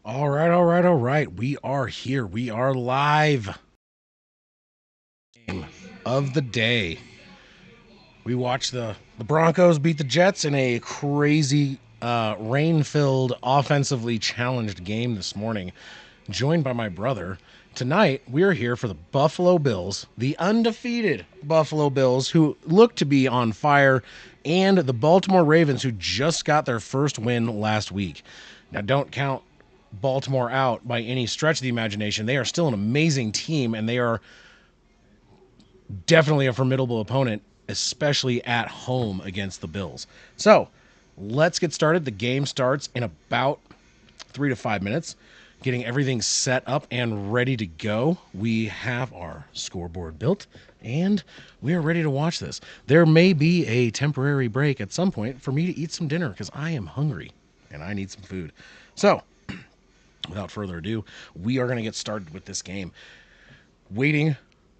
All right, all right, all right. We are here. We are live. Game of the day. We watched the Broncos beat the Jets in a crazy rain-filled, offensively challenged game this morning. Joined by my brother. Tonight, we're here for the Buffalo Bills, the undefeated Buffalo Bills, who look to be on fire, and the Baltimore Ravens, who just got their first win last week. Now, don't count Baltimore out by any stretch of the imagination. They are still an amazing team, and they are definitely a formidable opponent, especially at home against the Bills. So let's get started. The game starts in about 3 to 5 minutes. Getting everything set up and ready to go. We have our scoreboard built and we are ready to watch this. There may be a temporary break at some point for me to eat some dinner because I am hungry and I need some food. So, without further ado, we are going to get started with this game. Waiting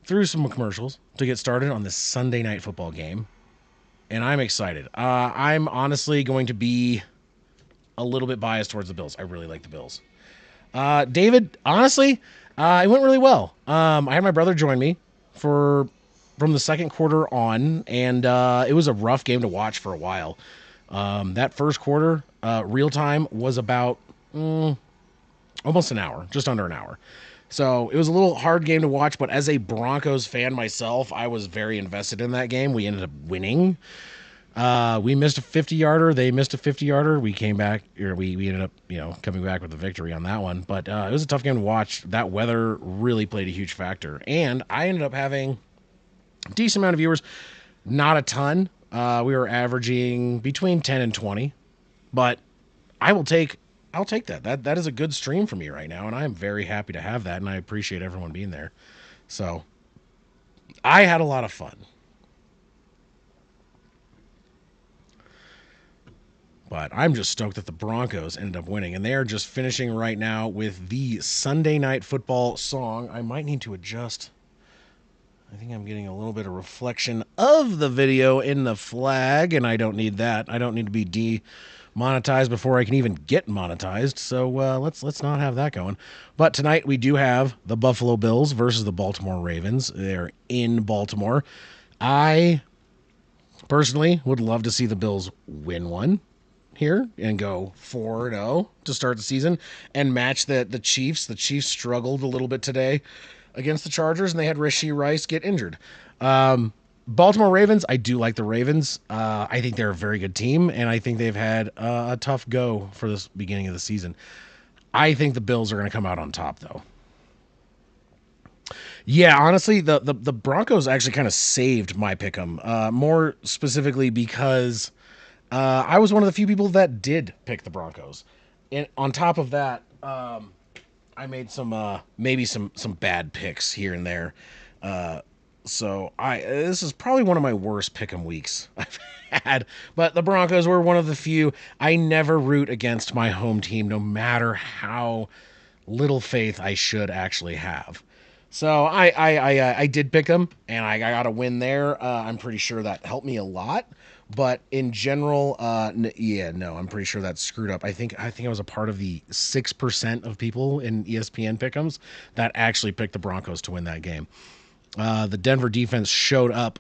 through some commercials to get started on this Sunday night football game, and I'm excited. I'm honestly going to be a little bit biased towards the Bills. I really like the Bills. David, honestly, it went really well. I had my brother join me for from the second quarter on, and it was a rough game to watch for a while. That first quarter, real time, was about almost an hour, just under an hour. So it was a little hard game to watch, but as a Broncos fan myself, I was very invested in that game. We ended up winning. We missed a 50-yarder. They missed a 50-yarder. We came back, or we ended up, coming back with a victory on that one. But it was a tough game to watch. That weather really played a huge factor. And I ended up having a decent amount of viewers. Not a ton. We were averaging between 10 and 20. But I will take I'll take that. That is a good stream for me right now, and I am very happy to have that, and I appreciate everyone being there. So I had a lot of fun. But I'm just stoked that the Broncos ended up winning, and they are just finishing right now with the Sunday Night Football song. I might need to adjust. I think I'm getting a little bit of reflection of the video in the flag, and I don't need that. I don't need to be demonetized before I can even get monetized. So let's not have that going. But tonight we do have the Buffalo Bills versus the Baltimore Ravens. They're in Baltimore. I personally would love to see the Bills win one here and go 4-0 to start the season and match the Chiefs. The Chiefs struggled a little bit today against the Chargers, and they had Rashee Rice get injured. Baltimore Ravens, I do like the Ravens. I think they're a very good team, and I think they've had a tough go for this beginning of the season. I think the Bills are going to come out on top, though. Yeah, honestly, the Broncos actually kind of saved my pick'em. More specifically because I was one of the few people that did pick the Broncos. And on top of that, I made some maybe some bad picks here and there. So I this is probably one of my worst pick'em weeks I've had. But the Broncos were one of the few. I never root against my home team, no matter how little faith I should actually have. So I did pick them, and I got a win there. I'm pretty sure that helped me a lot. But in general, yeah, no, I'm pretty sure that's screwed up. I think I was a part of the 6% of people in ESPN pick'ems that actually picked the Broncos to win that game. The Denver defense showed up,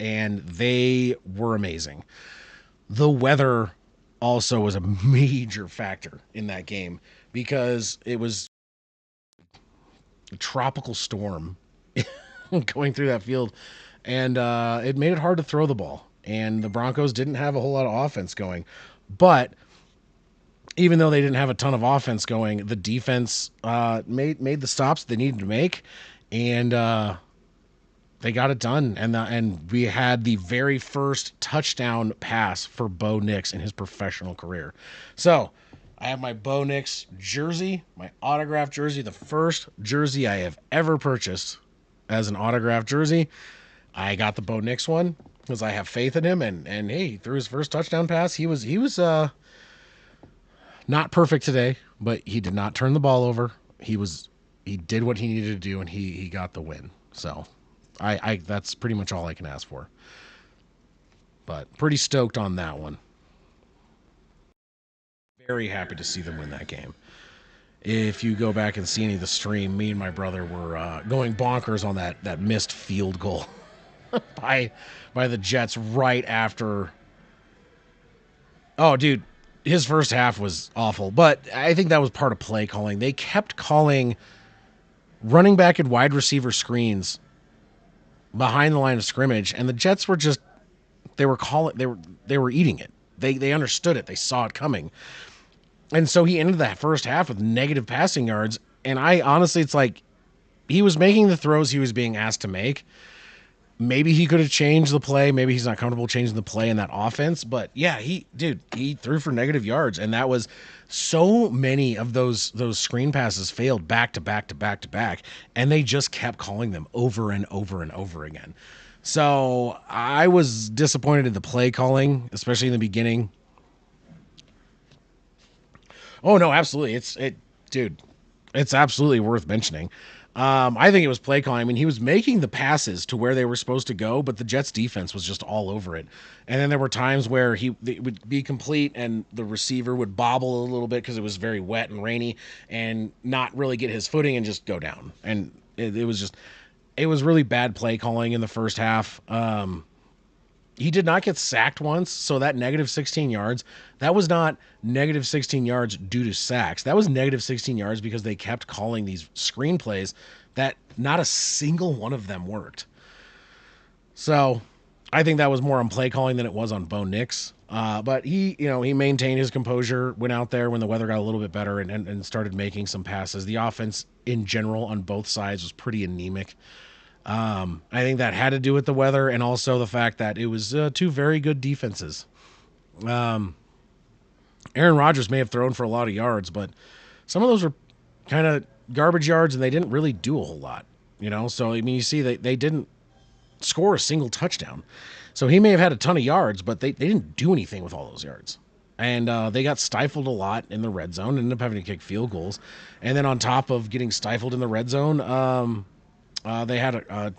and they were amazing. The weather also was a major factor in that game because it was a tropical storm going through that field, and it made it hard to throw the ball. And the Broncos didn't have a whole lot of offense going, but even though they didn't have a ton of offense going, the defense made the stops they needed to make, and they got it done. And we had the very first touchdown pass for Bo Nix in his professional career. So I have my Bo Nix jersey, my autographed jersey, the first jersey I have ever purchased as an autographed jersey. I got the Bo Nix one because I have faith in him, and hey, he threw his first touchdown pass. He was not perfect today, but he did not turn the ball over. He did what he needed to do, and he got the win. So I that's pretty much all I can ask for. But pretty stoked on that one. Very happy to see them win that game. If you go back and see any of the stream, me and my brother were going bonkers on that missed field goal by by the Jets right after. Oh, dude, his first half was awful, but I think that was part of play calling. They kept calling running back and wide receiver screens behind the line of scrimmage, and the Jets were just they were eating it. They understood it. They saw it coming. And so he ended that first half with negative passing yards. And I honestly, it's like he was making the throws he was being asked to make. Maybe he could have changed the play. Maybe he's not comfortable changing the play in that offense. But yeah, he threw for negative yards. And that was so many of those screen passes failed back to back to back to back. And they just kept calling them over and over and over again. So I was disappointed in the play calling, especially in the beginning. Oh no, absolutely. Dude. It's absolutely worth mentioning. I think it was play calling. I mean, he was making the passes to where they were supposed to go, but the Jets defense was just all over it. And then there were times where it would be complete and the receiver would bobble a little bit because it was very wet and rainy and not really get his footing and just go down. And it was really bad play calling in the first half. He did not get sacked once, so that negative 16 yards, that was not negative 16 yards due to sacks. That was negative 16 yards because they kept calling these screenplays that not a single one of them worked. So I think that was more on play calling than it was on Bo Nix. But he maintained his composure, went out there when the weather got a little bit better and started making some passes. The offense in general on both sides was pretty anemic. I think that had to do with the weather and also the fact that it was two very good defenses. Aaron Rodgers may have thrown for a lot of yards, but some of those were kind of garbage yards and they didn't really do a whole lot, So, I mean, you see they didn't score a single touchdown. So he may have had a ton of yards, but they didn't do anything with all those yards. And they got stifled a lot in the red zone, ended up having to kick field goals. And then on top of getting stifled in the red zone, they had a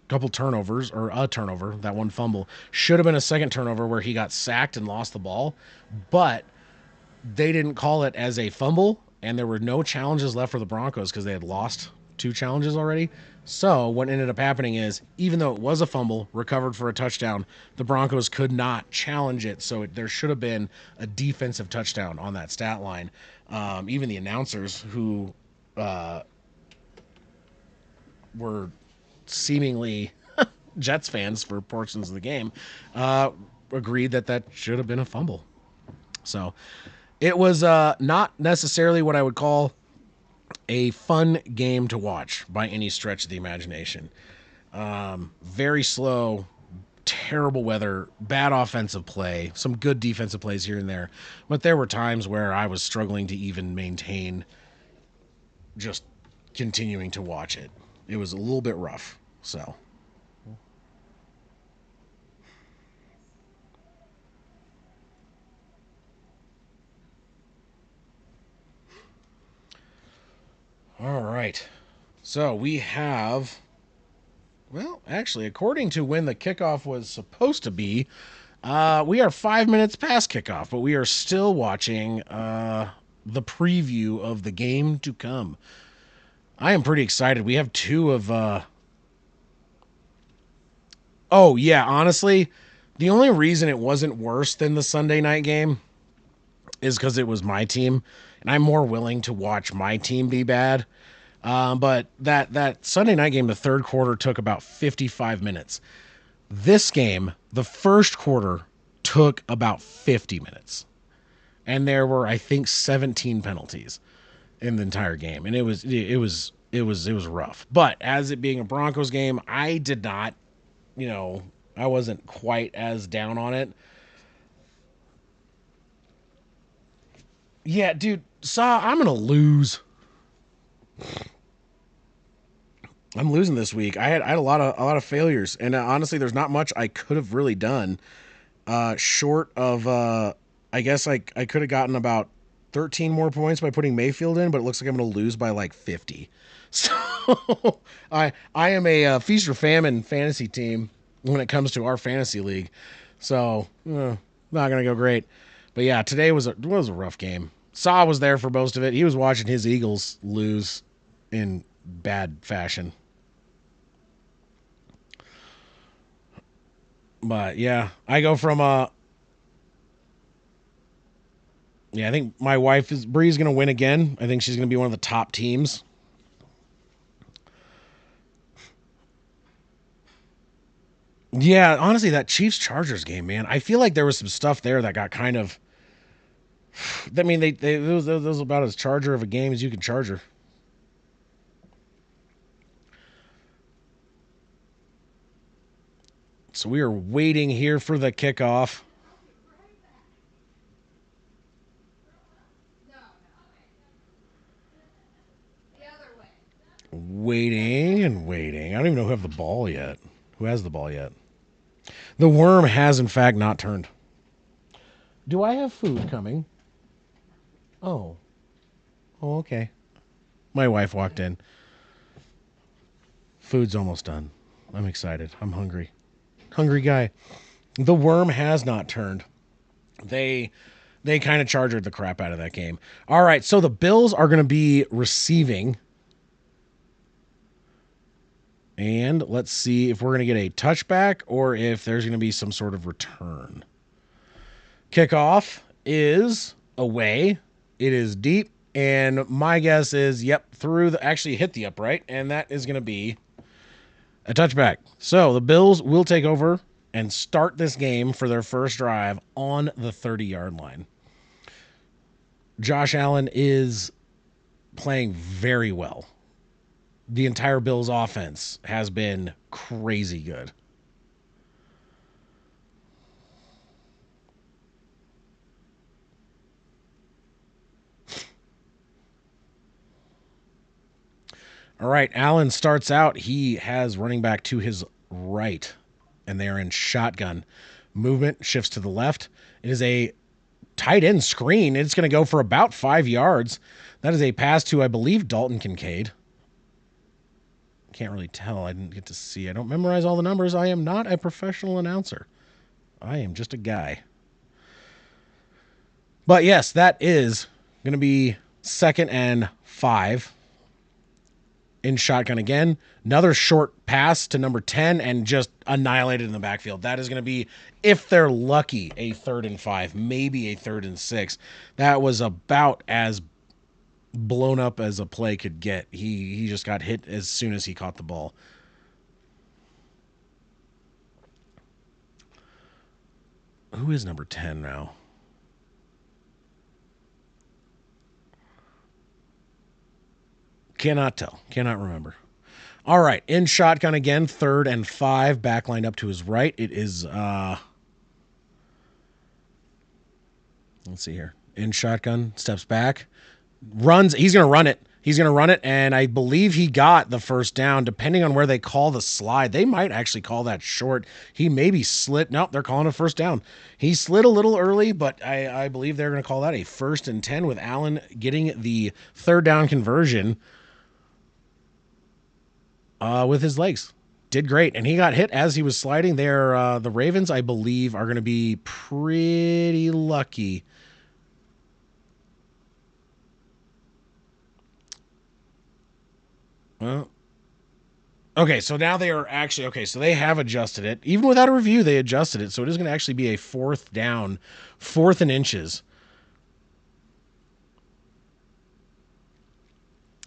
couple turnovers or a turnover. That one fumble should have been a second turnover where he got sacked and lost the ball, but they didn't call it as a fumble, and there were no challenges left for the Broncos because they had lost 2 challenges already. So what ended up happening is, even though it was a fumble recovered for a touchdown, the Broncos could not challenge it. So there should have been a defensive touchdown on that stat line. Even the announcers who were seemingly Jets fans for portions of the game agreed that should have been a fumble. So it was not necessarily what I would call a fun game to watch by any stretch of the imagination. Very slow, terrible weather, bad offensive play, some good defensive plays here and there. But there were times where I was struggling to even maintain just continuing to watch it. It was a little bit rough. So all right. So we have, well, actually, according to when the kickoff was supposed to be, we are 5 minutes past kickoff, but we are still watching the preview of the game to come. I am pretty excited. We have 2 of oh, yeah, honestly, the only reason it wasn't worse than the Sunday night game is because it was my team, and I'm more willing to watch my team be bad. But that Sunday night game, the third quarter took about 55 minutes. This game, the first quarter, took about 50 minutes. And there were, I think, 17 penalties in the entire game. And it was rough. But as it being a Broncos game, I did not, I wasn't quite as down on it. Yeah, dude, I'm going to lose. I'm losing this week. I had a lot of failures, and honestly, there's not much I could have really done. Short of, I guess I could have gotten about 13 more points by putting Mayfield in, but it looks like I'm going to lose by like 50. So I am a feast or famine fantasy team when it comes to our fantasy league. So not going to go great. But yeah, today was a rough game. Saw was there for most of it. He was watching his Eagles lose in bad fashion. But yeah, I go from yeah, I think my wife is Bree's gonna win again. I think she's gonna be one of the top teams. Yeah, honestly, that Chiefs Chargers game, man, I feel like there was some stuff there that got kind of. I mean, they it was about as charger of a game as you can charger. So we are waiting here for the kickoff. Waiting and waiting. I don't even know who have the ball yet. Who has the ball yet? The worm has, in fact, not turned. Do I have food coming? Oh. Oh, okay. My wife walked in. Food's almost done. I'm excited. I'm hungry. Hungry guy. The worm has not turned. They they kind of chargered the crap out of that game. All right, so the Bills are going to be receiving. And let's see if we're going to get a touchback or if there's going to be some sort of return. Kickoff is away. It is deep. And my guess is, yep, through the actually hit the upright. And that is going to be a touchback. So the Bills will take over and start this game for their first drive on the 30-yard line. Josh Allen is playing very well. The entire Bills offense has been crazy good. All right, Allen starts out. He has running back to his right, and they are in shotgun. Movement shifts to the left. It is a tight end screen. It's going to go for about 5 yards. That is a pass to, I believe, Dalton Kincaid. Can't really tell. I didn't get to see. I don't memorize all the numbers. I am not a professional announcer. I am just a guy. But yes, that is going to be 2nd and 5. In shotgun again. Another short pass to number 10 and just annihilated in the backfield. That is going to be, if they're lucky, a 3rd and 5, maybe a 3rd and 6. That was about as blown up as a play could get. He just got hit as soon as he caught the ball. Who is number 10 now? Cannot tell. Cannot remember. All right. In shotgun again. 3rd and 5. Backline up to his right. It is, let's see here. In shotgun. Steps back. Runs. He's going to run it. He's going to run it, and I believe he got the first down. Depending on where they call the slide, they might actually call that short. He maybe slid. Nope, they're calling a first down. He slid a little early, but I believe they're going to call that a 1st and 10 with Allen getting the 3rd down conversion with his legs. Did great, and he got hit as he was sliding there. The Ravens, I believe, are going to be pretty lucky. Well, okay, so now they are actually okay. So they have adjusted it, even without a review. They adjusted it, so it is going to actually be a 4th down, 4th and inches.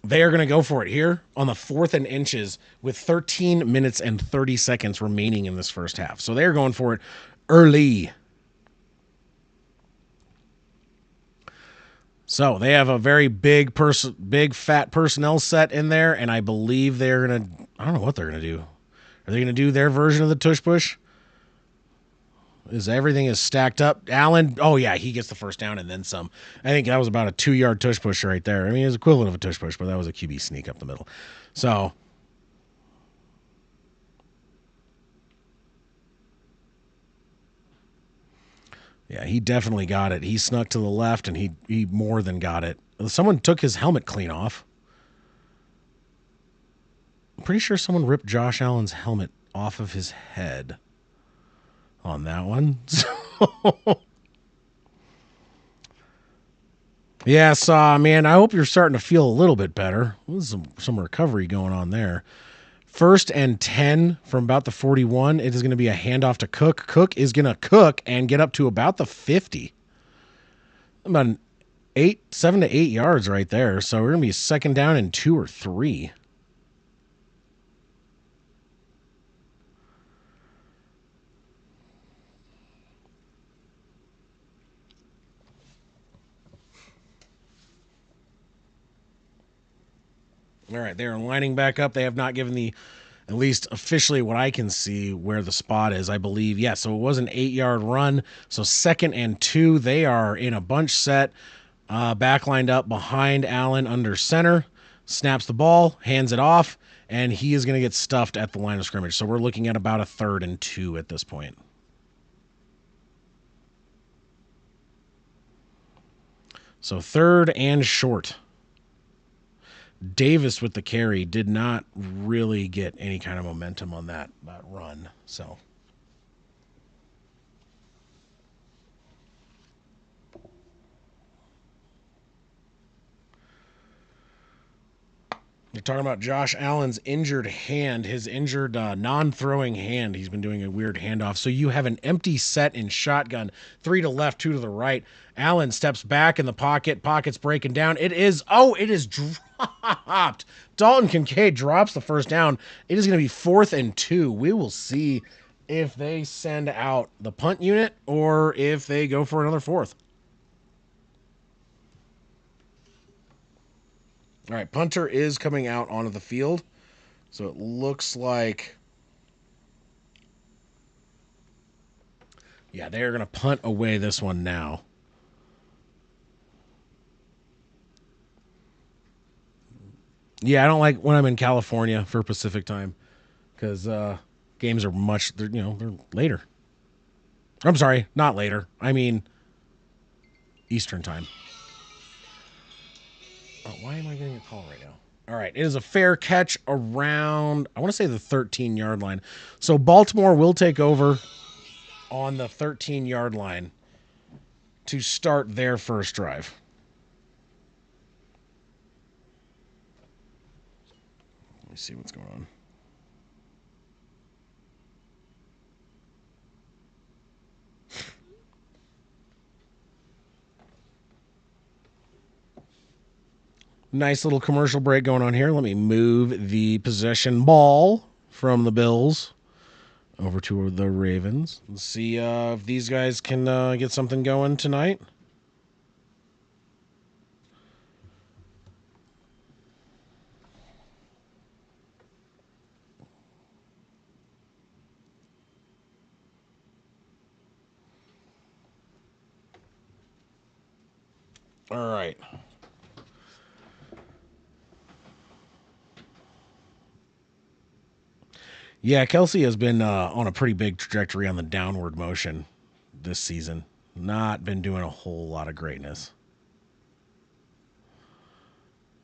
They are going to go for it here on the 4th and inches with 13 minutes and 30 seconds remaining in this first half. So they're going for it early. So they have a very big fat personnel set in there, and I believe they're gonna. I don't know what they're gonna do. Are they gonna do their version of the tush push? Is everything is stacked up? Allen, oh yeah, he gets the first down and then some. I think that was about a 2-yard tush push right there. I mean, it was equivalent of a tush push, but that was a QB sneak up the middle. So yeah, he definitely got it. He snuck to the left, and he more than got it. Someone took his helmet clean off. I'm pretty sure someone ripped Josh Allen's helmet off of his head on that one. So Yeah, man, I hope you're starting to feel a little bit better. There's some recovery going on there. First and 10 from about the 41. It is going to be a handoff to Cook. Cook is going to cook and get up to about the 50. About 7 to 8 yards right there. So we're going to be second down and 2 or 3. All right, they're lining back up. They have not given the, at least officially what I can see, where the spot is, I believe. Yeah, so it was an 8-yard run. So second and 2. They are in a bunch set, back lined up behind Allen under center. Snaps the ball, hands it off, and he is going to get stuffed at the line of scrimmage. So we're looking at about a 3rd and 2 at this point. So 3rd and short. Davis with the carry did not really get any kind of momentum on that run. So you're talking about Josh Allen's injured hand, his injured non-throwing hand. He's been doing a weird handoff. So you have an empty set in shotgun, 3 to left, 2 to the right. Allen steps back in the pocket. Pocket's breaking down. It is dropped. Dalton Kincaid drops the first down. It is going to be 4th and 2. We will see if they send out the punt unit or if they go for another 4th. All right, punter is coming out onto the field. So it looks like, yeah, they're going to punt away this one now. Yeah, I don't like when I'm in California for Pacific time because games are they're later. I'm sorry, not later. I mean Eastern time. Oh, why am I getting a call right now? All right, it is a fair catch around, I want to say the 13-yard line. So Baltimore will take over on the 13-yard line to start their first drive. Let me see what's going on. Nice little commercial break going on here. Let me move the possession ball from the Bills over to the Ravens. Let's see if these guys can get something going tonight. All right. Yeah, Kelsey has been on a pretty big trajectory on the downward motion this season. Not been doing a whole lot of greatness.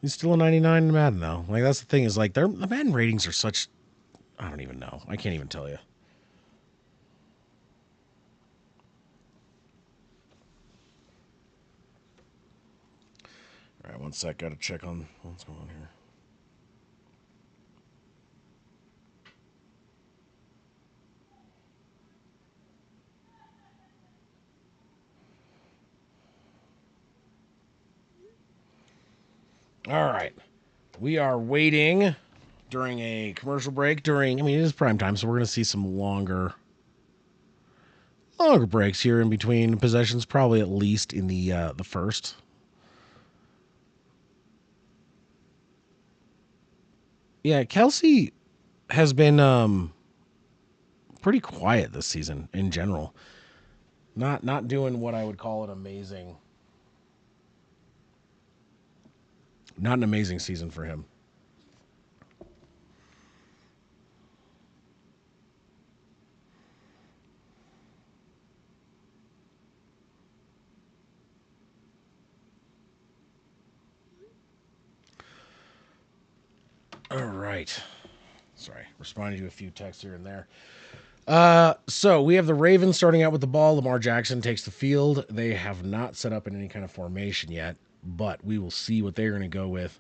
He's still a 99 in Madden, though. Like, that's the thing is, like, the Madden ratings are such... I don't even know. I can't even tell you. All right, one sec. Got to check on what's going on here. All right. We are waiting during a commercial break. I mean, it is prime time, so we're going to see some longer breaks here in between possessions, probably at least in the first. Yeah, Kelsey has been pretty quiet this season in general. Not doing what I would call not an amazing season for him. All right. Sorry, responding to a few texts here and there. So we have the Ravens starting out with the ball. Lamar Jackson takes the field. They have not set up in any kind of formation yet. but we will see what they're going to go with.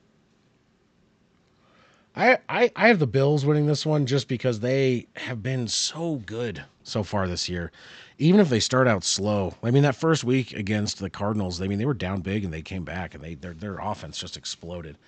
I have the Bills winning this one just because they have been so good so far this year. Even if they start out slow. I mean, that first week against the Cardinals, I mean, they were down big and they came back and their offense just exploded.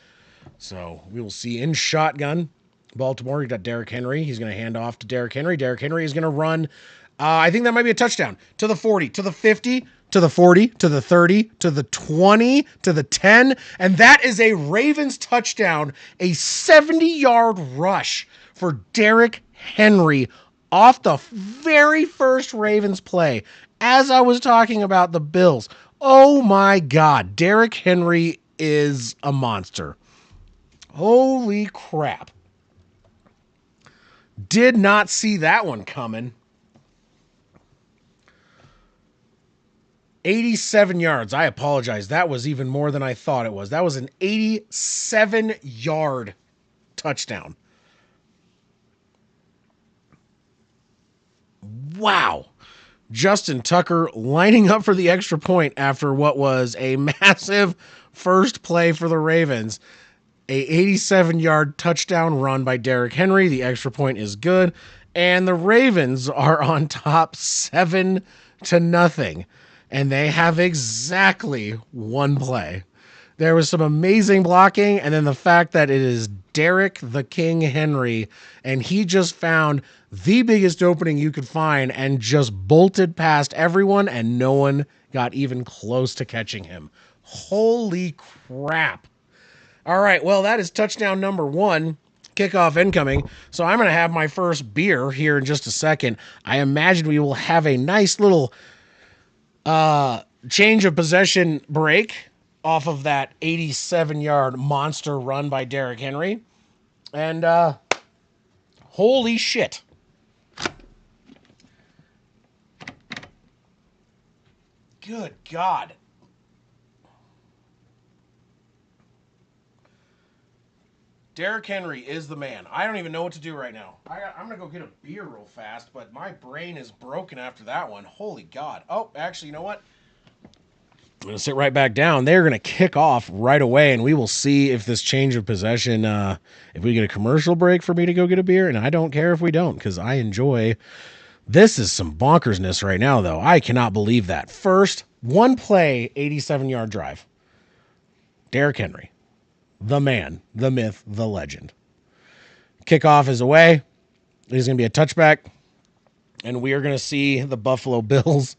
So we will see in shotgun. Baltimore, you got Derrick Henry. He's going to hand off to Derrick Henry. Derrick Henry is going to run. I think that might be a touchdown to the 40, to the 50, to the 40, to the 30, to the 20, to the 10. And that is a Ravens touchdown, a 70-yard rush for Derrick Henry off the very first Ravens play. As I was talking about the Bills, oh my God, Derrick Henry is a monster. Holy crap. Did not see that one coming. 87 yards. I apologize. That was even more than I thought it was. That was an 87-yard touchdown. Wow. Justin Tucker lining up for the extra point after what was a massive first play for the Ravens. A 87-yard touchdown run by Derrick Henry. The extra point is good. And the Ravens are on top 7-0. And they have exactly one play. There was some amazing blocking, and then the fact that it is Derrick the King Henry, and he just found the biggest opening you could find and just bolted past everyone, and no one got even close to catching him. Holy crap. All right, well, that is touchdown number 1. Kickoff incoming. So I'm going to have my first beer here in just a second. I imagine we will have a nice little change of possession break off of that 87-yard monster run by Derrick Henry. And holy shit. Good God. Derrick Henry is the man. I don't even know what to do right now. I'm going to go get a beer real fast, but my brain is broken after that one. Holy God. Oh, actually, you know what? I'm going to sit right back down. They're going to kick off right away, and we will see if this change of possession, if we get a commercial break for me to go get a beer, and I don't care if we don't, because I enjoy. This is some bonkersness right now, though. I cannot believe that. First, one play, 87-yard drive. Derrick Henry. The man, the myth, the legend. Kickoff is away. There's going to be a touchback. And we are going to see the Buffalo Bills,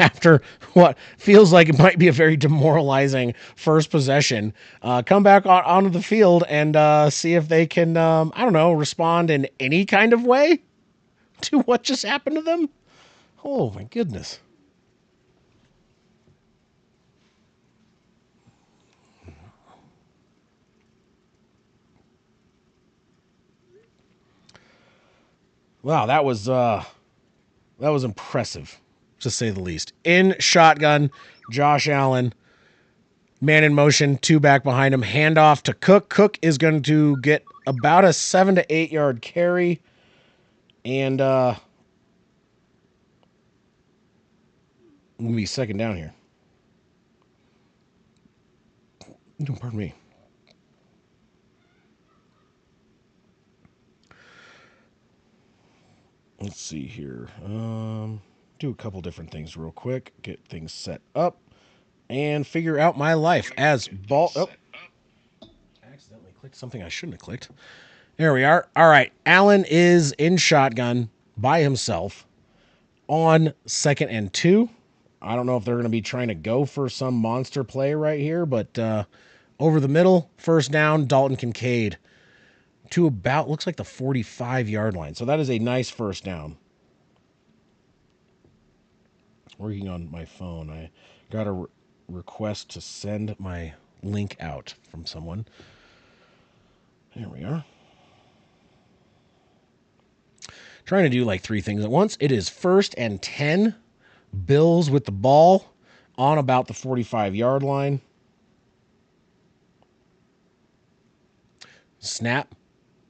after what feels like it might be a very demoralizing first possession, come back onto the field and see if they can, respond in any kind of way to what just happened to them. Oh, my goodness. Wow, that was impressive, to say the least. In shotgun, Josh Allen, man in motion, 2 back behind him, handoff to Cook. Cook is going to get about a 7 to 8 yard carry, and going to be second down here. Oh, pardon me. Let's see here. Do a couple different things real quick. Get things set up and figure out my life as ball. Oh, accidentally clicked something I shouldn't have clicked. There we are. All right. Allen is in shotgun by himself on 2nd and 2. I don't know if they're going to be trying to go for some monster play right here, but over the middle, first down, Dalton Kincaid to about, looks like the 45-yard line. So that is a nice first down. Working on my phone. I got a request to send my link out from someone. There we are. Trying to do like 3 things at once. It is 1st and 10. Bills with the ball on about the 45-yard line. Snap.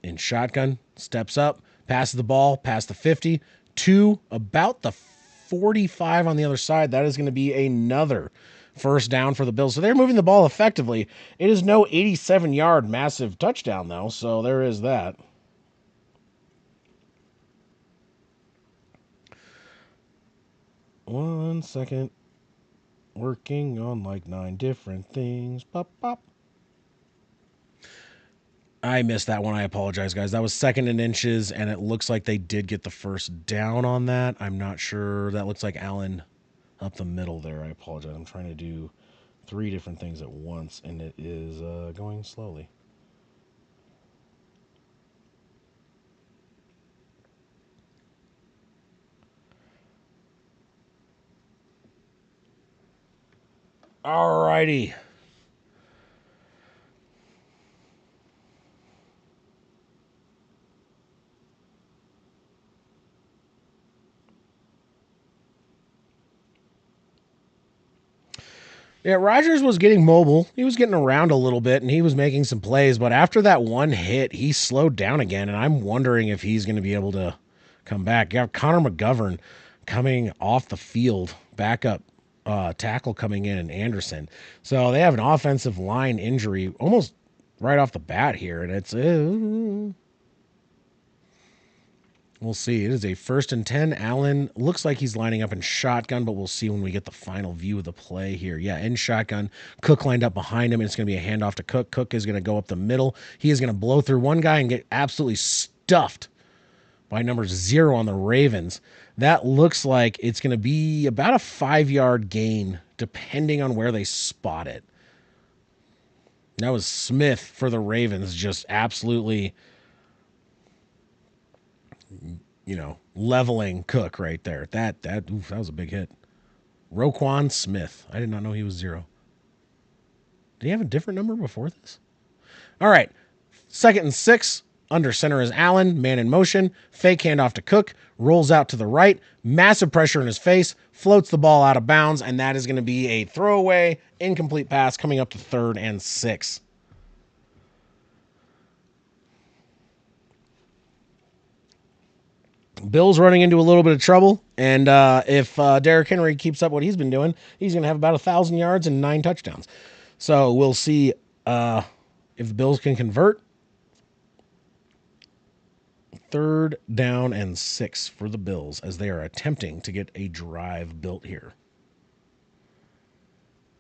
In shotgun, steps up, passes the ball, past the 50, to about the 45 on the other side. That is going to be another First down for the Bills. So they're moving the ball effectively. It is no 87-yard massive touchdown, though, so there is that. One second. Working on like 9 different things. Pop, pop. I missed that one. I apologize, guys. That was second and inches, and it looks like they did get the first down on that. I'm not sure. That looks like Allen up the middle there. I apologize. I'm trying to do 3 different things at once, and it is going slowly. Alrighty. Yeah, Rogers was getting mobile. He was getting around a little bit, and he was making some plays. But after that one hit, he slowed down again, and I'm wondering if he's going to be able to come back. You have Connor McGovern coming off the field, backup tackle coming in, and Anderson. So they have an offensive line injury almost right off the bat here, and it's we'll see. It is a 1st and 10. Allen looks like he's lining up in shotgun, but we'll see when we get the final view of the play here. Yeah, in shotgun. Cook lined up behind him, and it's going to be a handoff to Cook. Cook is going to go up the middle. He is going to blow through one guy and get absolutely stuffed by number 0 on the Ravens. That looks like it's going to be about a 5-yard gain, depending on where they spot it. That was Smith for the Ravens, just absolutely leveling Cook right there. That was a big hit. Roquan Smith. I did not know he was 0. Did he have a different number before this? All right. 2nd and 6. Under center is Allen. Man in motion. Fake handoff to Cook. Rolls out to the right. Massive pressure in his face. Floats the ball out of bounds. And that is going to be a throwaway, incomplete pass coming up to 3rd and 6. Bill's running into a little bit of trouble, and if Derrick Henry keeps up what he's been doing, he's going to have about 1,000 yards and 9 touchdowns. So we'll see if the Bills can convert. 3rd down and 6 for the Bills as they are attempting to get a drive built here.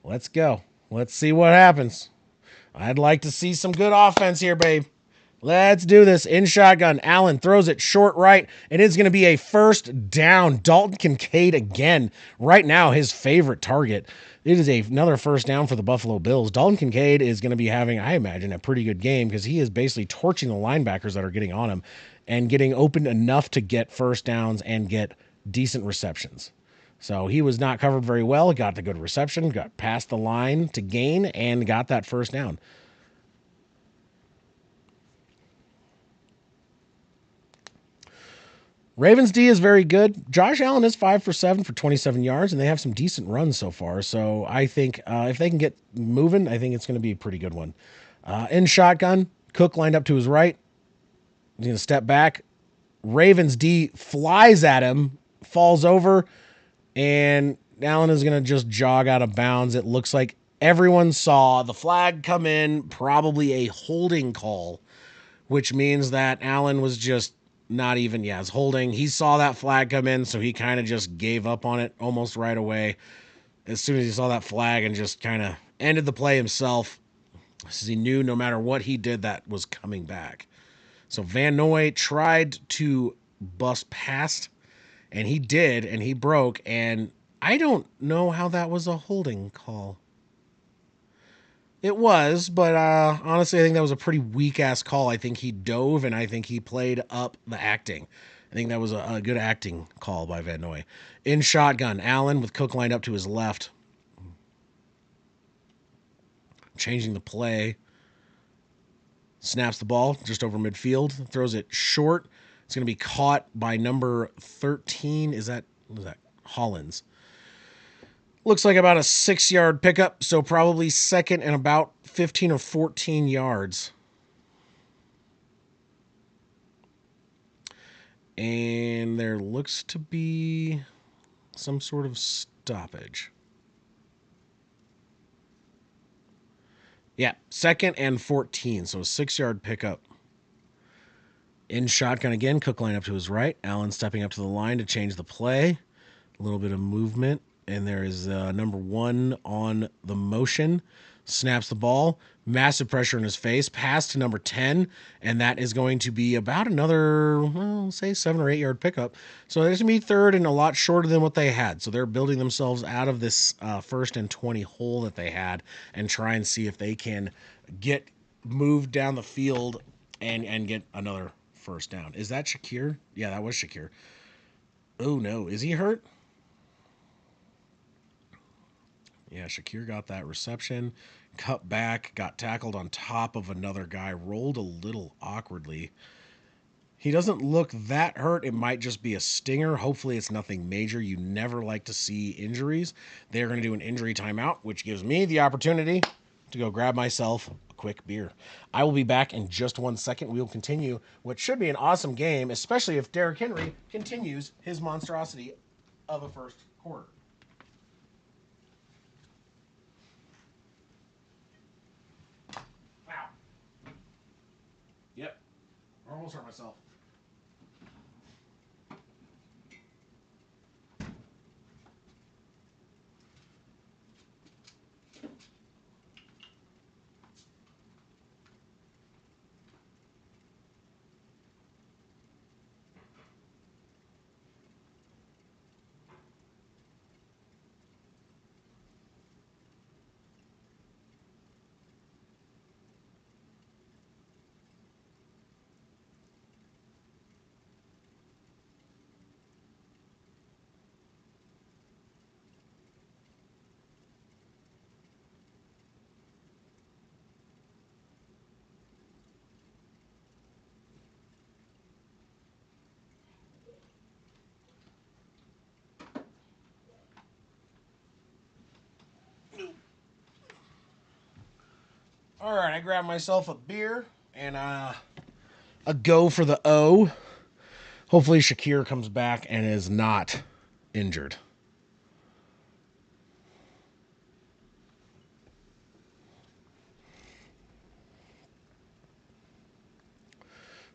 Let's go. Let's see what happens. I'd like to see some good offense here, babe. Let's do this. In shotgun, Allen throws it short right. It is going to be a 1st down. Dalton Kincaid again. Right now, his favorite target. It is another 1st down for the Buffalo Bills. Dalton Kincaid is going to be having, I imagine, a pretty good game because he is basically torching the linebackers that are getting on him and getting open enough to get 1st downs and get decent receptions. So he was not covered very well. Got the good reception, got past the line to gain, and got that 1st down. Ravens D is very good. Josh Allen is 5 for 7 for 27 yards, and they have some decent runs so far. So I think if they can get moving, I think it's going to be a pretty good one. In shotgun, Cook lined up to his right. He's going to step back. Ravens D flies at him, falls over, and Allen is going to just jog out of bounds. It looks like everyone saw the flag come in, probably a holding call, which means that Allen was just not even, it's holding. He saw that flag come in, so he kind of just gave up on it almost right away as soon as he saw that flag and just kind of ended the play himself. Because he knew no matter what he did, that was coming back. So Van Noy tried to bust past, and he did, and he broke, and I don't know how that was a holding call. It was, but honestly, I think that was a pretty weak-ass call. I think he dove, and I think he played up the acting. I think that was a good acting call by Van Noy. In shotgun, Allen with Cook lined up to his left. Changing the play. Snaps the ball just over midfield. Throws it short. It's going to be caught by number 13. Is that Hollins? Looks like about a 6-yard pickup, so probably 2nd and about 15 or 14 yards. And there looks to be some sort of stoppage. Yeah, 2nd and 14. So a 6-yard pickup. In shotgun again. Cook line up to his right. Allen stepping up to the line to change the play. A little bit of movement. And there is number 1 on the motion. Snaps the ball. Massive pressure in his face. Pass to number 10. And that is going to be about another, well, say 7 or 8 yard pickup. So there's going to be third and a lot shorter than what they had. So they're building themselves out of this 1st and 20 hole that they had and try and see if they can get moved down the field and get another first down. Is that Shakir? Yeah, that was Shakir. Oh no, is he hurt? Yeah, Shakir got that reception, cut back, got tackled on top of another guy, rolled a little awkwardly. He doesn't look that hurt. It might just be a stinger. Hopefully, it's nothing major. You never like to see injuries. They're going to do an injury timeout, which gives me the opportunity to go grab myself a quick beer. I will be back in just 1 second. We will continue what should be an awesome game, especially if Derrick Henry continues his monstrosity of a first quarter. Wow. Yep. I almost hurt myself. All right, I grabbed myself a beer and a go for the O. Hopefully, Shakir comes back and is not injured.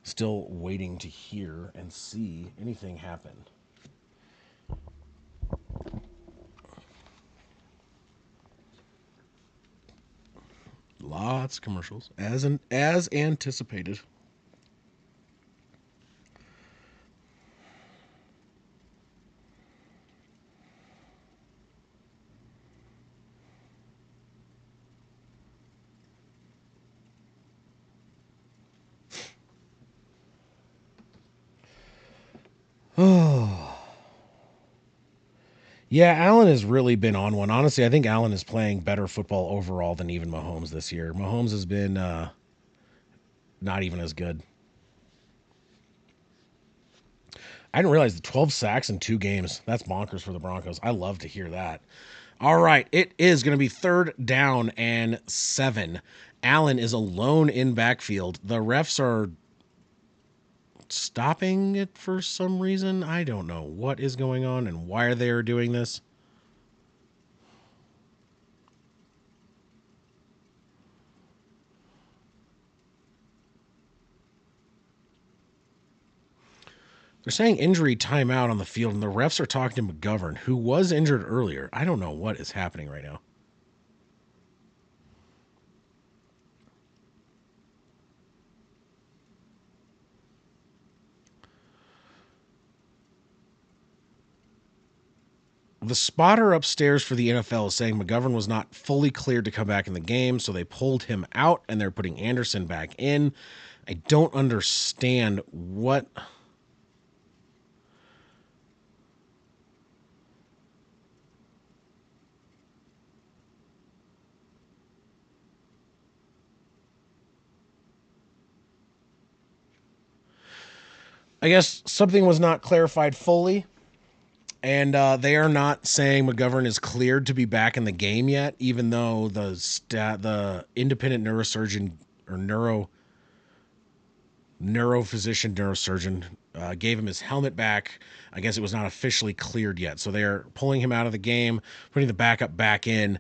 Still waiting to hear and see anything happen. Lots of commercials, as anticipated. Oh, yeah, Allen has really been on one. Honestly, I think Allen is playing better football overall than even Mahomes this year. Mahomes has been not even as good. I didn't realize the 12 sacks in 2 games. That's bonkers for the Broncos. I love to hear that. All right, it is going to be 3rd down and 7. Allen is alone in backfield. The refs are stopping it for some reason. I don't know what is going on and why they are doing this. They're saying injury timeout on the field, and the refs are talking to McGovern, who was injured earlier. I don't know what is happening right now. The spotter upstairs for the NFL is saying McGovern was not fully cleared to come back in the game, so they pulled him out and they're putting Anderson back in. I don't understand what. I guess something was not clarified fully, and they are not saying McGovern is cleared to be back in the game yet, even though the independent neurosurgeon or neurophysician neurosurgeon gave him his helmet back. I guess it was not officially cleared yet, so they are pulling him out of the game, putting the backup back in.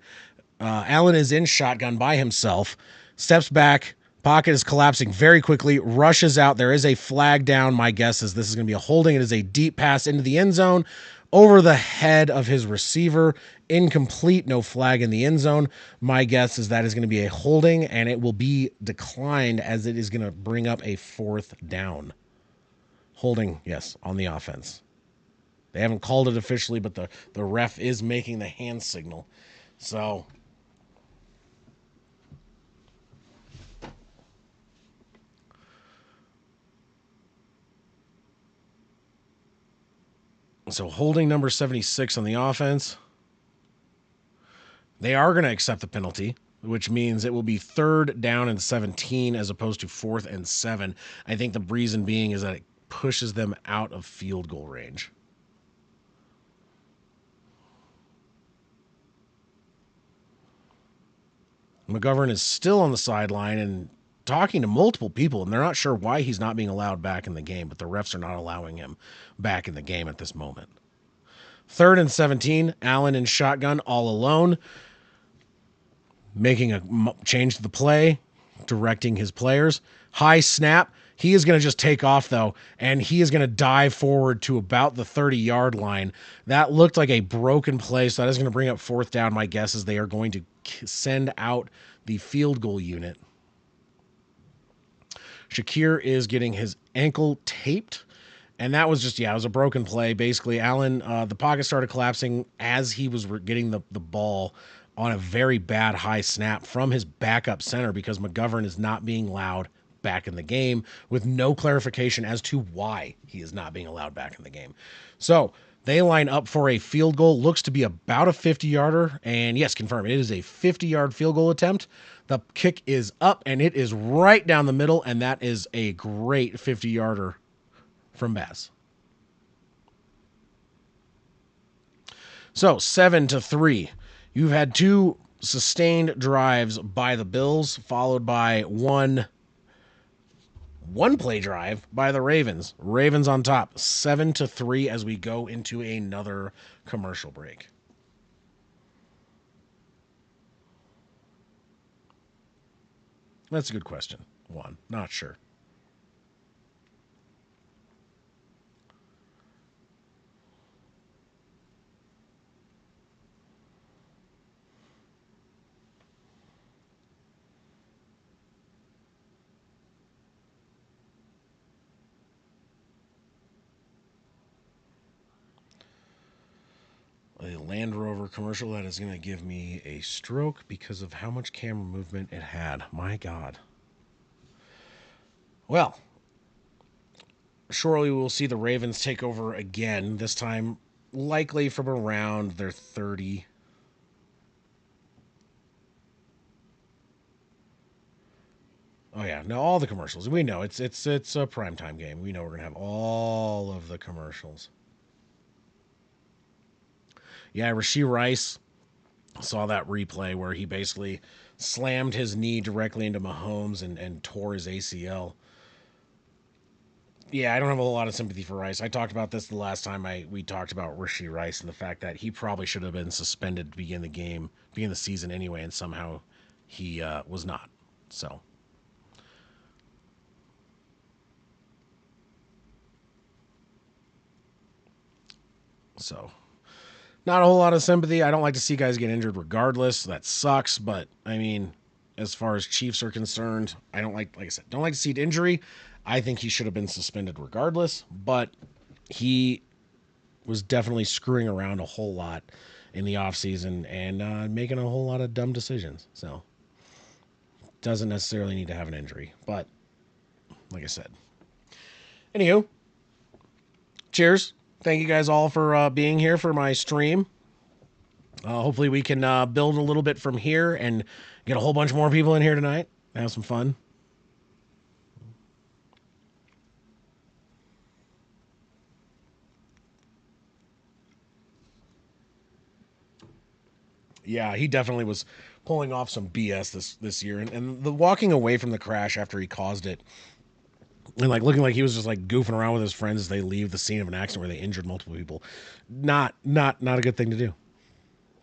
Allen is in shotgun by himself, steps back. Pocket is collapsing very quickly, rushes out. There is a flag down. My guess is this is going to be a holding. It is a deep pass into the end zone over the head of his receiver. Incomplete, no flag in the end zone. My guess is that is going to be a holding, and it will be declined as it is going to bring up a fourth down. Holding, yes, on the offense. They haven't called it officially, but the ref is making the hand signal. So holding number 76 on the offense. They are going to accept the penalty, which means it will be 3rd down and 17 as opposed to 4th and 7. I think the reason being is that it pushes them out of field goal range. McGovern is still on the sideline and talking to multiple people, and they're not sure why he's not being allowed back in the game, but the refs are not allowing him back in the game at this moment. 3rd and 17, Allen in shotgun all alone, making a change to the play, directing his players. High snap. He is going to just take off, though, and he is going to dive forward to about the 30-yard line. That looked like a broken play, so that is going to bring up 4th down. My guess is they are going to send out the field goal unit. Shakir is getting his ankle taped, and that was just, it was a broken play. Basically, Allen, the pocket started collapsing as he was getting the ball on a very bad high snap from his backup center because McGovern is not being allowed back in the game with no clarification as to why he is not being allowed back in the game. So they line up for a field goal. Looks to be about a 50-yarder. And yes, confirm, it is a 50-yard field goal attempt. The kick is up, and it is right down the middle, and that is a great 50-yarder from Bass. So 7-3. You've had 2 sustained drives by the Bills, followed by one play drive by the Ravens. Ravens on top, 7-3 as we go into another commercial break. That's a good question. One, not sure. A Land Rover commercial that is going to give me a stroke because of how much camera movement it had. My God. Well, surely we'll see the Ravens take over again, this time likely from around their 30. Oh yeah, no, all the commercials. We know it's a primetime game. We know we're gonna have all of the commercials. Yeah, Rashee Rice saw that replay where he basically slammed his knee directly into Mahomes and tore his ACL. Yeah, I don't have a lot of sympathy for Rice. I talked about this the last time we talked about Rashee Rice and the fact that he probably should have been suspended to begin the season anyway, and somehow he was not. So not a whole lot of sympathy. I don't like to see guys get injured regardless. That sucks, but I mean, as far as Chiefs are concerned, I don't like I said, don't like to see injury. I think he should have been suspended regardless, but he was definitely screwing around a whole lot in the offseason and making a whole lot of dumb decisions. So doesn't necessarily need to have an injury, but like I said. Anywho, cheers. Thank you guys all for being here for my stream. Hopefully we can build a little bit from here and get a whole bunch more people in here tonight. Have some fun. Yeah, he definitely was pulling off some BS this year, and the walking away from the crash after he caused it, and like looking like he was just like goofing around with his friends as they leave the scene of an accident where they injured multiple people. Not a good thing to do.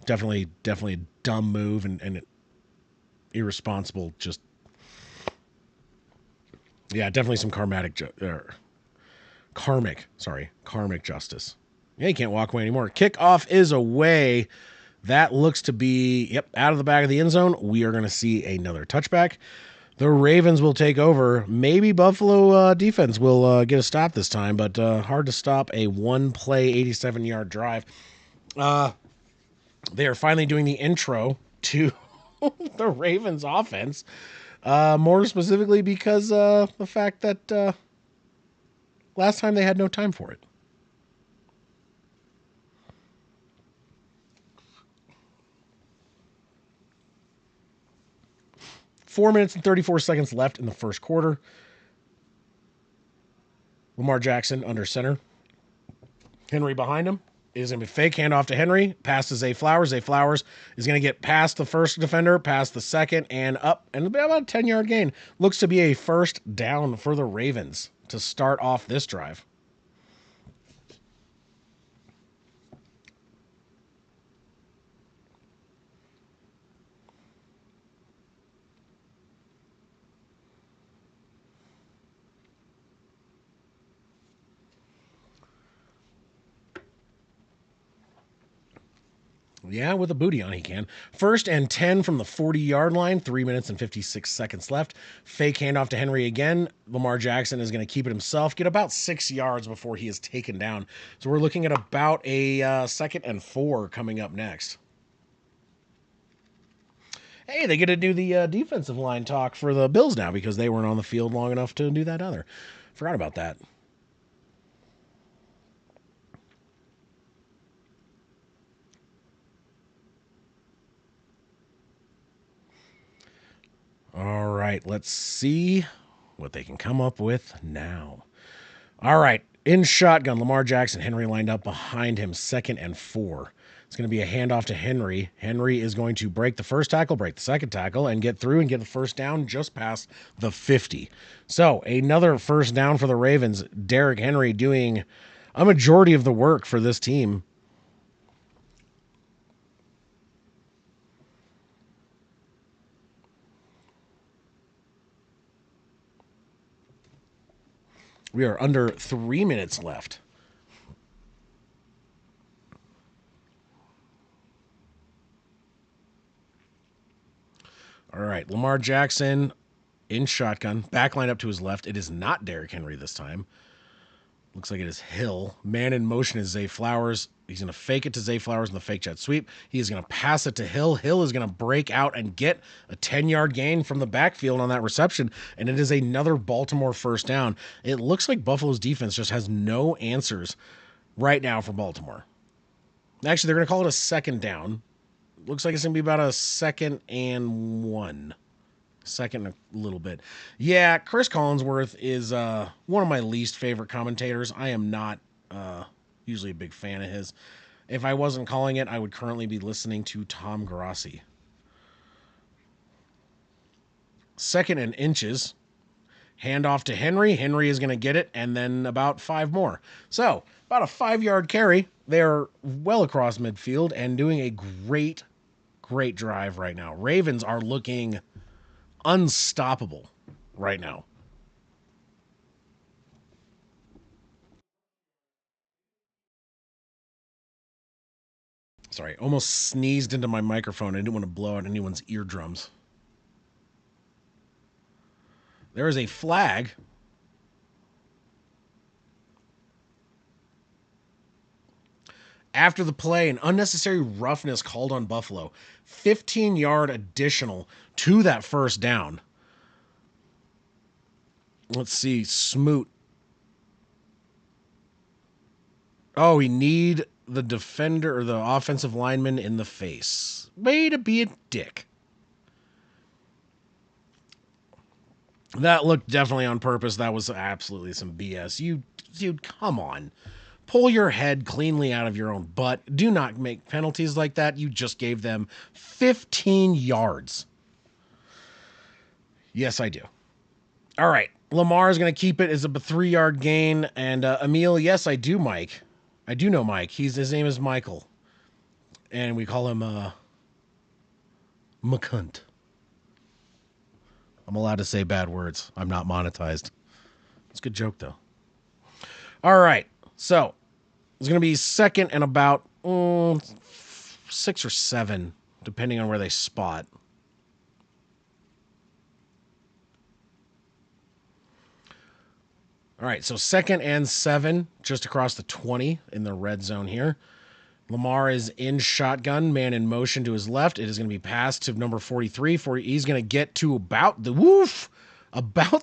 Definitely a dumb move and irresponsible. Just yeah, definitely some karmic justice. Yeah, he can't walk away anymore. Kickoff is away. That looks to be, yep, out of the back of the end zone. We are going to see another touchback. The Ravens will take over. Maybe Buffalo defense will get a stop this time, but hard to stop a one-play, 87-yard drive. They are finally doing the intro to the Ravens offense. More specifically because the fact that last time they had no time for it. 4 minutes and 34 seconds left in the first quarter. Lamar Jackson under center. Henry behind him is going to be fake handoff to Henry. Pass to Zay Flowers. Zay Flowers is going to get past the first defender, past the second, and up, and about a 10-yard gain. Looks to be a first down for the Ravens to start off this drive. Yeah, with a booty on, he can. First and 10 from the 40-yard line, 3 minutes and 56 seconds left. Fake handoff to Henry again. Lamar Jackson is going to keep it himself, get about 6 yards before he is taken down. So we're looking at about a second and 4 coming up next. Hey, they get to do the defensive line talk for the Bills now because they weren't on the field long enough to do that either. Forgot about that. All right, let's see what they can come up with now. All right, in shotgun, Lamar Jackson, Henry lined up behind him, second and 4. It's going to be a handoff to Henry. Henry is going to break the first tackle, break the second tackle, and get through and get the first down just past the 50. So another first down for the Ravens. Derrick Henry doing a majority of the work for this team. We are under 3 minutes left. All right, Lamar Jackson in shotgun, back line up to his left. It is not Derrick Henry this time. Looks like it is Hill. Man in motion is Zay Flowers. He's going to fake it to Zay Flowers in the fake jet sweep. He is going to pass it to Hill. Hill is going to break out and get a 10-yard gain from the backfield on that reception, and it is another Baltimore first down. It looks like Buffalo's defense just has no answers right now for Baltimore. Actually, they're going to call it a second down. Looks like it's going to be about a 2nd and 1. Second a little bit. Yeah, Chris Collinsworth is one of my least favorite commentators. I am not usually a big fan of his. If I wasn't calling it, I would currently be listening to Tom Grossi. 2nd and inches. Handoff to Henry. Henry is going to get it, and then about 5 more. So, about a 5-yard carry. They're well across midfield and doing a great drive right now. Ravens are looking unstoppable right now. Sorry, almost sneezed into my microphone. I didn't want to blow out anyone's eardrums. There is a flag. After the play, an unnecessary roughness called on Buffalo. 15-yard additional to that first down. Let's see, Smoot. Oh, we need the defender or the offensive lineman in the face. Way to be a dick. That looked definitely on purpose. That was absolutely some BS. Dude, come on. Pull your head cleanly out of your own butt. Do not make penalties like that. You just gave them 15 yards. Yes, I do. All right. Lamar is going to keep it as a 3-yard gain. And Emil, yes, I do, Mike. I do know Mike. His name is Michael. and we call him McCunt. I'm allowed to say bad words. I'm not monetized. It's a good joke, though. All right. So it's going to be second and about 6 or 7, depending on where they spot. All right. So second and 7, just across the 20 in the red zone here. Lamar is in shotgun, man in motion to his left. It is going to be passed to number 43. He's going to get to about the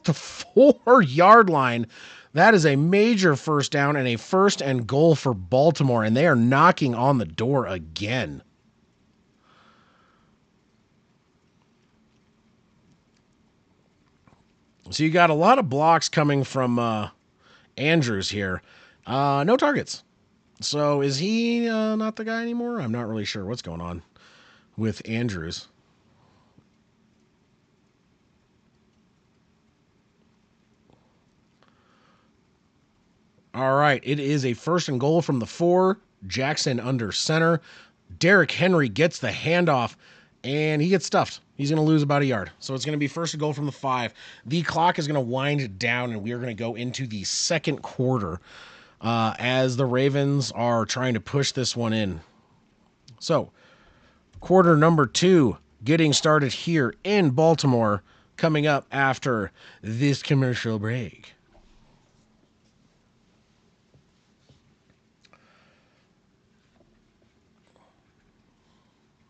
4-yard line. That is a major first down and a first and goal for Baltimore, and they are knocking on the door again. So you got a lot of blocks coming from Andrews here. No targets. So is he not the guy anymore? I'm not really sure what's going on with Andrews. All right, it is a first and goal from the 4. Jackson under center. Derrick Henry gets the handoff, and he gets stuffed. He's going to lose about a yard. So it's going to be first and goal from the 5. The clock is going to wind down, and we are going to go into the second quarter as the Ravens are trying to push this one in. So, quarter number 2 getting started here in Baltimore, coming up after this commercial break.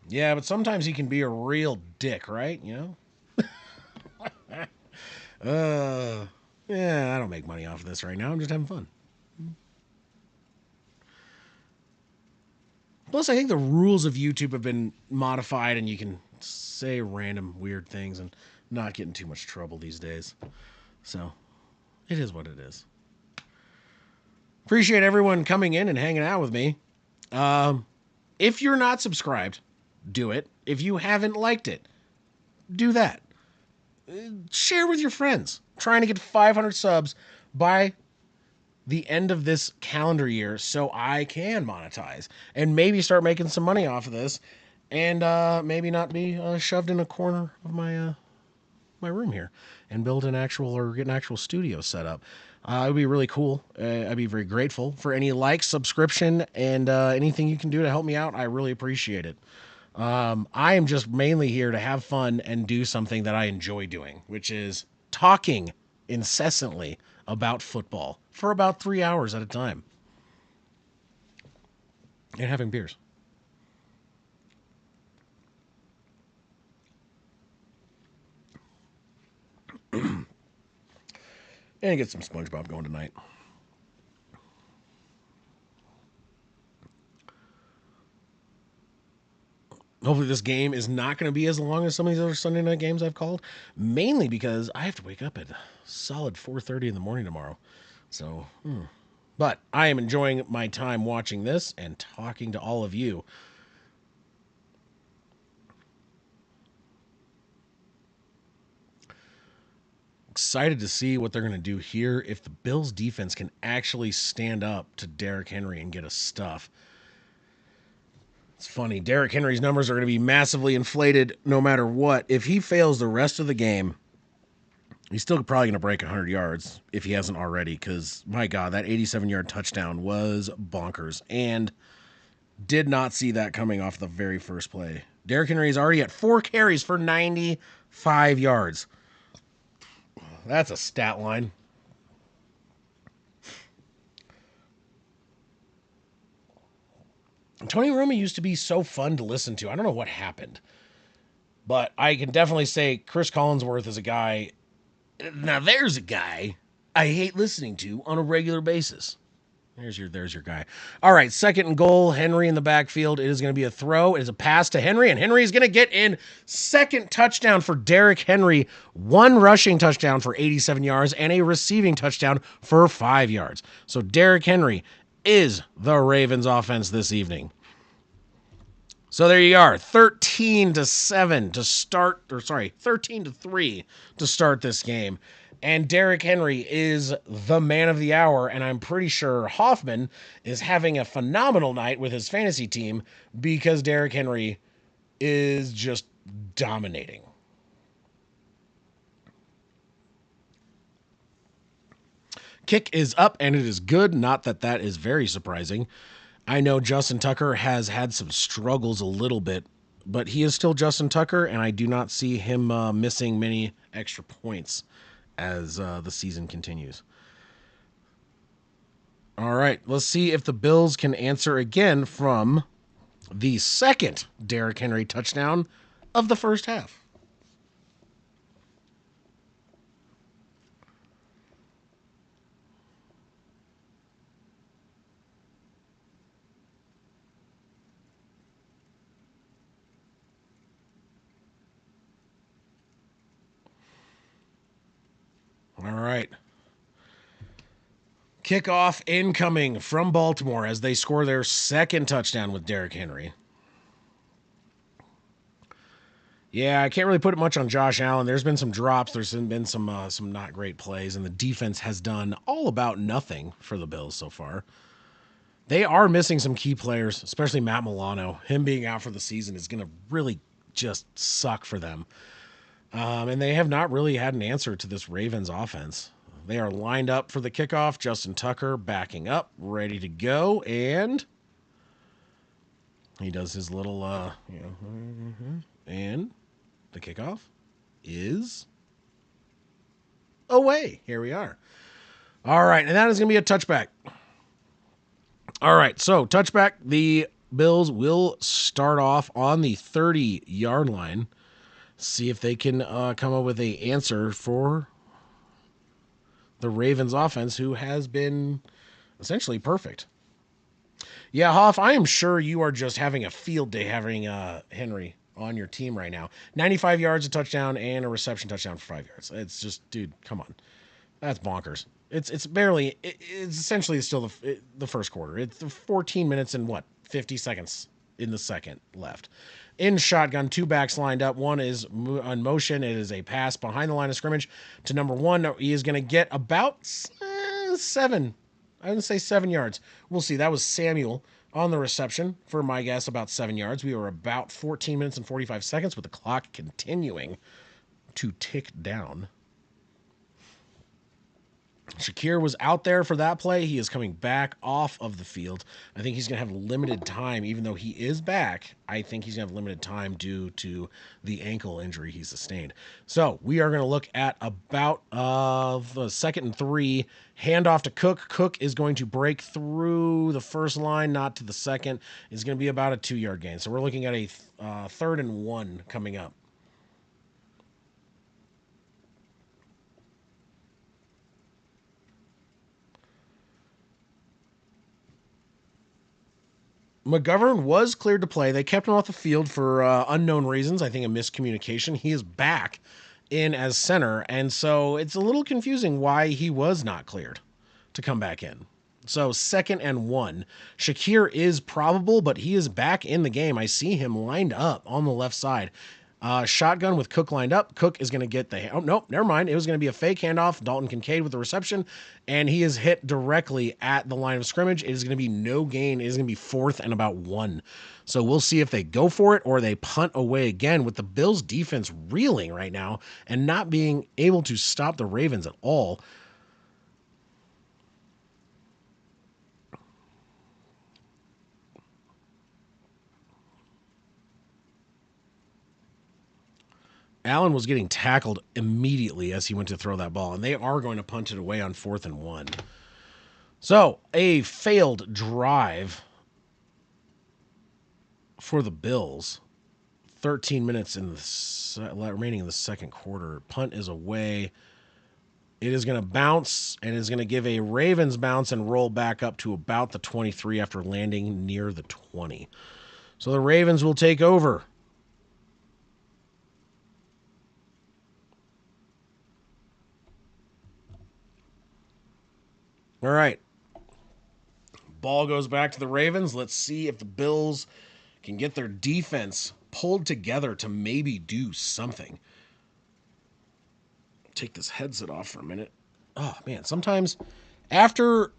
Yeah, but sometimes he can be a real dick, right? You know? Yeah, I don't make money off of this right now. I'm just having fun. Plus, I think the rules of YouTube have been modified and you can say random weird things and not get in too much trouble these days. So, it is what it is. Appreciate everyone coming in and hanging out with me. If you're not subscribed, do it. If you haven't liked it, do that. Share with your friends. Trying to get 500 subs by the end of this calendar year so I can monetize and maybe start making some money off of this and maybe not be shoved in a corner of my room here and build an actual or get an actual studio set up. It would be really cool. I'd be very grateful for any likes, subscription, and anything you can do to help me out. I really appreciate it. I am just mainly here to have fun and do something that I enjoy doing, which is talking incessantly about football for about 3 hours at a time and having beers. And get some SpongeBob going tonight. Hopefully this game is not going to be as long as some of these other Sunday night games I've called, mainly because I have to wake up at solid 4:30 in the morning tomorrow. So, but I am enjoying my time watching this and talking to all of you. Excited to see what they're going to do here if the Bills defense can actually stand up to Derrick Henry and get a stuff. It's funny. Derrick Henry's numbers are going to be massively inflated no matter what. If he fails the rest of the game, he's still probably going to break 100 yards if he hasn't already because, my God, that 87-yard touchdown was bonkers and did not see that coming off the very first play. Derrick Henry is already at 4 carries for 95 yards. That's a stat line. Tony Romo used to be so fun to listen to. I don't know what happened. But I can definitely say Chris Collinsworth is a guy. Now there's a guy I hate listening to on a regular basis. There's your guy. All right, second and goal. Henry in the backfield. It is going to be a throw. It is a pass to Henry, and Henry is going to get in. Second touchdown for Derrick Henry. 1 rushing touchdown for 87 yards and a receiving touchdown for 5 yards. So Derrick Henry is the Ravens offense this evening. So there you are, 13-7 to start, 13-3 to start this game. And Derrick Henry is the man of the hour, and I'm pretty sure Hoffman is having a phenomenal night with his fantasy team because Derrick Henry is just dominating. Kick is up, and it is good. Not that that is very surprising. I know Justin Tucker has had some struggles a little bit, but he is still Justin Tucker, and I do not see him missing many extra points as the season continues. All right, let's see if the Bills can answer again from the second Derrick Henry touchdown of the first half. All right. Kickoff incoming from Baltimore as they score their second touchdown with Derrick Henry. Yeah, I can't really put it much on Josh Allen. There's been some drops. There's been some not great plays, and the defense has done all about nothing for the Bills so far. They are missing some key players, especially Matt Milano. Him being out for the season is going to really just suck for them. And they have not really had an answer to this Ravens offense. They are lined up for the kickoff. Justin Tucker backing up, ready to go, and he does his little, and the kickoff is away. Here we are. All right, and that is going to be a touchback. All right, so touchback. The Bills will start off on the 30-yard line. See if they can come up with an answer for the Ravens offense, who has been essentially perfect. Yeah, Hoff, I am sure you are just having a field day having Henry on your team right now. 95 yards, a touchdown, and a reception touchdown for 5 yards. It's just, dude, come on. That's bonkers. It's barely, it's essentially still the first quarter. It's 14 minutes and what, 50 seconds in the second left. In shotgun, two backs lined up. One is on motion. It is a pass behind the line of scrimmage to number one. He is going to get about seven. I would say 7 yards. We'll see. That was Samuel on the reception for my guess about 7 yards. We were about 14 minutes and 45 seconds with the clock continuing to tick down. Shakir was out there for that play. He is coming back off of the field. I think he's going to have limited time, even though he is back. I think he's going to have limited time due to the ankle injury he sustained. So we are going to look at about the 2nd and 3. Handoff to Cook. Cook is going to break through the first line, not to the second. It's going to be about a 2-yard gain. So we're looking at a 3rd and 1 coming up. McGovern was cleared to play. They kept him off the field for unknown reasons. I think a miscommunication. He is back in as center, and so it's a little confusing why he was not cleared to come back in. So 2nd and 1. Shakir is probable, but he is back in the game. I see him lined up on the left side. Shotgun with Cook lined up. Cook is going to get the... Oh, nope, never mind. It was going to be a fake handoff. Dalton Kincaid with the reception, and he is hit directly at the line of scrimmage. It is going to be no gain. It is going to be 4th and about 1. So we'll see if they go for it or they punt away again with the Bills' defense reeling right now and not being able to stop the Ravens at all. Allen was getting tackled immediately as he went to throw that ball, and they are going to punt it away on 4th and 1. So, a failed drive for the Bills. 13 minutes in the remaining in the second quarter. Punt is away. It is going to bounce and is going to give a Ravens bounce and roll back up to about the 23 after landing near the 20. So the Ravens will take over. All right. Ball goes back to the Ravens. Let's see if the Bills can get their defense pulled together to maybe do something. take this headset off for a minute. Oh, man. Sometimes after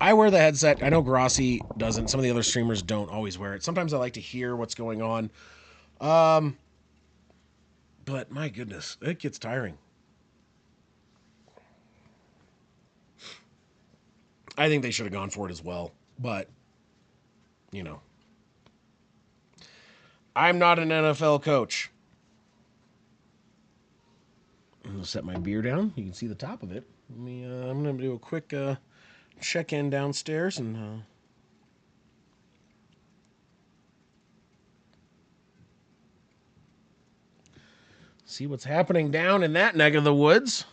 I wear the headset, I know Grossi doesn't. Some of the other streamers don't always wear it. Sometimes I like to hear what's going on. But my goodness, it gets tiring. I think they should have gone for it as well. But, you know, I'm not an NFL coach. I'm going to set my beer down. You can see the top of it. I'm going to do a quick check-in downstairs and see what's happening down in that neck of the woods.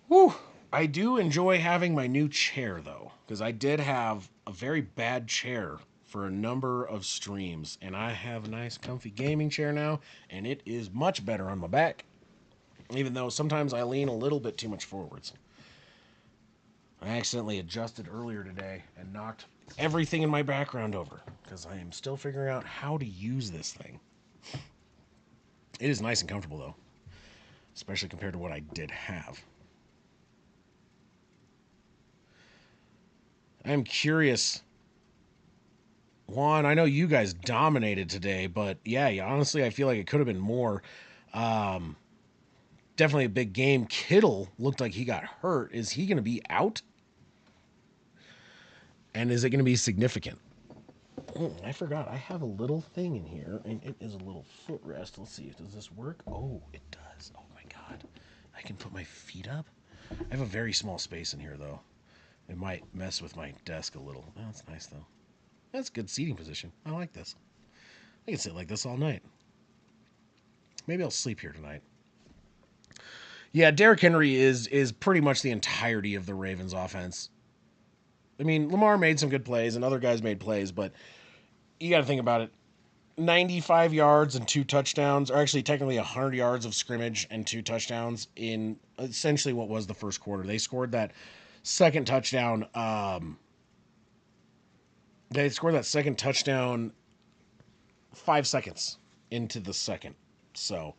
Whew. I do enjoy having my new chair, though, because I did have a very bad chair for a number of streams, and I have a nice, comfy gaming chair now, and it is much better on my back, even though sometimes I lean a little bit too much forwards. I accidentally adjusted earlier today and knocked everything in my background over, because I am still figuring out how to use this thing. It is nice and comfortable, though, especially compared to what I did have. I'm curious. Juan, I know you guys dominated today, but yeah, honestly, I feel like it could have been more. Definitely a big game. Kittle looked like he got hurt. Is he going to be out? And is it going to be significant? Oh, I forgot. I have a little thing in here, and it is a little footrest. Let's see. Does this work? Oh, it does. Oh, my God. I can put my feet up? I have a very small space in here, though. It might mess with my desk a little. Oh, that's nice, though. That's a good seating position. I like this. I can sit like this all night. Maybe I'll sleep here tonight. Yeah, Derrick Henry is pretty much the entirety of the Ravens offense. I mean, Lamar made some good plays and other guys made plays, but you got to think about it. 95 yards and 2 touchdowns, or actually technically 100 yards of scrimmage and 2 touchdowns in essentially what was the first quarter. They scored that second touchdown. They scored that second touchdown 5 seconds into the second. So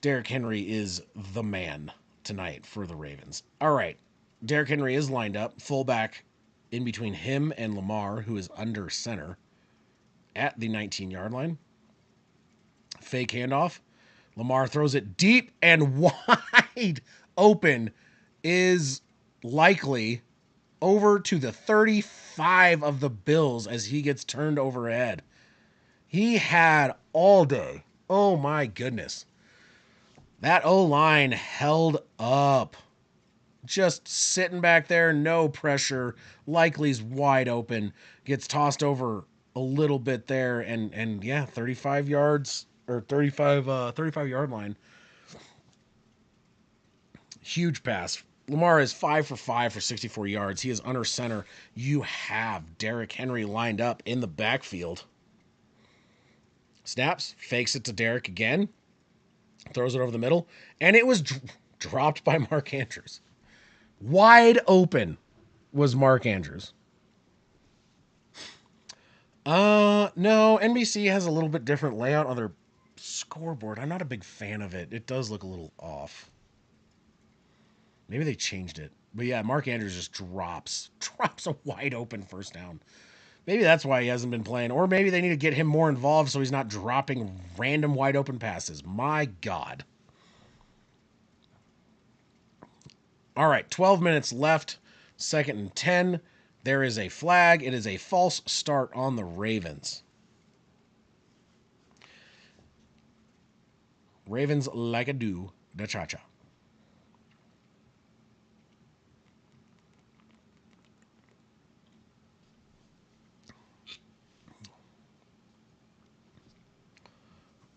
Derrick Henry is the man tonight for the Ravens. All right. Derrick Henry is lined up, fullback in between him and Lamar, who is under center at the 19-yard line. Fake handoff. Lamar throws it deep and wide open, is likely over to the 35 of the Bills as he gets turned overhead. He had all day. Oh my goodness. That O-line held up. Just sitting back there, no pressure. Likely's wide open. Gets tossed over a little bit there, and yeah, 35 yards or 35 yard line. Huge pass. Lamar is 5 for 5 for 64 yards. He is under center. You have Derrick Henry lined up in the backfield. Snaps, fakes it to Derrick again, throws it over the middle, and it was dropped by Mark Andrews. Wide open was Mark Andrews. No, NBC has a little bit different layout on their scoreboard. I'm not a big fan of it. It does look a little off. Maybe they changed it. But yeah, Mark Andrews just drops a wide open first down. Maybe that's why he hasn't been playing. Or maybe they need to get him more involved so he's not dropping random wide open passes. My God. All right, 12 minutes left. 2nd and 10. There is a flag. It is a false start on the Ravens. Ravens like a do da cha-cha.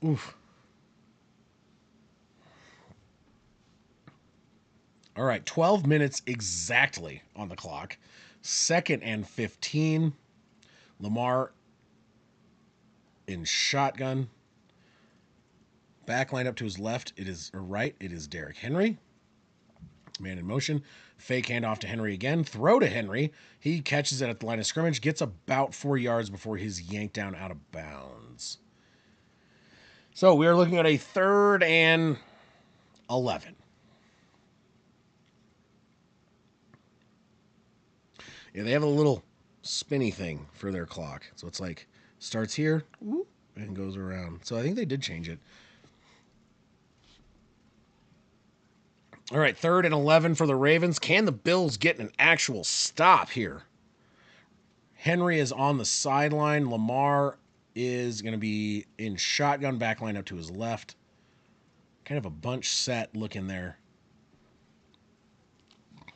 Oof. All right, 12 minutes exactly on the clock. 2nd and 15. Lamar in shotgun. Back line up to his left. It is or right. It is Derrick Henry. Man in motion. Fake handoff to Henry again. Throw to Henry. He catches it at the line of scrimmage. Gets about 4 yards before he's yanked down out of bounds. So we are looking at a 3rd and 11. Yeah, they have a little spinny thing for their clock. So it's like starts here and goes around. So I think they did change it. All right, 3rd and 11 for the Ravens. Can the Bills get an actual stop here? Henry is on the sideline. Lamar is going to be in shotgun back line up to his left. Kind of a bunch set looking there.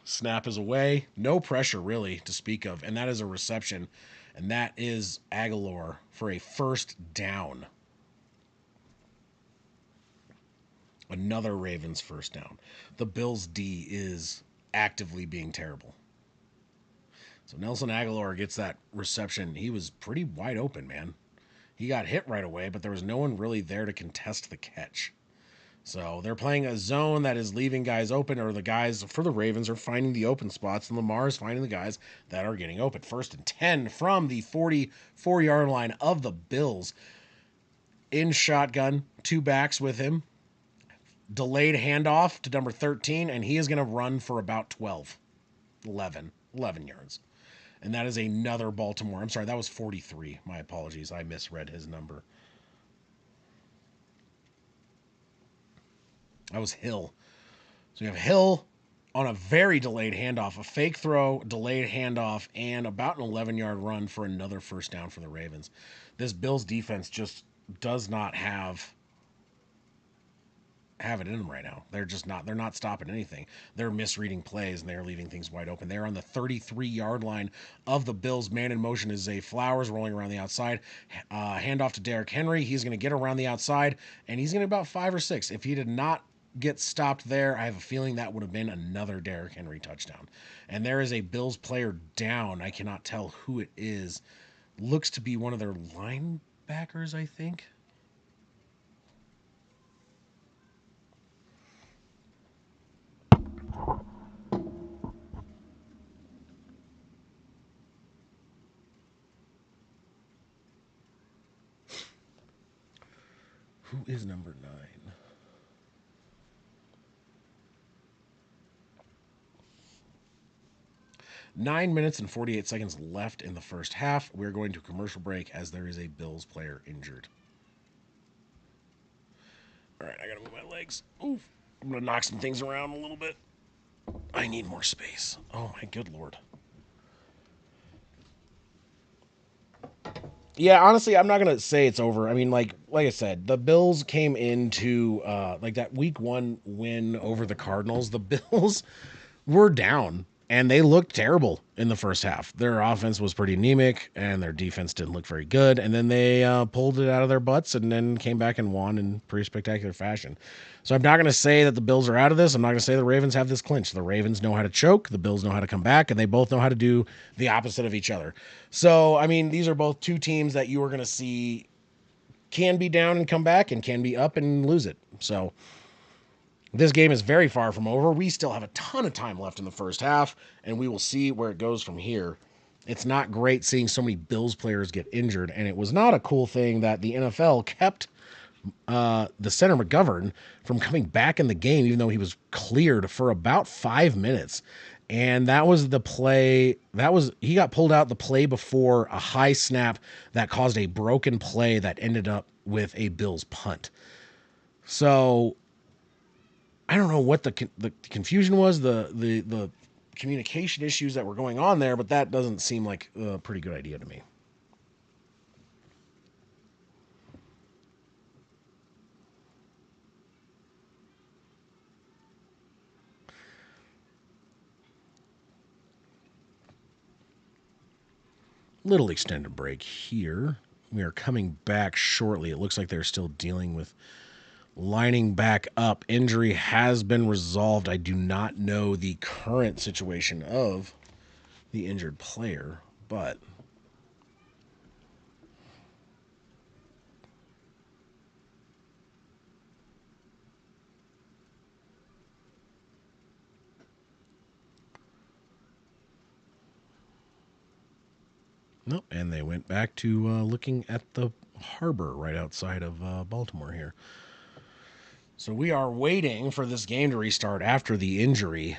Snap is away. No pressure really to speak of. And that is a reception. And that is Aguilar for a first down. Another Ravens first down. The Bills' D is actively being terrible. So Nelson Aguilar gets that reception. He was pretty wide open, man. He got hit right away, but there was no one really there to contest the catch. So they're playing a zone that is leaving guys open, or the guys for the Ravens are finding the open spots, and Lamar is finding the guys that are getting open. 1st and 10 from the 44-yard line of the Bills. In shotgun, 2 backs with him. Delayed handoff to number 13, and he is going to run for about 12, 11 yards. And that is another Baltimore. I'm sorry, that was 43. My apologies. I misread his number. That was Hill. So you have Hill on a very delayed handoff, a fake throw, delayed handoff, and about an 11-yard run for another first down for the Ravens. This Bills defense just does not have it in them right now. They're not stopping anything. They're misreading plays and they're leaving things wide open. They're on the 33-yard line of the Bills. Man in motion is Zay Flowers rolling around the outside. Handoff to Derrick Henry. He's going to get around the outside and he's going to about 5 or 6. If he did not get stopped there, I have a feeling that would have been another Derrick Henry touchdown. And there is a Bills player down. I cannot tell who it is. Looks to be one of their linebackers, I think. Who is number 9? 9 minutes and 48 seconds left in the first half. We're going to commercial break as there is a Bills player injured. All right, I got to move my legs. Oof. I'm going to knock some things around a little bit. I need more space. Oh, my good Lord. Yeah, honestly, I'm not gonna say it's over. I mean, like I said, the Bills came into like that week 1 win over the Cardinals. The Bills were down and they looked terrible in the first half. Their offense was pretty anemic and their defense didn't look very good. And then they pulled it out of their butts and then came back and won in pretty spectacular fashion. So I'm not going to say that the Bills are out of this. I'm not going to say the Ravens have this clinched. The Ravens know how to choke. The Bills know how to come back, and they both know how to do the opposite of each other. So, I mean, these are both two teams that you are going to see can be down and come back and can be up and lose it. So this game is very far from over. We still have a ton of time left in the first half, and we will see where it goes from here. It's not great seeing so many Bills players get injured, and it was not a cool thing that the NFL kept the center McGovern from coming back in the game, even though he was cleared for about 5 minutes. And that was the play. He got pulled out the play before a high snap that caused a broken play that ended up with a Bills punt. So I don't know what the confusion was, the communication issues that were going on there, but that doesn't seem like a pretty good idea to me. Little extended break here. We are coming back shortly. It looks like they're still dealing with lining back up. Injury has been resolved. I do not know the current situation of the injured player, but nope. And they went back to looking at the harbor right outside of Baltimore here. So we are waiting for this game to restart after the injury.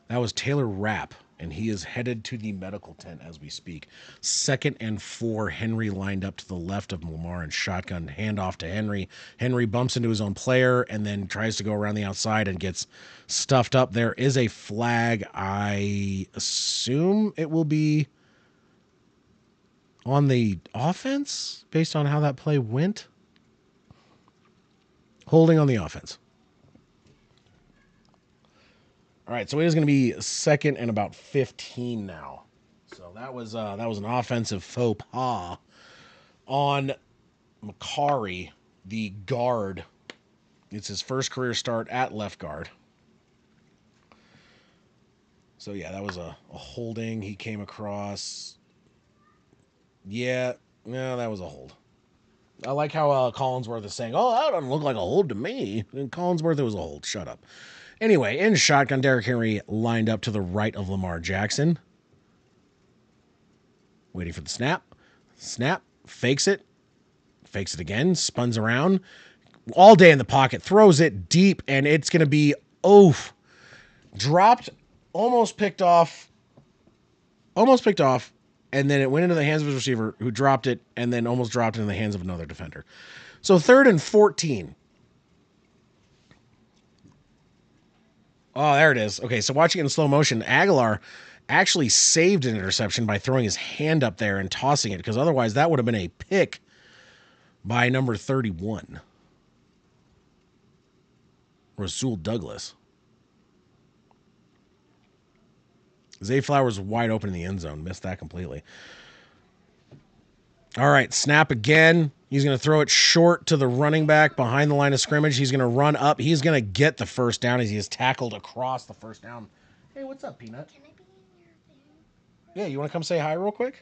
That was Taylor Rapp, and he is headed to the medical tent as we speak. 2nd and 4, Henry lined up to the left of Lamar and shotgun handoff to Henry. Henry bumps into his own player and then tries to go around the outside and gets stuffed up. There is a flag. I assume it will be on the offense based on how that play went. Holding on the offense. All right, so it is going to be 2nd and about 15 now. So that was an offensive faux pas on Macari, the guard. It's his first career start at left guard. So yeah, that was a holding. He came across. Yeah, that was a hold. I like how Collinsworth is saying, "Oh, that doesn't look like a hold to me." And Collinsworth, it was a hold. Shut up. Anyway, in shotgun, Derrick Henry lined up to the right of Lamar Jackson. Waiting for the snap. Snap. Fakes it. Fakes it again. Spuns around. All day in the pocket. Throws it deep, and it's going to be, dropped. Almost picked off. And then it went into the hands of his receiver, who dropped it, and then almost dropped it in the hands of another defender. So 3rd and 14. Oh, there it is. Okay, so watching it in slow motion, Aguilar actually saved an interception by throwing his hand up there and tossing it, because otherwise that would have been a pick by number 31. Rasul Douglas. Zay Flowers wide open in the end zone. Missed that completely. All right, snap again. He's going to throw it short to the running back behind the line of scrimmage. He's going to run up. He's going to get the first down as he is tackled across the first down. Hey, what's up, Peanut? Can I be in your thing? Yeah, you want to come say hi real quick?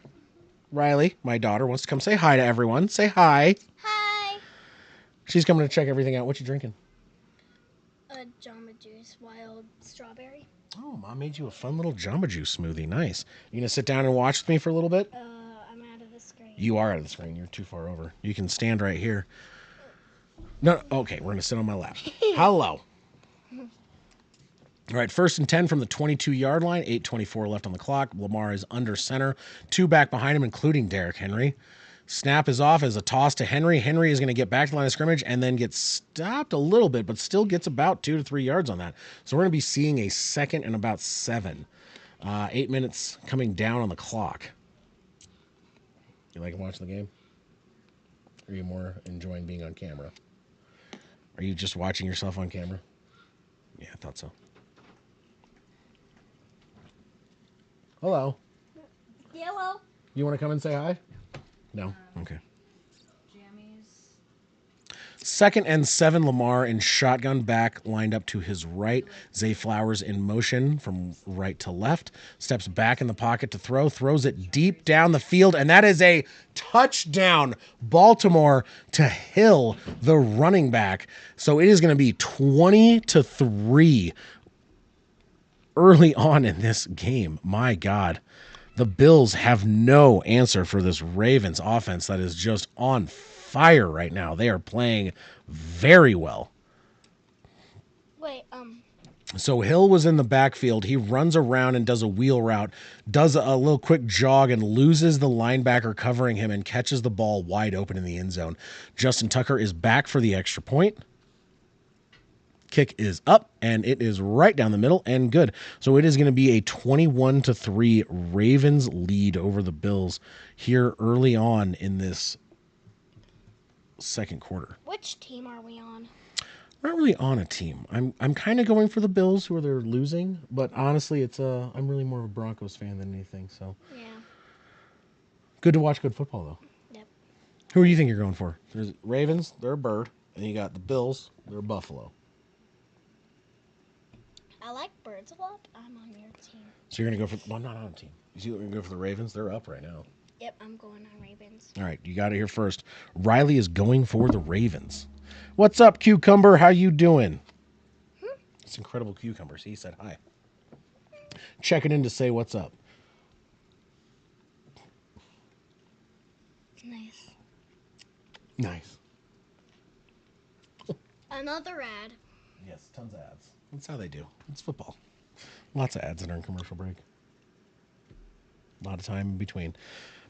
Riley, my daughter, wants to come say hi to everyone. Say hi. Hi. She's coming to check everything out. What you drinking? A Jamba Juice wild strawberry. Oh, Mom made you a fun little Jamba Juice smoothie. Nice. You going to sit down and watch with me for a little bit? I'm out of the screen. You are out of the screen. You're too far over. You can stand right here. No, okay, we're going to sit on my lap. Hello. All right, 1st and 10 from the 22-yard line. 8:24 left on the clock. Lamar is under center. 2 back behind him, including Derrick Henry. Snap is off as a toss to Henry. Henry is going to get back to the line of scrimmage and then gets stopped a little bit, but still gets about 2 to 3 yards on that. So we're going to be seeing a 2nd and about 7. 8 minutes coming down on the clock. You like watching the game? Or are you more enjoying being on camera? Are you just watching yourself on camera? Yeah, I thought so. Hello. Yellow. You want to come and say hi? No? Okay. Jammies. 2nd and 7, Lamar in shotgun back, lined up to his right. Zay Flowers in motion from right to left. Steps back in the pocket to throw. Throws it deep down the field, and that is a touchdown. Baltimore to Hill, the running back. So it is going to be 20-3 early on in this game. My God. The Bills have no answer for this Ravens offense that is just on fire right now. They are playing very well. Wait, So Hill was in the backfield. He runs around and does a wheel route, does a little quick jog, and loses the linebacker covering him and catches the ball wide open in the end zone. Justin Tucker is back for the extra point. Kick is up, and it is right down the middle and good. So it is going to be a 21-3 Ravens lead over the Bills here early on in this second quarter. which team are we on? We're not really on a team. I'm kind of going for the Bills, who are they're losing, but honestly, I'm really more of a Broncos fan than anything. So Yeah. good to watch good football though. Yep. Who do you think you're going for? There's Ravens, they're a bird, and you got the Bills, they're a buffalo. I like birds a lot. I'm on your team. So you're gonna go for I'm not on a team. You're gonna go for the Ravens. They're up right now. Yep, I'm going on Ravens. All right, you got it here first. Riley is going for the Ravens. What's up, Cucumber? How you doing? It's Incredible Cucumbers. He said hi. Checking in to say what's up. Nice. Nice. Another ad. Yes, tons of ads. That's how they do. It's football. Lots of ads during commercial break. A lot of time in between.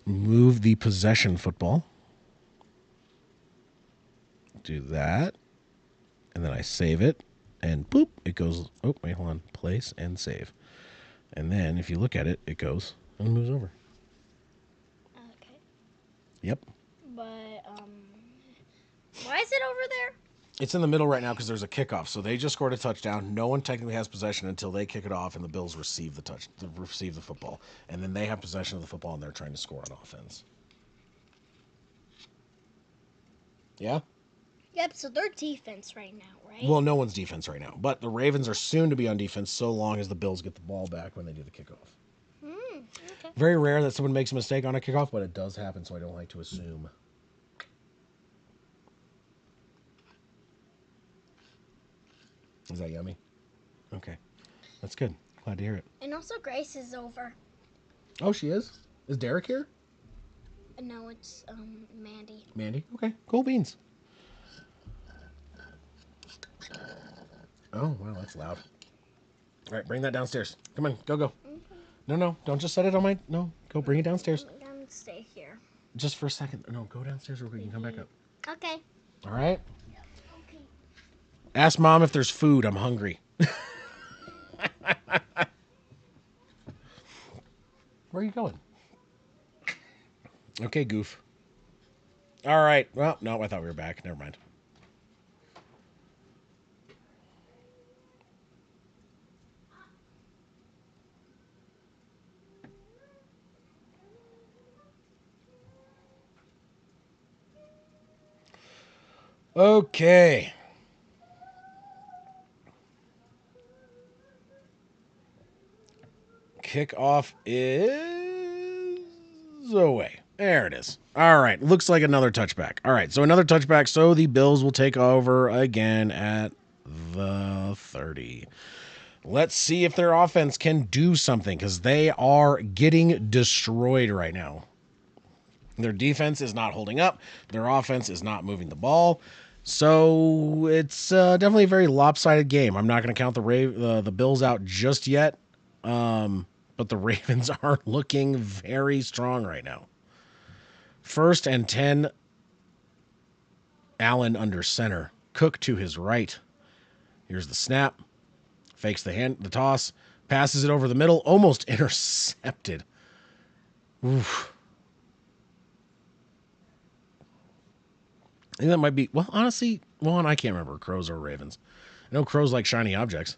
Move the possession football. Do that. And then I save it. And boop, it goes. Oh, wait, hold on. Place and save. And then if you look at it, it goes and moves over. Okay. Yep. But why is it over there? It's in the middle right now because there's a kickoff. So they just scored a touchdown. No one technically has possession until they kick it off, and the Bills receive the football, and then they have possession of the football, and they're trying to score on offense. Yeah. Yep. So they're defense right now, right? Well, no one's defense right now, but the Ravens are soon to be on defense so long as the Bills get the ball back when they do the kickoff. Okay. Very rare that someone makes a mistake on a kickoff, but it does happen, so I don't like to assume. Is that yummy? Okay. That's good. Glad to hear it. And also, Grace is over. Oh, she is? Is Derek here? No, it's Mandy. Mandy? Okay. Cool beans. Oh, wow, that's loud. All right, bring that downstairs. Come on, go. No, don't just set it on my... No, go bring it downstairs. I'm gonna stay here. Just for a second. No, go downstairs real quick. You can come back up. Okay. All right? Okay. Ask Mom if there's food. I'm hungry. Where are you going? Okay, goof. All right. Well, no, I thought we were back. Never mind. Okay. Kickoff is away. There it is. All right. Looks like another touchback. All right. So another touchback. So the Bills will take over again at the 30. Let's see if their offense can do something because they are getting destroyed right now. Their defense is not holding up. Their offense is not moving the ball. So it's definitely a very lopsided game. I'm not going to count the Bills out just yet. But the Ravens are looking very strong right now. 1st and 10. Allen under center. Cook to his right. Here's the snap. Fakes the toss. Passes it over the middle. Almost intercepted. Oof. I think that might be... Well, honestly, I can't remember Crows or Ravens. I know Crows like shiny objects.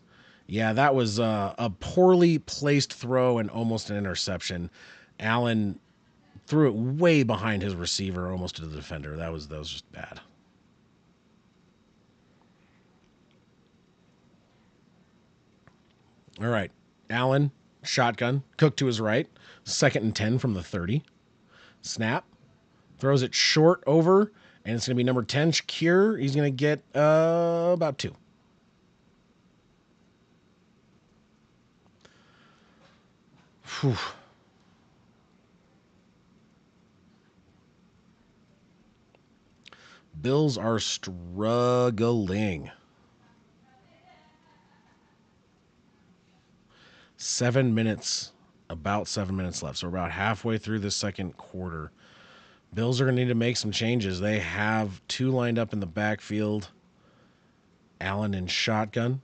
Yeah, that was a poorly placed throw and almost an interception. Allen threw it way behind his receiver, almost to the defender. That was just bad. All right. Allen, shotgun, Cook to his right. 2nd and 10 from the 30. Snap. Throws it short over, and it's going to be number 10, Shakir. He's going to get about 2. Whew. Bills are struggling. 7 minutes, about 7 minutes left. So we're about halfway through the second quarter. Bills are going to need to make some changes. They have 2 lined up in the backfield. Allen in shotgun.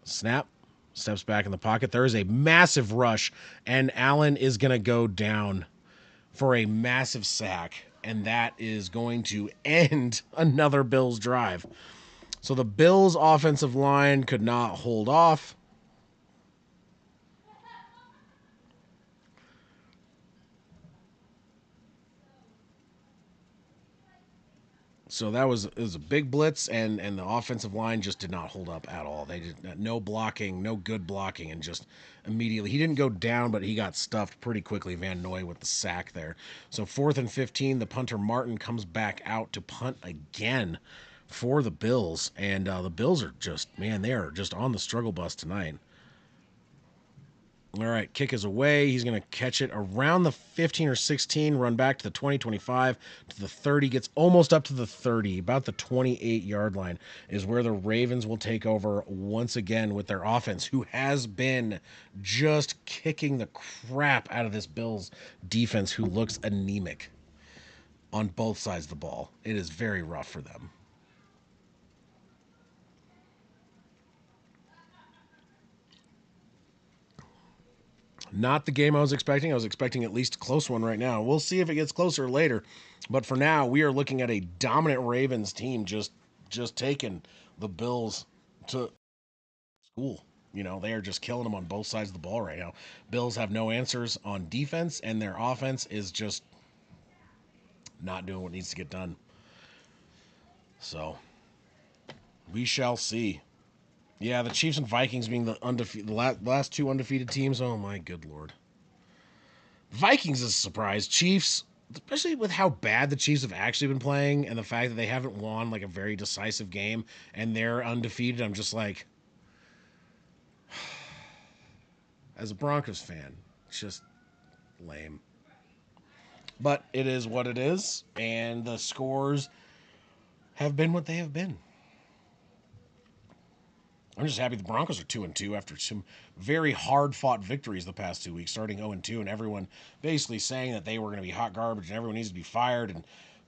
Snap. Steps back in the pocket. There is a massive rush, and Allen is going to go down for a massive sack, and that is going to end another Bills drive. So the Bills' offensive line could not hold off. So it was a big blitz, and the offensive line just did not hold up at all. They did no blocking, no good blocking, and just immediately he didn't go down, but he got stuffed pretty quickly. Van Noy with the sack there. So 4th and 15, the punter Martin comes back out to punt again for the Bills, and the Bills are just they are just on the struggle bus tonight. All right, kick is away. He's going to catch it around the 15 or 16, run back to the 20, 25, to the 30, gets almost up to the 30, about the 28-yard line is where the Ravens will take over once again with their offense, who has been just kicking the crap out of this Bills defense, who looks anemic on both sides of the ball. It is very rough for them. Not the game I was expecting. I was expecting at least a close one right now. We'll see if it gets closer later. But for now, we are looking at a dominant Ravens team just taking the Bills to school. You know, they are just killing them on both sides of the ball right now. Bills have no answers on defense, and their offense is just not doing what needs to get done. So we shall see. Yeah, the Chiefs and Vikings being the last two undefeated teams. Oh my good lord. Vikings is a surprise. Chiefs, especially with how bad the Chiefs have actually been playing and the fact that they haven't won like a very decisive game and they're undefeated. I'm just like, as a Broncos fan, it's just lame. But it is what it is, and the scores have been what they have been. I'm just happy the Broncos are 2-2 after some very hard fought victories the past 2 weeks, starting 0-2, and everyone basically saying that they were going to be hot garbage and everyone needs to be fired, and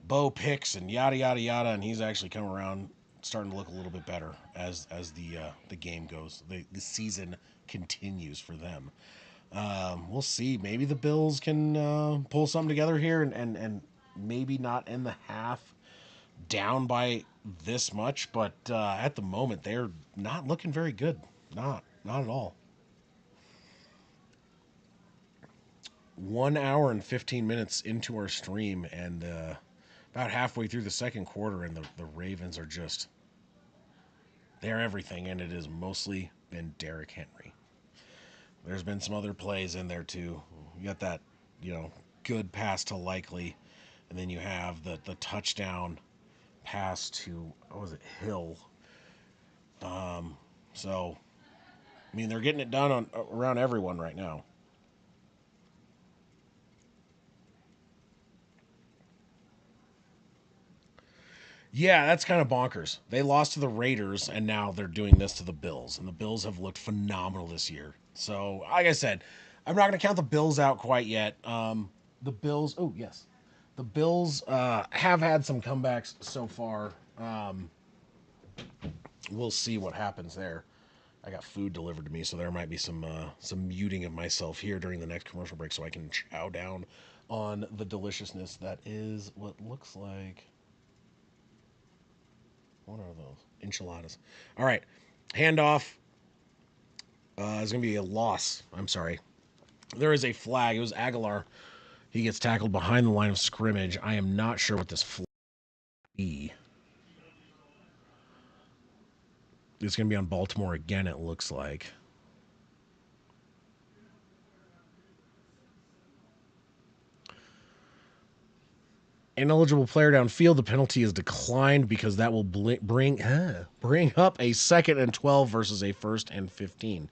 Bo picks and yada yada yada, and he's actually come around, starting to look a little bit better as the game goes, the season continues for them. We'll see. Maybe the Bills can pull something together here and maybe not end the half down by this much, but at the moment they're not looking very good. Not at all. 1 hour and 15 minutes into our stream, and about halfway through the second quarter, and the Ravens are just they're everything, and it has mostly been Derrick Henry. There's been some other plays in there too. You got that, good pass to Likely, and then you have the touchdown pass to what was it, Hill. So I mean, they're getting it done on around everyone right now. Yeah, that's kind of bonkers. They lost to the Raiders, and now they're doing this to the Bills, and the Bills have looked phenomenal this year. So, like I said, I'm not going to count the Bills out quite yet. The Bills, oh yes, the Bills have had some comebacks so far. We'll see what happens there. I got food delivered to me, so there might be some muting of myself here during the next commercial break, so I can chow down on the deliciousness that is what looks like. What are those? Enchiladas. All right, handoff. It's gonna be a loss. I'm sorry. There is a flag. It was Aguilar. He gets tackled behind the line of scrimmage. I am not sure what this flag is. It's gonna be on Baltimore again. It looks like. Ineligible player downfield. The penalty is declined because that will bring up a 2nd and 12 versus a 1st and 15.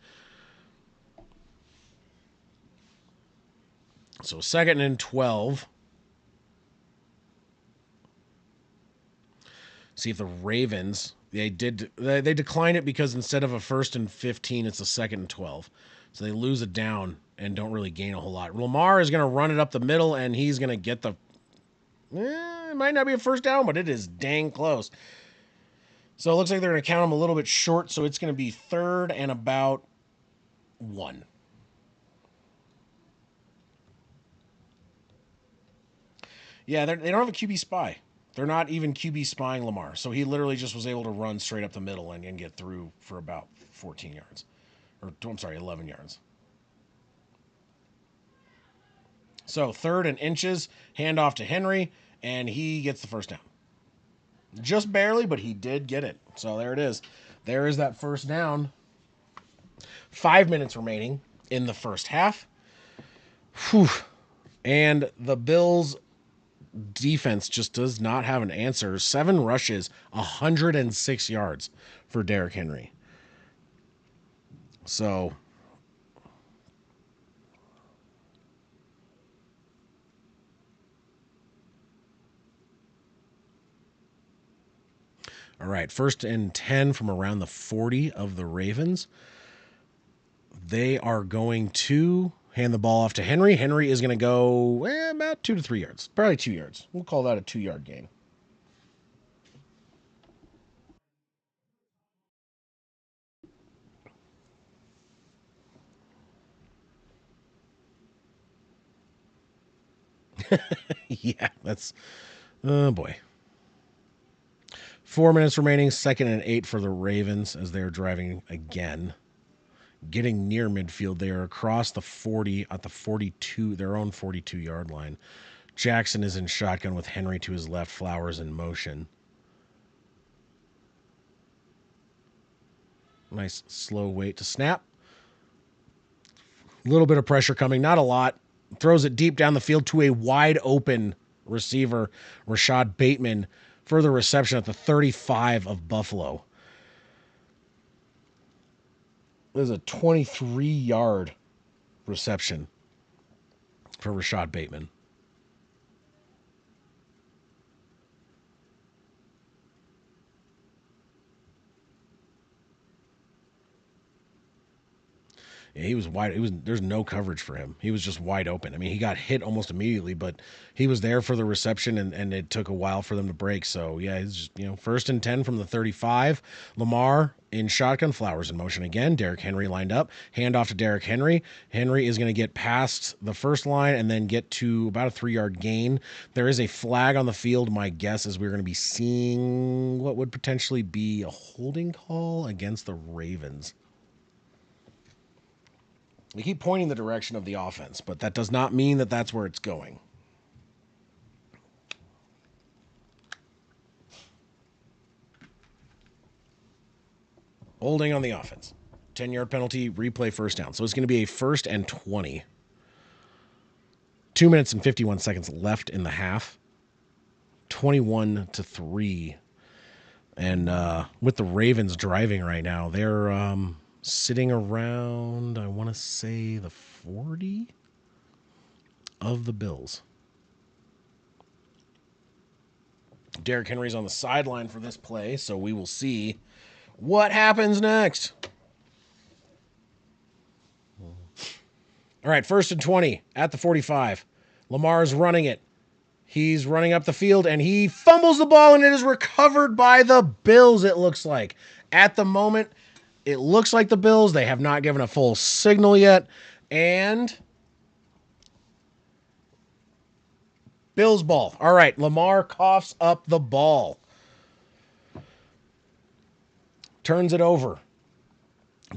So 2nd and 12. See if the Ravens they declined it because instead of a 1st and 15, it's a 2nd and 12. So they lose it down and don't really gain a whole lot. Lamar is going to run it up the middle, and he's going to get the. It might not be a first down, but it is dang close. So it looks like they're going to count him a little bit short. So it's going to be 3rd and about 1. Yeah, they don't have a QB spy. They're not even QB spying Lamar. So he literally just was able to run straight up the middle and get through for about 14 yards. Or, I'm sorry, 11 yards. So 3rd and inches, handoff to Henry, and he gets the first down. Just barely, but he did get it. So there it is. There is that first down. 5 minutes remaining in the first half. Whew. And the Bills defense just does not have an answer. 7 rushes, 106 yards for Derrick Henry. So All right, 1st and 10 from around the 40 of the Ravens. They are going to hand the ball off to Henry. Henry is going to go about 2 to 3 yards, probably 2 yards. We'll call that a 2-yard gain. Yeah, that's, oh boy. 4 minutes remaining, 2nd and 8 for the Ravens as they're driving again. Getting near midfield, they are across the 40 at the 42, their own 42-yard line. Jackson is in shotgun with Henry to his left, Flowers in motion. Nice slow wait to snap. A little bit of pressure coming, not a lot. Throws it deep down the field to a wide open receiver, Rashad Bateman, for the reception at the 35 of Buffalo. There's a 23-yard reception for Rashad Bateman. Yeah, he was wide. There's no coverage for him. He was just wide open. I mean, he got hit almost immediately, but he was there for the reception, and it took a while for them to break. So yeah, he's just 1st and 10 from the 35. Lamar in shotgun, Flowers in motion again. Derrick Henry lined up. Hand off to Derrick Henry. Henry is going to get past the first line and then get to about a 3-yard gain. There is a flag on the field. My guess is we're going to be seeing what would potentially be a holding call against the Ravens. We keep pointing the direction of the offense, but that does not mean that that's where it's going. Holding on the offense. 10-yard penalty, replay, first down. So it's going to be a 1st and 20. 2 minutes and 51 seconds left in the half. 21-3. And with the Ravens driving right now, they're sitting around, I want to say, the 40 of the Bills. Derrick Henry's on the sideline for this play, so we will see what happens next. All right, 1st and 20 at the 45. Lamar's running it. He's running up the field, and he fumbles the ball, and it is recovered by the Bills, it looks like. At the moment, it looks like the Bills. They have not given a full signal yet. And Bills ball. All right, Lamar coughs up the ball. Turns it over.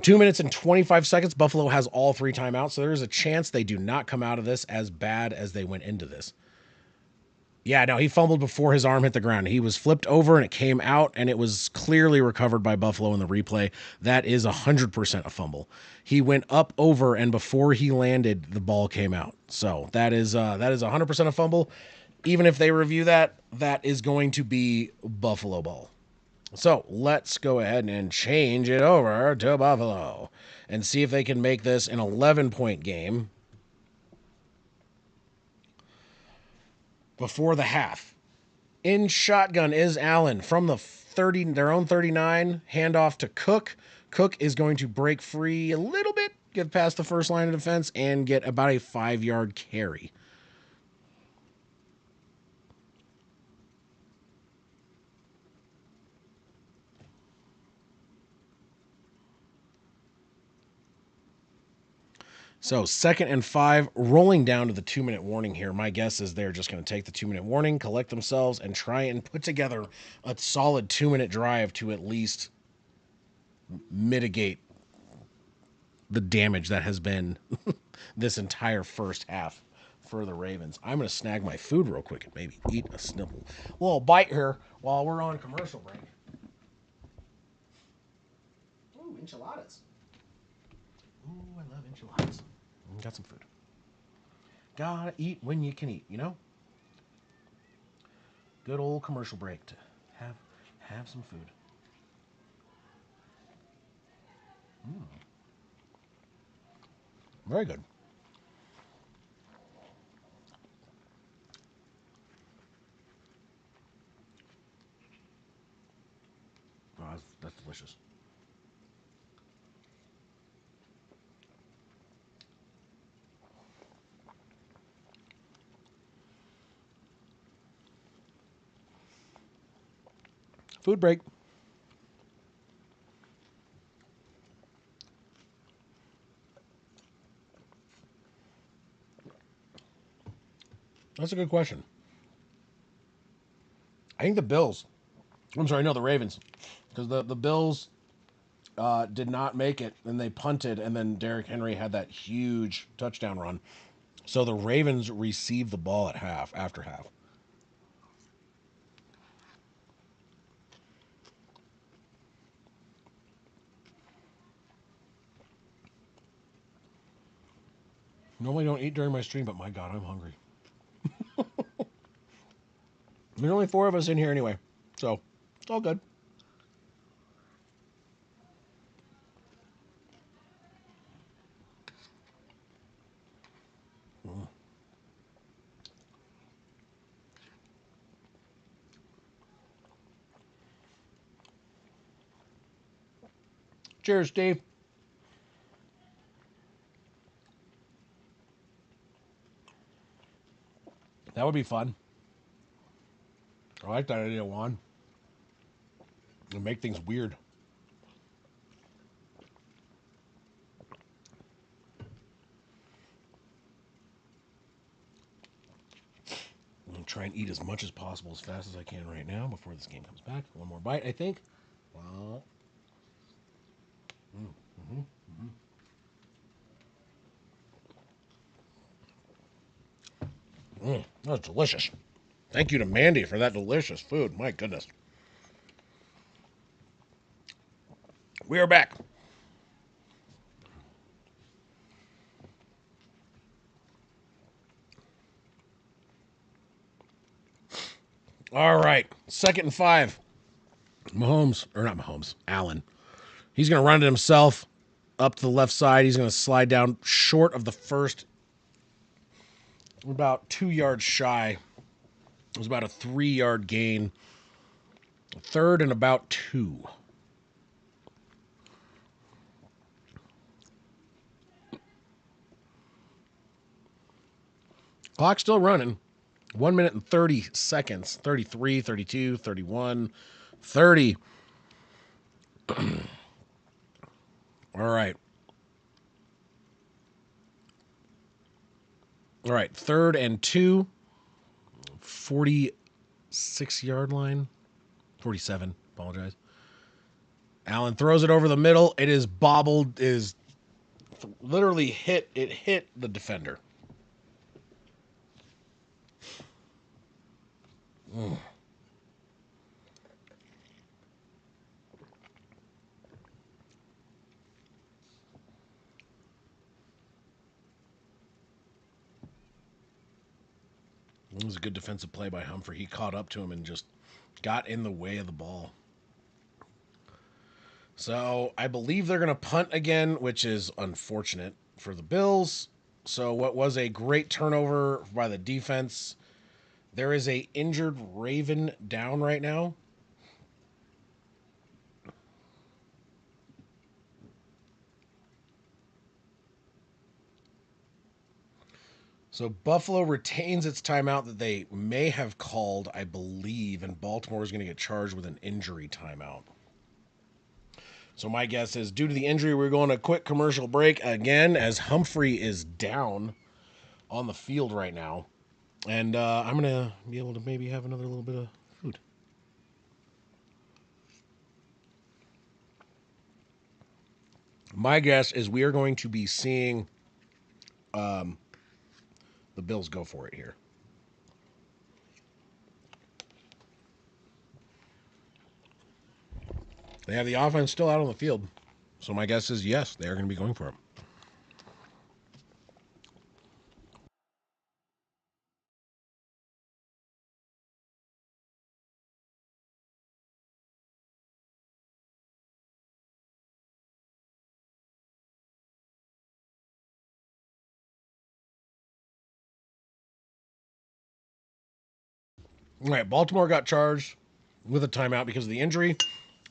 2 minutes and 25 seconds. Buffalo has all 3 timeouts, so there's a chance they do not come out of this as bad as they went into this. Yeah, no, he fumbled before his arm hit the ground. He was flipped over and it came out, and it was clearly recovered by Buffalo in the replay. That is 100% a fumble. He went up over, and before he landed, the ball came out. So that is 100% a fumble. Even if they review that, that is going to be Buffalo ball. So let's go ahead and change it over to Buffalo and see if they can make this an 11-point game before the half. In shotgun is Allen from the 30, their own 39, handoff to Cook. Cook is going to break free a little bit, get past the first line of defense, and get about a 5-yard carry. So 2nd and 5, rolling down to the 2-minute warning here. My guess is they're just going to take the 2-minute warning, collect themselves, and try and put together a solid 2-minute drive to at least mitigate the damage that has been this entire first half for the Ravens. I'm going to snag my food real quick and maybe eat a snibble. A little bite here while we're on commercial break. Ooh, enchiladas. Ooh, I love enchiladas. Got some food. Gotta eat when you can eat, you know? Good old commercial break to have some food. Very good. That's delicious. Food break. That's a good question. I think the Bills. I'm sorry, no, the Ravens, because the Bills did not make it, and they punted, and then Derrick Henry had that huge touchdown run. So the Ravens received the ball at half, after half. Normally don't eat during my stream, but my God, I'm hungry. There's only four of us in here anyway, so it's all good. Cheers, Steve. That would be fun. I like that idea, Juan. It'd make things weird. I'm gonna try and eat as much as possible as fast as I can right now before this game comes back. One more bite, I think. Wow. That's delicious. Thank you to Mandy for that delicious food. My goodness. We are back. All right. 2nd and 5. Mahomes, or not Mahomes, Allen. He's going to run it himself up to the left side. He's going to slide down short of the first, about 2 yards shy. It was about a 3-yard gain. 3rd and about 2. Clock still running. 1 minute and 30 seconds. 33, 32, 31, 30. All right. All right. 3rd and 2. 46-yard line. 47. Apologize. Allen throws it over the middle. It is bobbled. Is literally hit. It hit the defender. It was a good defensive play by Humphrey. He caught up to him and just got in the way of the ball. So I believe they're going to punt again, which is unfortunate for the Bills. So what was a great turnover by the defense. There is a injured Raven down right now. So Buffalo retains its timeout that they may have called, I believe, and Baltimore is going to get charged with an injury timeout. So my guess is due to the injury, we're going to quick commercial break again as Humphrey is down on the field right now. And I'm going to be able to maybe have another little bit of food. My guess is we are going to be seeing the Bills go for it here. They have the offense still out on the field. So my guess is yes, they are going to be going for it. All right, Baltimore got charged with a timeout because of the injury.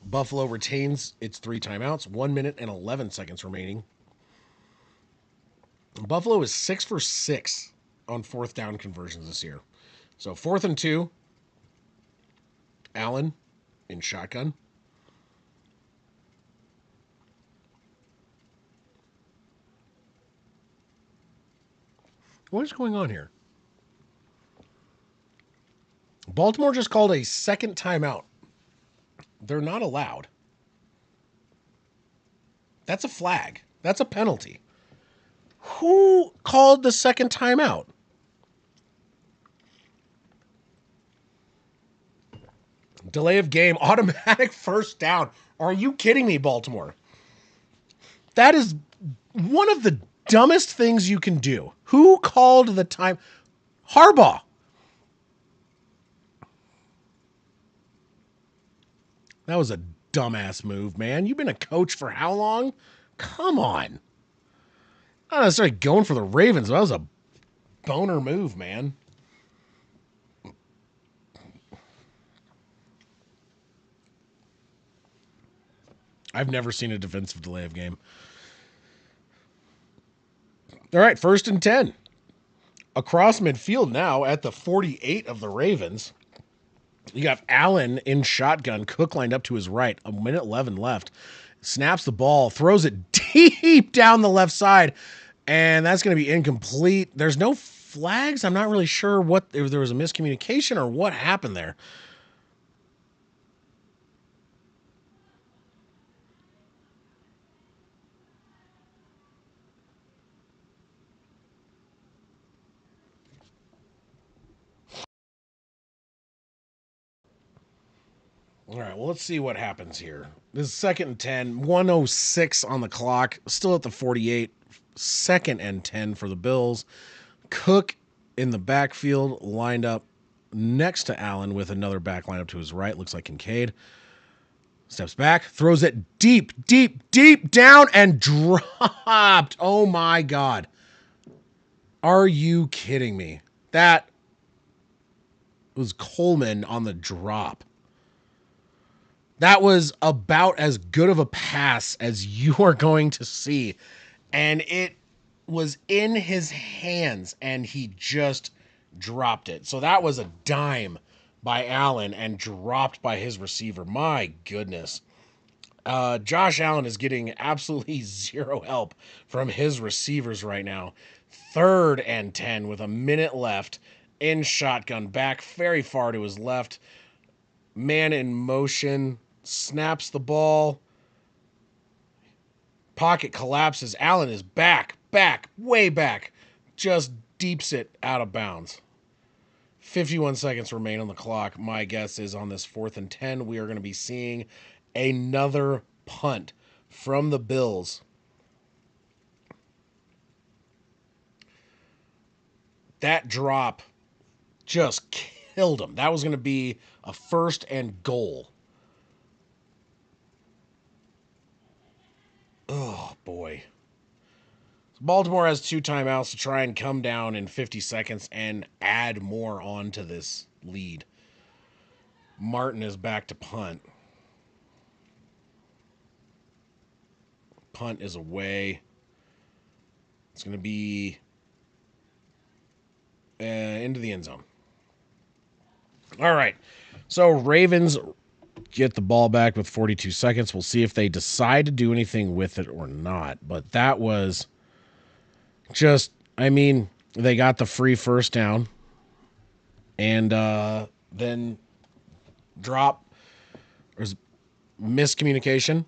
Buffalo retains its 3 timeouts, 1 minute and 11 seconds remaining. Buffalo is 6 for 6 on fourth down conversions this year. So 4th and 2, Allen in shotgun. What is going on here? Baltimore just called a second timeout. They're not allowed. That's a flag. That's a penalty. Who called the second timeout? Delay of game, automatic first down. Are you kidding me, Baltimore? That is one of the dumbest things you can do. Who called the time? Harbaugh. That was a dumbass move, man. You've been a coach for how long? Come on. Not necessarily going for the Ravens. That was a boner move, man. I've never seen a defensive delay of game. All right, 1st and 10. Across midfield now at the 48 of the Ravens. You got Allen in shotgun, Cook lined up to his right, 1:11 left. Snaps the ball, throws it deep down the left side, and that's going to be incomplete. There's no flags. I'm not really sure if there was a miscommunication or what happened there. All right, well, let's see what happens here. This is 2nd and 10, 1:06 on the clock, still at the 48. 2nd and 10 for the Bills. Cook in the backfield, lined up next to Allen with another back lineup to his right. Looks like Kincaid. Steps back, throws it deep, deep, deep down and dropped. Oh my God. Are you kidding me? That was Coleman on the drop. That was about as good of a pass as you are going to see. And it was in his hands, and he just dropped it. So that was a dime by Allen and dropped by his receiver. My goodness. Josh Allen is getting absolutely zero help from his receivers right now. 3rd and 10 with a minute left in shotgun, back very far to his left. Man in motion, snaps the ball. Pocket collapses. Allen is back, way back. Just deeps it out of bounds. 51 seconds remain on the clock. My guess is on this 4th and 10, we are going to be seeing another punt from the Bills. That drop just killed him. That was going to be a 1st and goal. Oh, boy. Baltimore has 2 timeouts to try and come down in 50 seconds and add more on to this lead. Martin is back to punt. Punt is away. It's going to be into the end zone. All right. So Ravens get the ball back with 42 seconds. We'll see if they decide to do anything with it or not. But that was just, I mean, they got the free first down and then drop. There's miscommunication,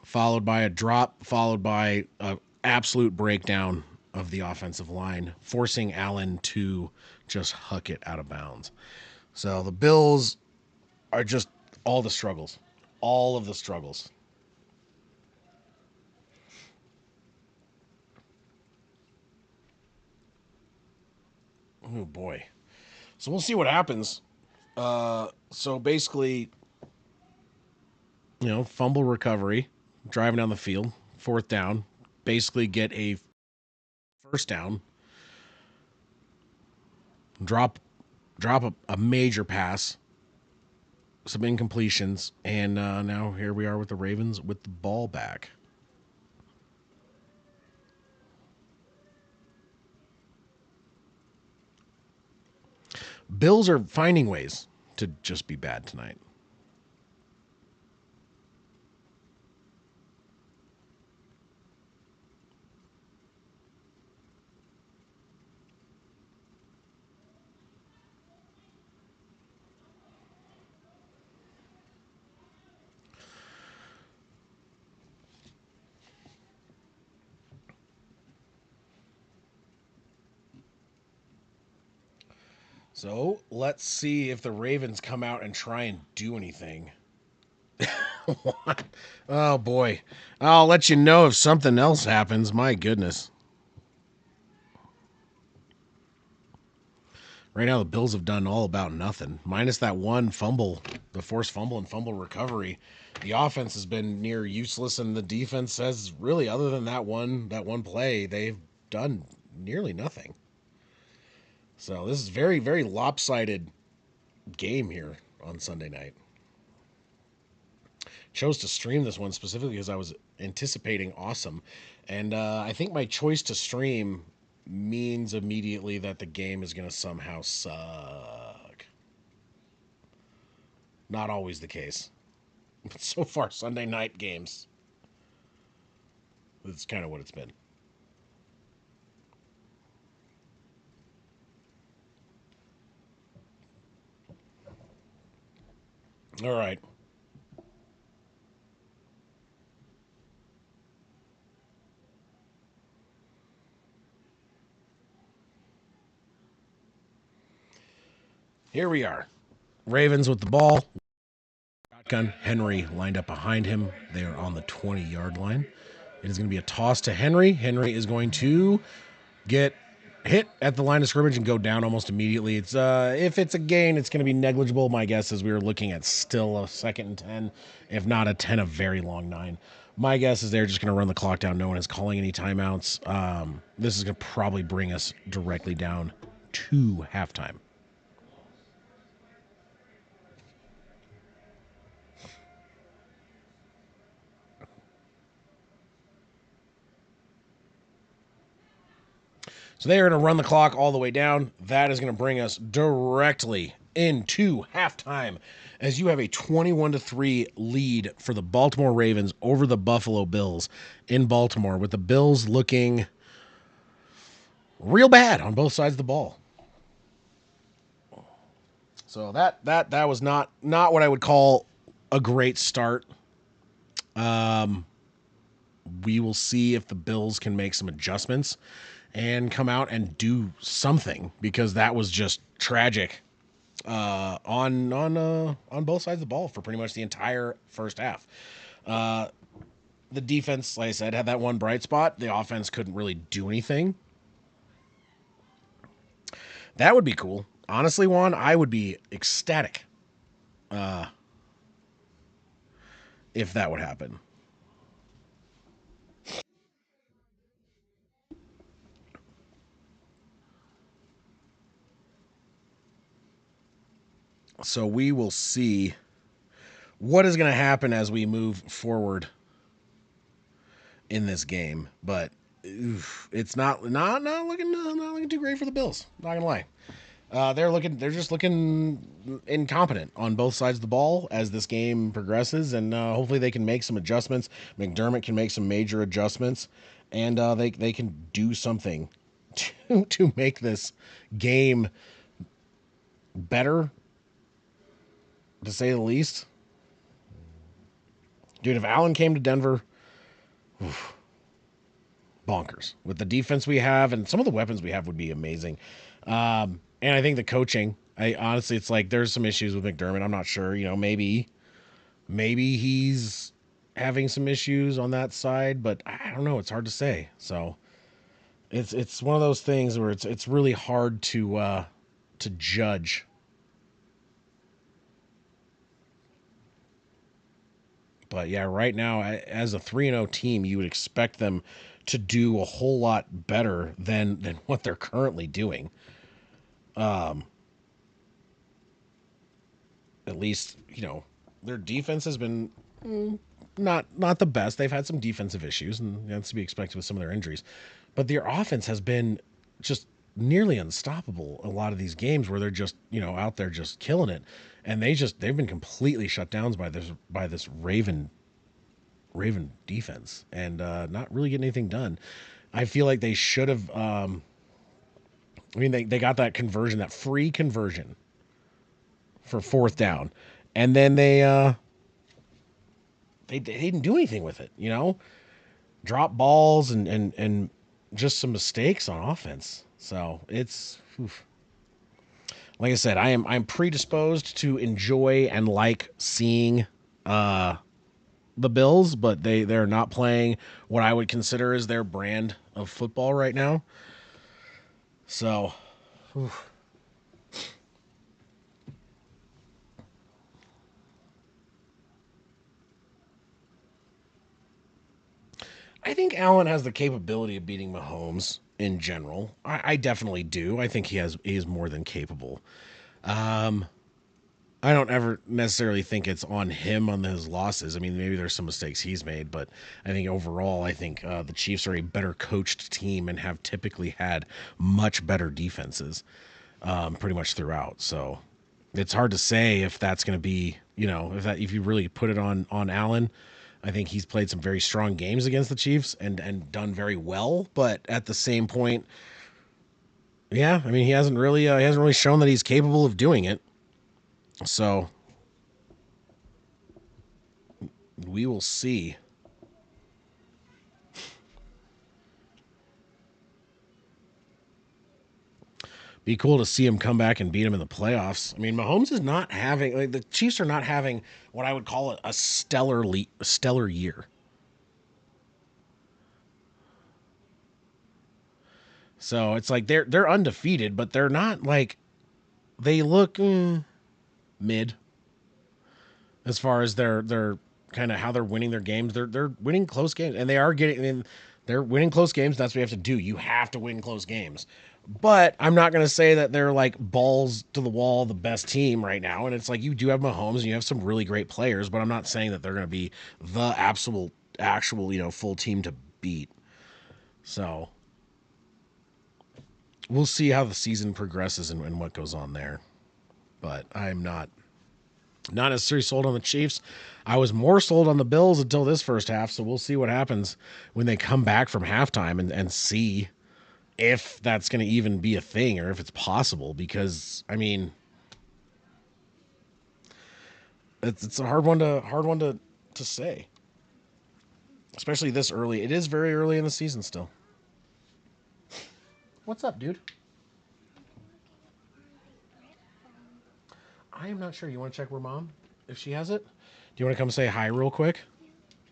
followed by a drop, followed by an absolute breakdown of the offensive line, forcing Allen to just huck it out of bounds. So the Bills are just all the struggles. All of the struggles. Oh, boy. So we'll see what happens. So basically, fumble recovery, driving down the field, 4th down, basically get a first down, drop a major pass, some incompletions, and now here we are with the Ravens with the ball back. Bills are finding ways to just be bad tonight. So let's see if the Ravens come out and try and do anything. Oh boy. I'll let you know if something else happens. My goodness. Right now, the Bills have done all about nothing. Minus that one fumble, the forced fumble and fumble recovery. The offense has been near useless, and the defense has really, other than that one play, they've done nearly nothing. So this is very, very lopsided game here on Sunday night. Chose to stream this one specifically because I was anticipating awesome, and I think my choice to stream means immediately that the game is going to somehow suck. Not always the case. But so far, Sunday night games, that's kind of what it's been. All right. Here we are. Ravens with the ball. Shotgun. Henry lined up behind him. They are on the 20-yard line. It is going to be a toss to Henry. Henry is going to get hit at the line of scrimmage and go down almost immediately. It's if it's a gain, it's going to be negligible. My guess is we were looking at still a 2nd and 10, if not a 10, a very long 9. My guess is they're just going to run the clock down. No one is calling any timeouts. This is going to probably bring us directly down to halftime. So they are going to run the clock all the way down. That is going to bring us directly into halftime as you have a 21-3 lead for the Baltimore Ravens over the Buffalo Bills in Baltimore, with the Bills looking real bad on both sides of the ball. So that was not what I would call a great start. We will see if the Bills can make some adjustments and come out and do something, because that was just tragic on both sides of the ball for pretty much the entire first half. The defense, like I said, had that one bright spot. The offense couldn't really do anything. That would be cool. Honestly, Juan, I would be ecstatic if that would happen. So we will see what is going to happen as we move forward in this game, but it's not looking too great for the Bills. Not gonna lie. They're just looking incompetent on both sides of the ball as this game progresses, and hopefully they can make some adjustments. McDermott can make some major adjustments, and they can do something to make this game better, to say the least. Dude, if Allen came to Denver, bonkers. With the defense we have and some of the weapons we have would be amazing. And I think the coaching, I honestly, it's like there's some issues with McDermott. I'm not sure. Maybe he's having some issues on that side, but I don't know. It's hard to say. So it's one of those things where it's really hard to judge. But yeah, right now, as a 3-0 team, you would expect them to do a whole lot better than what they're currently doing. At least, their defense has been not the best. They've had some defensive issues, and that's to be expected with some of their injuries. But their offense has been just nearly unstoppable a lot of these games where they're just out there just killing it, and they've been completely shut down by this Raven defense, and not really getting anything done. I feel like they should have. They got that conversion, that free conversion for fourth down, and then they didn't do anything with it. Drop balls and just some mistakes on offense. So it's oof. Like I said, I'm predisposed to enjoy and like seeing the Bills, but they're not playing what I would consider as their brand of football right now. So, oof. I think Allen has the capability of beating Mahomes in general. I definitely do. I think he is more than capable. I don't ever necessarily think it's on him on his losses. I mean, maybe there's some mistakes he's made, but I think overall, I think the Chiefs are a better coached team and have typically had much better defenses, pretty much throughout. So it's hard to say if that's going to be, if you really put it on Allen. I think he's played some very strong games against the Chiefs and done very well, but at the same point, yeah, I mean he hasn't really shown that he's capable of doing it. So we will see. Be cool to see him come back and beat him in the playoffs. I mean, Mahomes is not having the Chiefs are not having what I would call a stellar year. So it's like they're undefeated, but they're not like they look mid as far as their kind of how they're winning their games. They're winning close games, and they are getting. And they're winning close games. That's what you have to do. You have to win close games. But I'm not going to say that they're like balls to the wall, the best team right now. And it's like you do have Mahomes and you have some really great players, but I'm not saying that they're going to be the actual full team to beat. So we'll see how the season progresses and what goes on there. But I'm not necessarily sold on the Chiefs. I was more sold on the Bills until this first half, so we'll see what happens when they come back from halftime and see if that's going to even be a thing or if it's possible. Because I mean, it's a hard one to say, especially this early. It is very early in the season still. What's up, dude? I am not sure. You want to check where mom, if she has it? Do you want to come say hi real quick?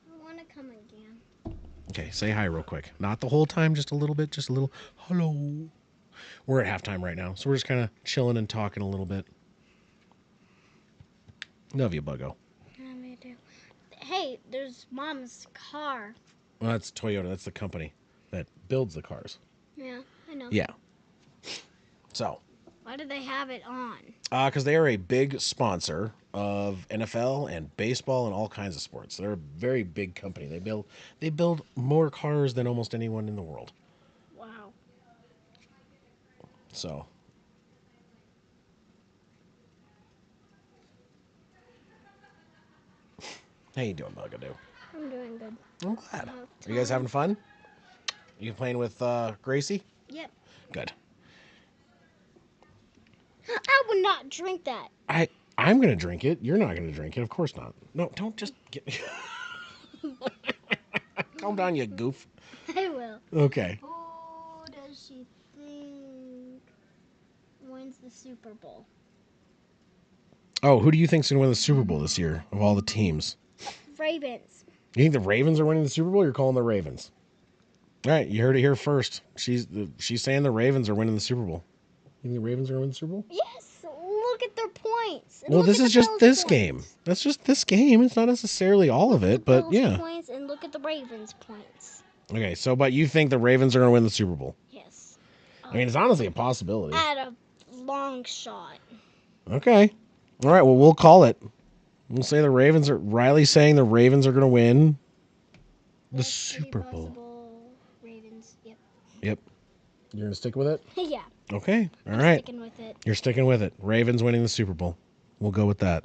I want to come again. Okay, say hi real quick. Not the whole time, just a little bit, just a little hello. We're at halftime right now, so we're just kind of chilling and talking a little bit. Love you, Buggo. Yeah, me too. Hey, there's Mom's car. Well, that's Toyota. That's the company that builds the cars. Yeah, I know. Yeah. So, Why do they have it on? because they are a big sponsor of NFL and baseball and all kinds of sports. They're a very big company. They build more cars than almost anyone in the world. Wow. So, how you doing, Bugado? I'm doing good. I'm glad. About Are you guys time. having fun? You playing with Gracie? Yep. Good. I would not drink that. I'm gonna drink it. You're not gonna drink it. Of course not. No, don't just get me. Calm down, you goof. I will. Okay. Who does she think wins the Super Bowl? Oh, who do you think's gonna win the Super Bowl this year of all the teams? Ravens. You think the Ravens are winning the Super Bowl? You're calling the Ravens. All right, you heard it here first. She's saying the Ravens are winning the Super Bowl. You think the Ravens are gonna win the Super Bowl? Yes. Look at their points. And Well, look this at is the just Bills' this points. game. That's just this game. It's not necessarily all of Look at it, the but Bills' yeah. points and look at the Ravens' points. Okay, so but you think the Ravens are gonna win the Super Bowl? Yes. I mean, it's honestly a possibility. At a long shot. Okay. All right, well, we'll call it. We'll say the Ravens are. Riley's saying the Ravens are going to win the That's pretty Super Bowl. possible. Ravens. Yep. Yep. You're going to stick with it? Yeah. Okay. All I'm right. sticking with it. You're sticking with it. Ravens winning the Super Bowl. We'll go with that.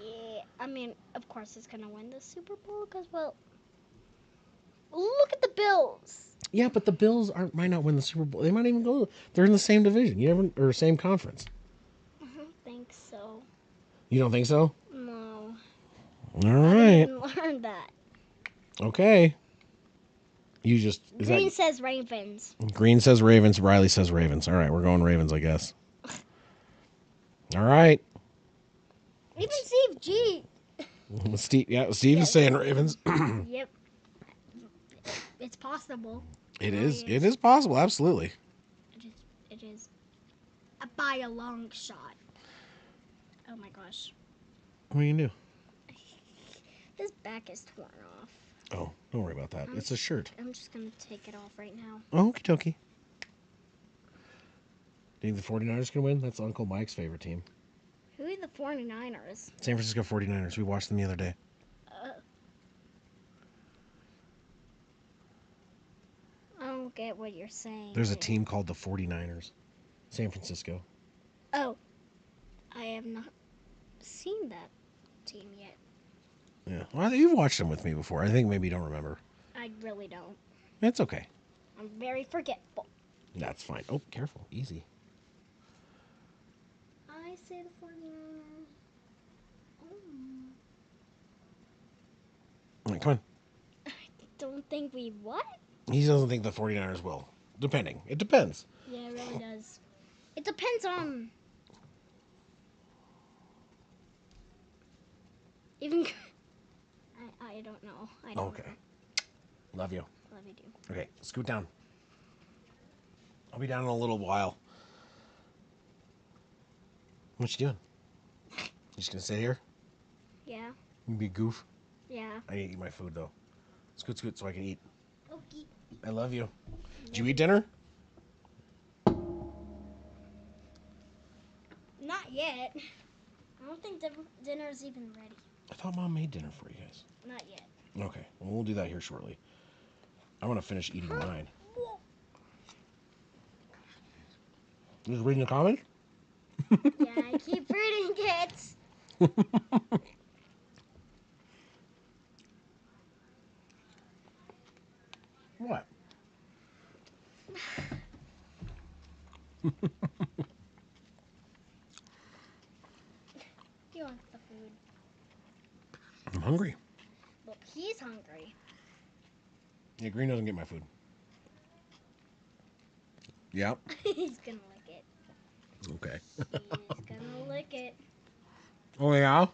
Yeah. I mean, of course it's gonna win the Super Bowl because, well, look at the Bills. Yeah, but the Bills might not win the Super Bowl. They might even go. They're in the same division. You never or same conference. I don't think so. You don't think so? No. All I right. haven't learned that. Okay. You just is Green that says Ravens. Green says Ravens. Riley says Ravens. All right, we're going Ravens, I guess. All right. Even Steve G. Steve. Yeah, Steve is saying Ravens. Yep. It's possible. It really is. It is possible. Absolutely. It is by a long shot. Oh my gosh. What do you do? This back is torn off. Oh, don't worry about that. It's a shirt. I'm just going to take it off right now. Okie dokie. Do you think the 49ers going to win? That's Uncle Mike's favorite team. Who are the 49ers? San Francisco 49ers. We watched them the other day. I don't get what you're saying. There's a team called the 49ers. San Francisco. Oh, I have not seen that team yet. Yeah. Well, you've watched them with me before. I think maybe you don't remember. I really don't. It's okay. I'm very forgetful. That's fine. Oh, careful. Easy. I say the 49ers. All right, come on. I don't think we what? He doesn't think the 49ers will. Depending. It depends. Yeah, it really does. It depends on. Even. I don't know. I don't Okay. know. Love you. Love you, too. Okay, scoot down. I'll be down in a little while. What you doing? You just gonna sit here? Yeah. You be a goof? Yeah. I need to eat my food though. Scoot, scoot, so I can eat. Okay. I love you. Did you eat dinner? Not yet. I don't think dinner's even ready. I thought Mom made dinner for you guys. Not yet. Okay, well, we'll do that here shortly. I want to finish eating mine. You just reading the comments? Yeah, I keep reading it. What? He wants the food. I'm hungry. Look, he's hungry. Yeah, Green doesn't get my food. Yeah. He's gonna lick it. Okay. He's gonna lick it. Oh yeah.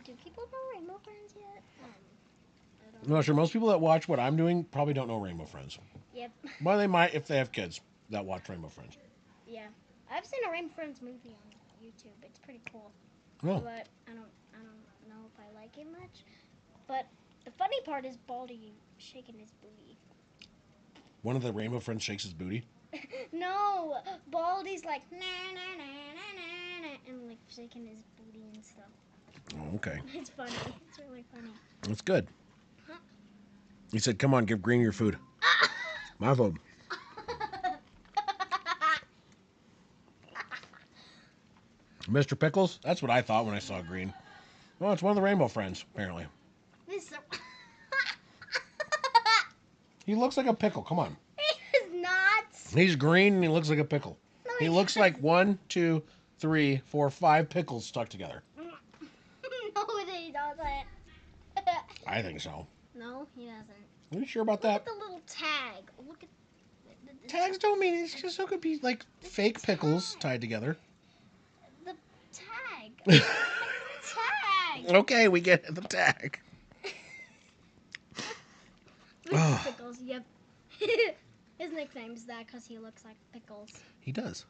Do people know Rainbow Friends yet? I don't I'm not sure. Most people that watch what I'm doing probably don't know Rainbow Friends. Yep. But they might if they have kids that watch Rainbow Friends. Yeah. I've seen a Rainbow Friends movie on YouTube. It's pretty cool. Oh. But I don't know if I like it much. But the funny part is Baldy shaking his booty. One of the Rainbow Friends shakes his booty. No, Baldy's like na na na na na na and like shaking his booty and stuff. Oh, okay. It's funny. It's really funny. That's good. He said, come on, give Green your food. My food. Mr. Pickles? That's what I thought when I saw Green. Well, it's one of the Rainbow Friends, apparently. Mr. He looks like a pickle. Come on. He is not. He's green and he looks like a pickle. No, He looks like 1, 2, 3, 4, 5 pickles stuck together. No, he doesn't. I think so. No, he doesn't. Are you sure about Look that? at the little tag. Look at the Tags don't mean it's just so could be like fake pickles tied together. The tag. The tag. Okay, we get the tag. Mr. Pickles, yep. His nickname is that because he looks like Pickles. He does.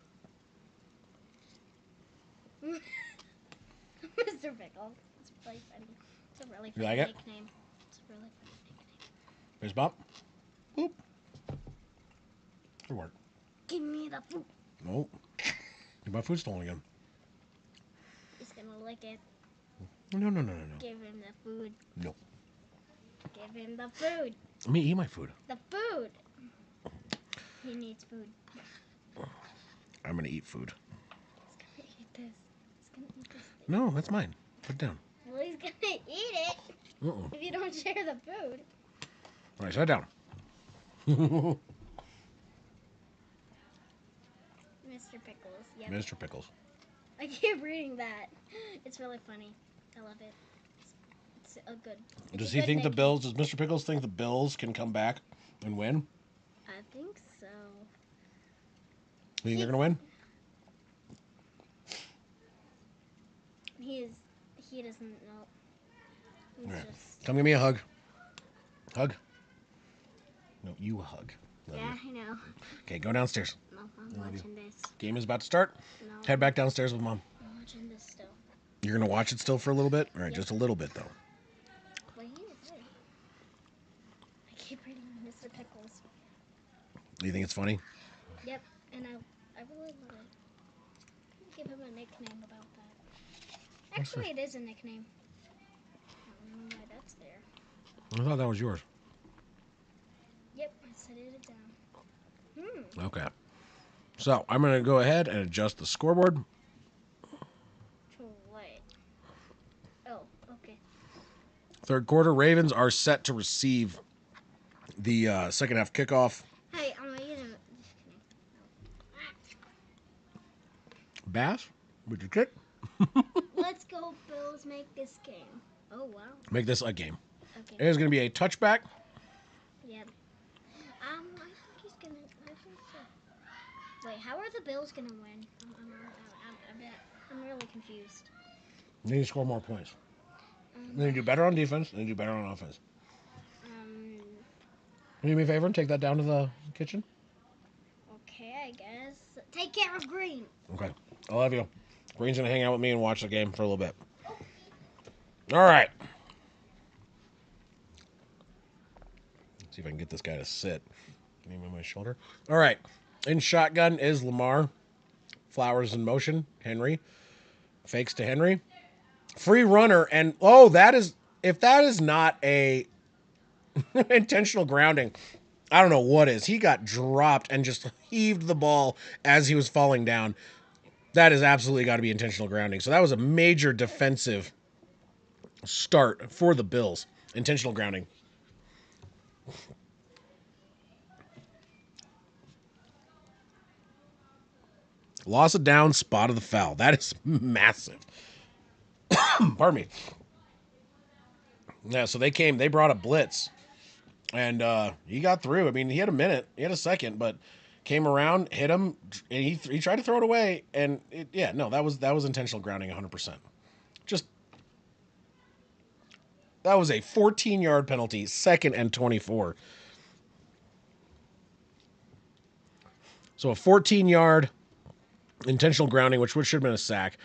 Mr. Pickles. It's really funny. It's a really You funny like it? nickname. It's a really funny nickname. Here's Bob. Boop. Good work. Give me the food. Nope. You My food's stolen again. He's gonna lick it. No, no, no, no, no. Give him the food. No. Give him the food. Let me eat my food. The food. He needs food. I'm gonna eat food. He's gonna eat this. He's gonna eat this thing. No, that's mine. Put it down. Well, he's gonna eat it if you don't share the food. All right, sit down. Mr. Pickles. Yep. Mr. Pickles. I keep reading that. It's really funny. I love it. It's a good. Does he think the Bills? Does Mr. Pickles think the Bills can come back and win? I think so. You think they're gonna win? He doesn't know. He's All right. just. Come give me a hug. Hug. No, you a hug. Love Yeah, you. I know. Okay, go downstairs. No, I'm watching this. Game is about to start. No, Head back downstairs with Mom. I'm watching this still. You're gonna watch it still for a little bit? All right, Yep. just a little bit though. Wait, wait. I keep reading Mr. Pickles. You think it's funny? Yep, and I really love it. Give him a nickname about that. Actually, it is a nickname. I don't know why that's there. I thought that was yours. Yep, I set it down. Okay. So I'm gonna go ahead and adjust the scoreboard. To what? Oh, okay. Third quarter, Ravens are set to receive the second half kickoff. Hey, I'm gonna use it. Bass, would you kick? Let's go, Bills. Make this game. Oh wow. Make this a game. It Okay. is gonna be a touchback. Yep. I think he's gonna. I think so. Wait, how are the Bills gonna win? I'm really confused. They need to score more points. Um, They need to do better on defense. They need to do better on offense. um. Can you do me a favor and take that down to the kitchen? Okay, I guess. Take care of Green. Okay. I love you. Green's gonna hang out with me and watch the game for a little bit. All right. Let's see if I can get this guy to sit. Can you move my shoulder? All right. In shotgun is Lamar. Flowers in motion. Henry. Fakes to Henry. Free runner. And, oh, that is, if that is not a intentional grounding, I don't know what is. He got dropped and just heaved the ball as he was falling down. That has absolutely got to be intentional grounding. So that was a major defensive start for the Bills. Intentional grounding. Loss of down, spot of the foul. That is massive. Pardon me. Yeah, so they brought a blitz. And he got through. I mean, he had a minute. He had a second, but came around, hit him, and he tried to throw it away. And that was intentional grounding 100%. Just that was a 14-yard penalty, 2nd and 24. So a 14-yard intentional grounding, which should have been a sack.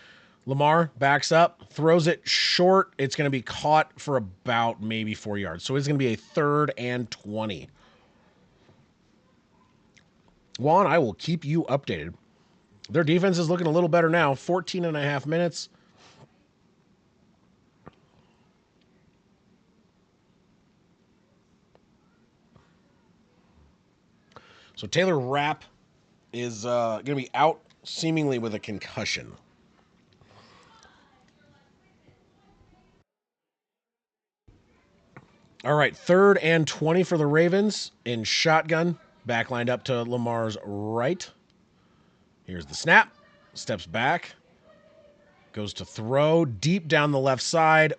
Lamar backs up, throws it short. It's going to be caught for about maybe 4 yards. So it's going to be a 3rd and 20. Juan, I will keep you updated. Their defense is looking a little better now. 14 and a half minutes. So Taylor Rapp is going to be out seemingly with a concussion. All right, 3rd and 20 for the Ravens in shotgun. Back lined up to Lamar's right. Here's the snap. Steps back. Goes to throw deep down the left side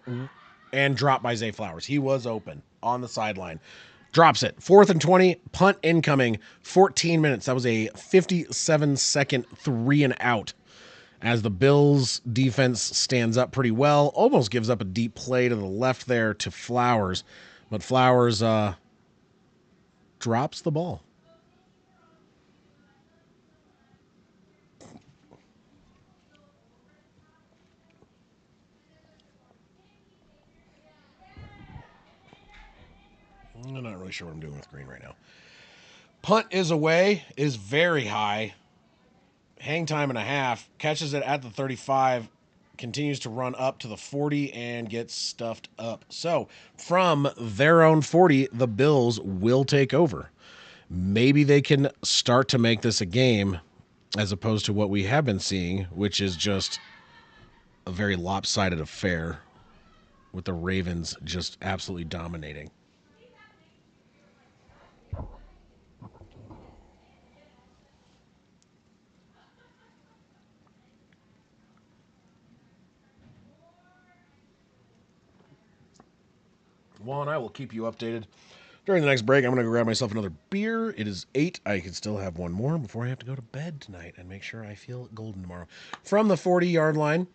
and dropped by Zay Flowers. He was open on the sideline. Drops it. 4th and 20. Punt incoming. 14 minutes. That was a 57-second 3 and out. As the Bills defense stands up pretty well. Almost gives up a deep play to the left there to Flowers. But Flowers drops the ball. I'm not really sure what I'm doing with green right now. Punt is away, is very high. Hang time and a half. Catches it at the 35. Continues to run up to the 40 and gets stuffed up. So, from their own 40, the Bills will take over. Maybe they can start to make this a game as opposed to what we have been seeing, which is just a very lopsided affair with the Ravens just absolutely dominating. Well, and I will keep you updated. During the next break, I'm going to go grab myself another beer. It is 8. I can still have one more before I have to go to bed tonight and make sure I feel golden tomorrow. From the 40-yard line,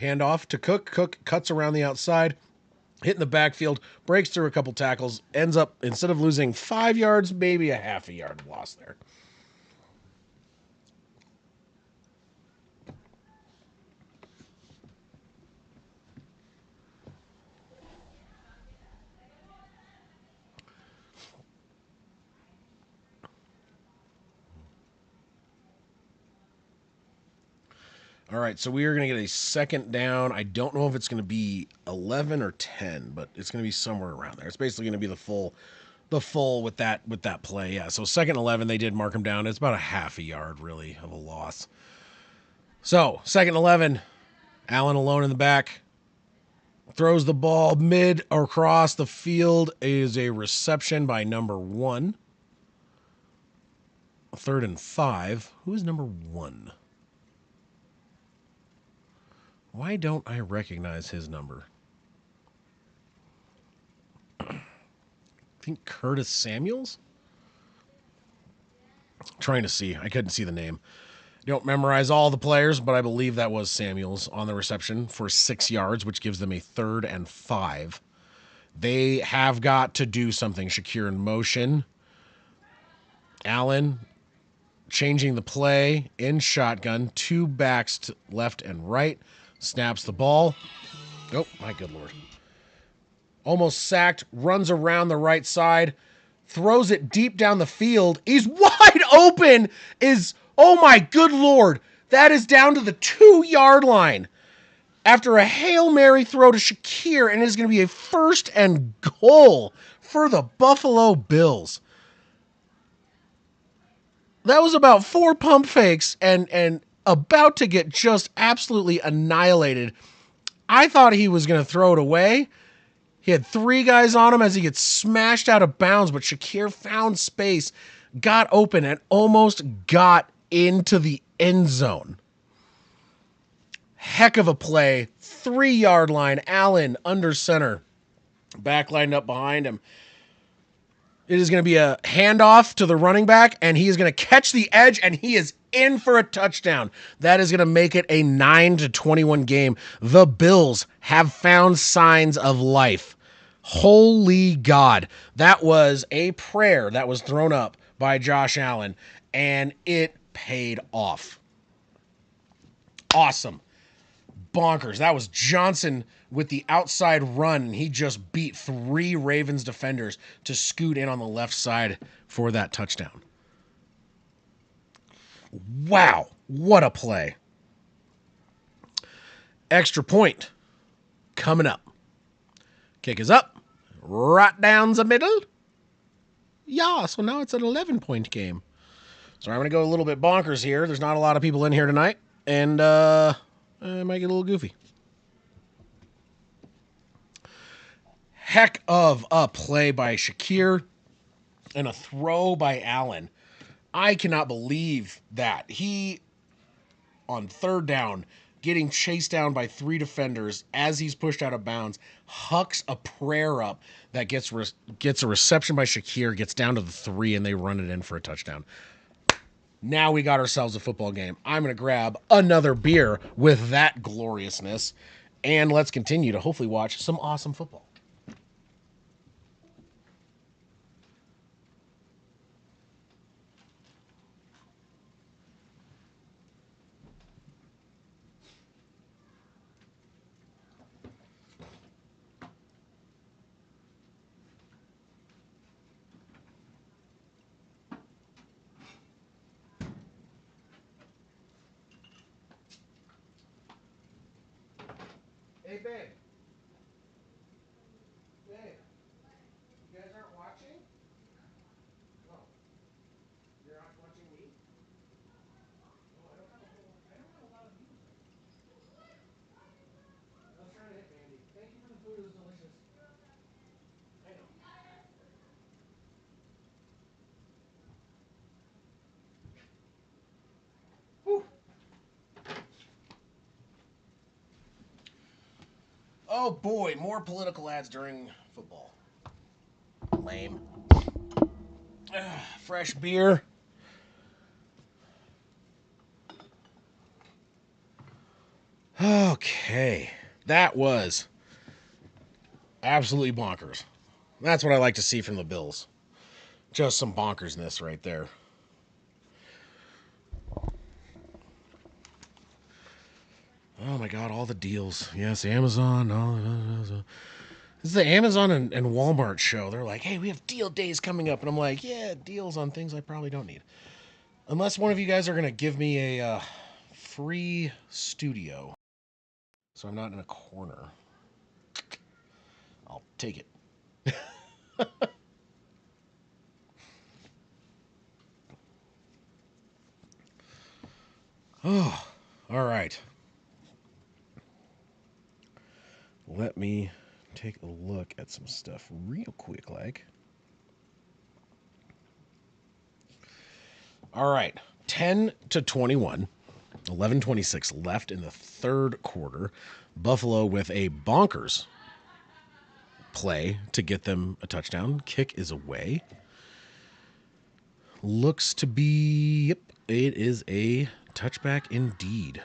handoff to Cook. Cook cuts around the outside, hitting the backfield, breaks through a couple tackles, ends up, instead of losing 5 yards, maybe a half a yard loss there. All right, so we are going to get a second down. I don't know if it's going to be 11 or 10, but it's going to be somewhere around there. It's basically going to be the full with that play. Yeah. So second 11, they did mark him down. It's about a half a yard really of a loss. So second 11, Allen alone in the back, throws the ball mid across the field. Is a reception by number 1. Third and 5. Who is number 1? Why don't I recognize his number? I think Curtis Samuels? Trying to see. I couldn't see the name. Don't memorize all the players, but I believe that was Samuels on the reception for 6 yards, which gives them a third and 5. They have got to do something. Shakir in motion. Allen changing the play in shotgun. 2 backs to left and right. Snaps the ball. Oh, my good Lord. Almost sacked. Runs around the right side. Throws it deep down the field. He's wide open. Oh, my good Lord. That is down to the 2-yard line. After a Hail Mary throw to Shakir, and it is going to be a first and goal for the Buffalo Bills. That was about 4 pump fakes and about to get just absolutely annihilated. I thought he was going to throw it away. He had 3 guys on him as he gets smashed out of bounds, but Shakir found space, got open, and almost got into the end zone. Heck of a play. 3-yard line. Allen under center. Back lined up behind him. It is going to be a handoff to the running back, and he is going to catch the edge, and he is in for a touchdown. That is going to make it a 9-21 game. The Bills have found signs of life. Holy God. That was a prayer that was thrown up by Josh Allen, and it paid off. Awesome. Bonkers. That was Johnson with the outside run, and he just beat 3 Ravens defenders to scoot in on the left side for that touchdown. Wow, what a play. Extra point coming up. Kick is up, right down the middle. Yeah, so now it's an 11-point game. So I'm going to go a little bit bonkers here. There's not a lot of people in here tonight, and I might get a little goofy. Heck of a play by Shakir and a throw by Allen. I cannot believe that. He, on third down, getting chased down by 3 defenders as he's pushed out of bounds, hucks a prayer up that gets a reception by Shakir, gets down to the 3, and they run it in for a touchdown. Now we got ourselves a football game. I'm going to grab another beer with that gloriousness, and let's continue to hopefully watch some awesome football. Hey, babe. Babe, you guys aren't watching? No. You're not watching me? Oh, I don't have a lot of views right now. I was trying to hit Mandy. Thank you for the food. It was delicious. I know. Whew. Oh boy, more political ads during football. Lame. Fresh beer. Okay. That was absolutely bonkers. That's what I like to see from the Bills. Just some bonkersness right there. Oh my God, all the deals. Yes, Amazon. This is the Amazon and Walmart show. They're like, hey, we have deal days coming up. And I'm like, yeah, deals on things I probably don't need. Unless one of you guys are going to give me a free studio. So I'm not in a corner. I'll take it. Oh, all right. Let me take a look at some stuff real quick, like. All right, 10-21, 11:26 left in the third quarter. Buffalo with a bonkers play to get them a touchdown. Kick is away. Looks to be, yep, it is a touchback indeed.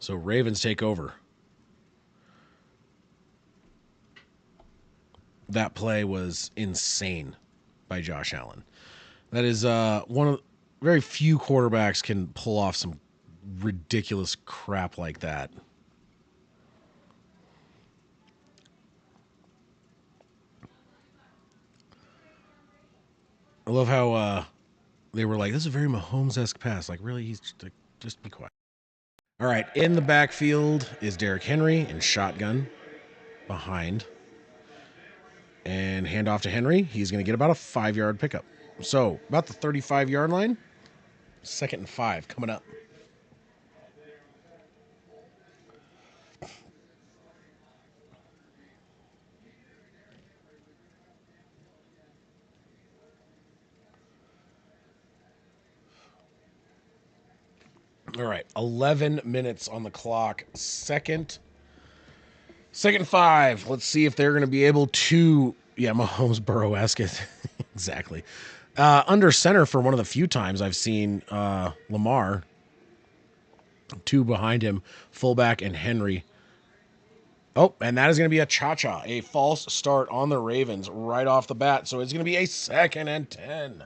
So Ravens take over. That play was insane by Josh Allen. That is one of very few quarterbacks can pull off some ridiculous crap like that. I love how they were like, "This is a very Mahomes-esque pass." Like, really, he's just be quiet. All right, in the backfield is Derrick Henry in shotgun behind, and hand off to Henry. He's going to get about a 5-yard pickup. So about the 35-yard line. 2nd and 5 coming up. All right, 11 minutes on the clock. Second 5. Let's see if they're going to be able to. Yeah, Mahomes Burrow-esque. Exactly. Under center for one of the few times I've seen Lamar. 2 behind him, fullback and Henry. Oh, and that is going to be a cha-cha, a false start on the Ravens right off the bat. So it's going to be a 2nd and 10.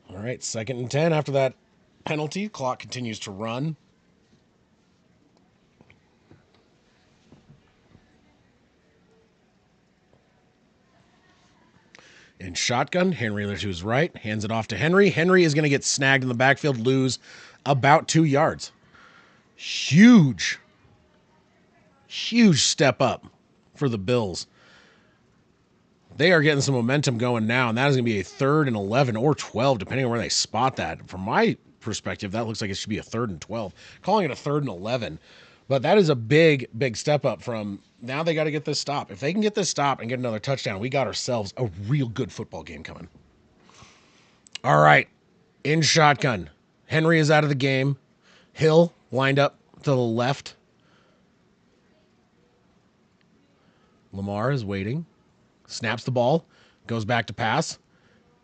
All right, 2nd and 10 after that penalty. Clock continues to run. In shotgun, Henry to his right, hands it off to Henry. Henry is going to get snagged in the backfield, lose about 2 yards. Huge, huge step up for the Bills. They are getting some momentum going now, and that is going to be a 3rd and 11 or 12, depending on where they spot that. From my perspective, that looks like it should be a 3rd and 12. Calling it a 3rd and 11. But that is a big, big step up from now they got to get this stop. If they can get this stop and get another touchdown, we got ourselves a real good football game coming. All right. In shotgun. Henry is out of the game. Hill lined up to the left. Lamar is waiting. Snaps the ball. Goes back to pass.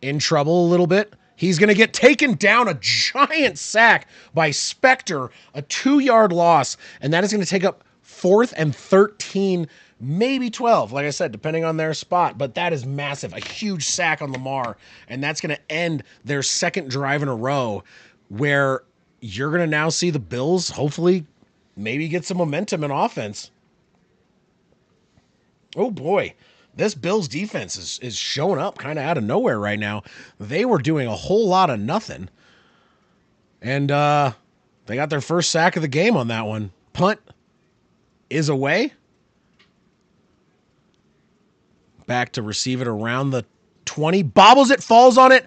In trouble a little bit. He's going to get taken down, a giant sack by Spector, a 2-yard loss, and that is going to take up 4th and 13, maybe 12, like I said, depending on their spot, but that is massive, a huge sack on Lamar, and that's going to end their 2nd drive in a row where you're going to now see the Bills hopefully maybe get some momentum in offense. Oh boy, this Bills defense is showing up kind of out of nowhere right now. They were doing a whole lot of nothing, and they got their first sack of the game on that one. Punt is away. Back to receive it around the 20. Bobbles it, falls on it.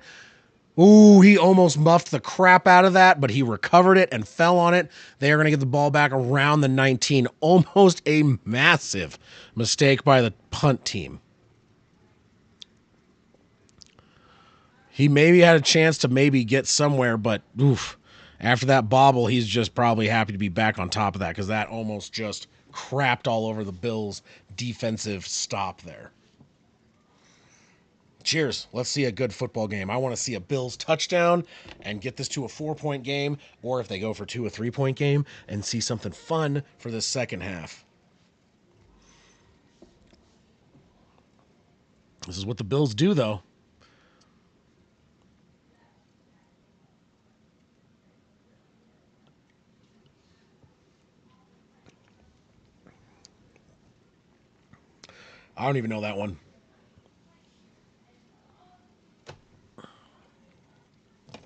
Ooh, he almost muffed the crap out of that, but he recovered it and fell on it. They are going to get the ball back around the 19. Almost a massive mistake by the punt team. He maybe had a chance to maybe get somewhere, but oof. After that bobble, he's just probably happy to be back on top of that because that almost just crapped all over the Bills' defensive stop there. Cheers. Let's see a good football game. I want to see a Bills touchdown and get this to a 4-point game, or if they go for 2, a 3-point game, and see something fun for the second half. This is what the Bills do, though. I don't even know that one.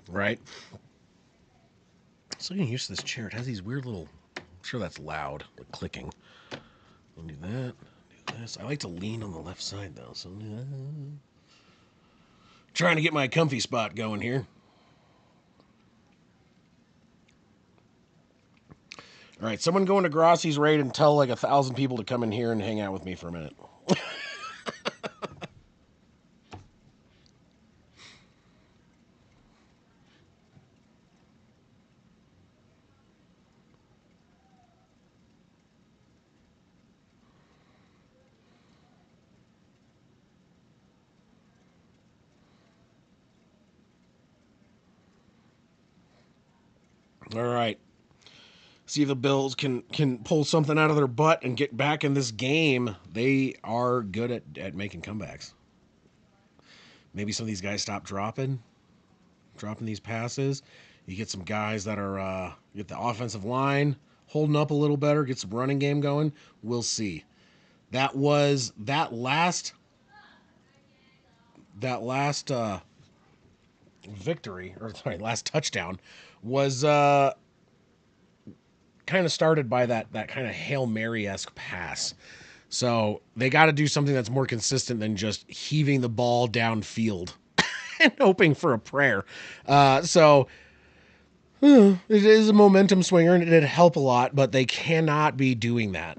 Right? So getting used to this chair. It has these weird little. I'm sure that's loud, like clicking. I'll do that. Do this. I like to lean on the left side though. So trying to get my comfy spot going here. All right, someone go into Grossi's raid and tell like 1,000 people to come in here and hang out with me for a minute. All right. See if the Bills can pull something out of their butt and get back in this game. They are good at making comebacks. Maybe some of these guys stop dropping these passes. You get some guys that are get the offensive line holding up a little better, get some running game going. We'll see. That was that last victory, or sorry, last touchdown was kind of started by that kind of Hail Mary-esque pass. So they got to do something that's more consistent than just heaving the ball downfield and hoping for a prayer. So it is a momentum swinger and it'd help a lot, but they cannot be doing that.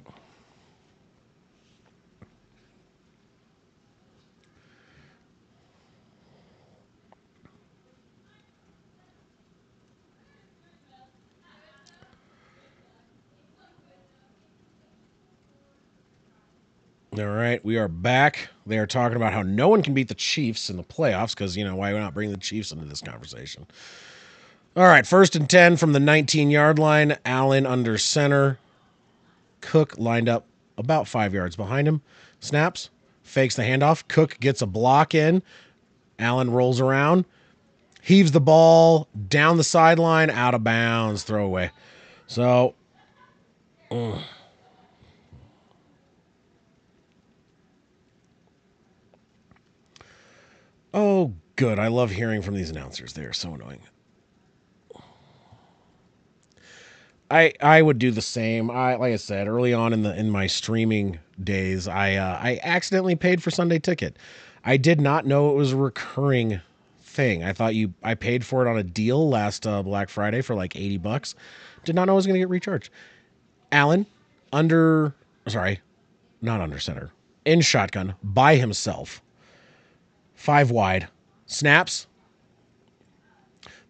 All right, we are back. They are talking about how no one can beat the Chiefs in the playoffs because, why not bring the Chiefs into this conversation? All right, 1st and 10 from the 19-yard line. Allen under center. Cook lined up about 5 yards behind him. Snaps, fakes the handoff. Cook gets a block in. Allen rolls around, heaves the ball down the sideline, out of bounds, throwaway. So, oh, good. I love hearing from these announcers. They are so annoying. I would do the same. Like I said early on in my streaming days, I accidentally paid for Sunday Ticket. I did not know it was a recurring thing. I paid for it on a deal last Black Friday for like $80. Did not know I was going to get recharged. Allen under sorry, not under center. In shotgun by himself. 5 wide. Snaps,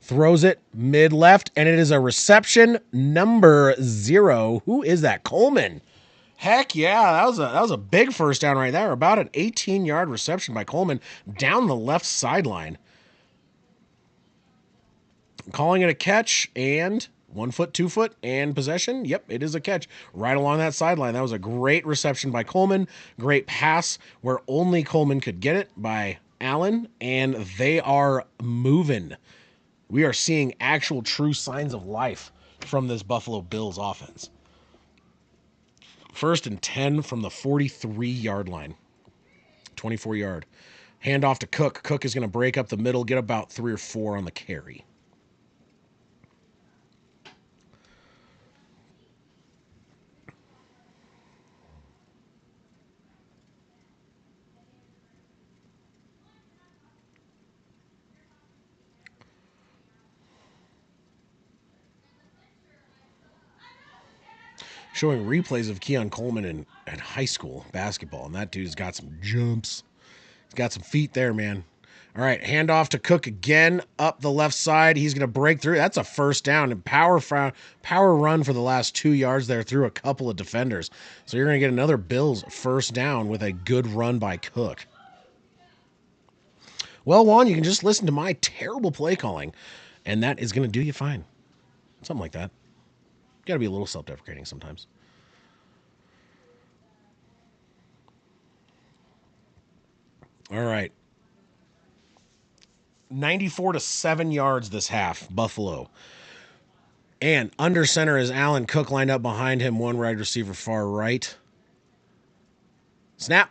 throws it mid left, and it is a reception number 0. Who is that? Coleman. Heck yeah, that was a big first down right there. About an 18-yard reception by Coleman down the left sideline. Calling it a catch and 1 foot, 2 foot, and possession. Yep, it is a catch right along that sideline. That was a great reception by Coleman. Great pass where only Coleman could get it by Allen, and they are moving. We are seeing actual true signs of life from this Buffalo Bills offense. First and 10 from the 43-yard line. 24-yard. Hand off to Cook. Cook is going to break up the middle, get about 3 or 4 on the carry. Showing replays of Keon Coleman in high school basketball, and that dude's got some jumps. He's got some feet there, man. All right, hand off to Cook again up the left side. He's going to break through. That's a first down and power run for the last 2 yards there through a couple of defenders. So you're going to get another Bills first down with a good run by Cook. Well, Juan, you can just listen to my terrible play calling, and that is going to do you fine. Something like that. You got to be a little self-deprecating sometimes. All right. 94 to 7 yards this half, Buffalo. And under center is Allen. Cook lined up behind him, one wide receiver far right. Snap.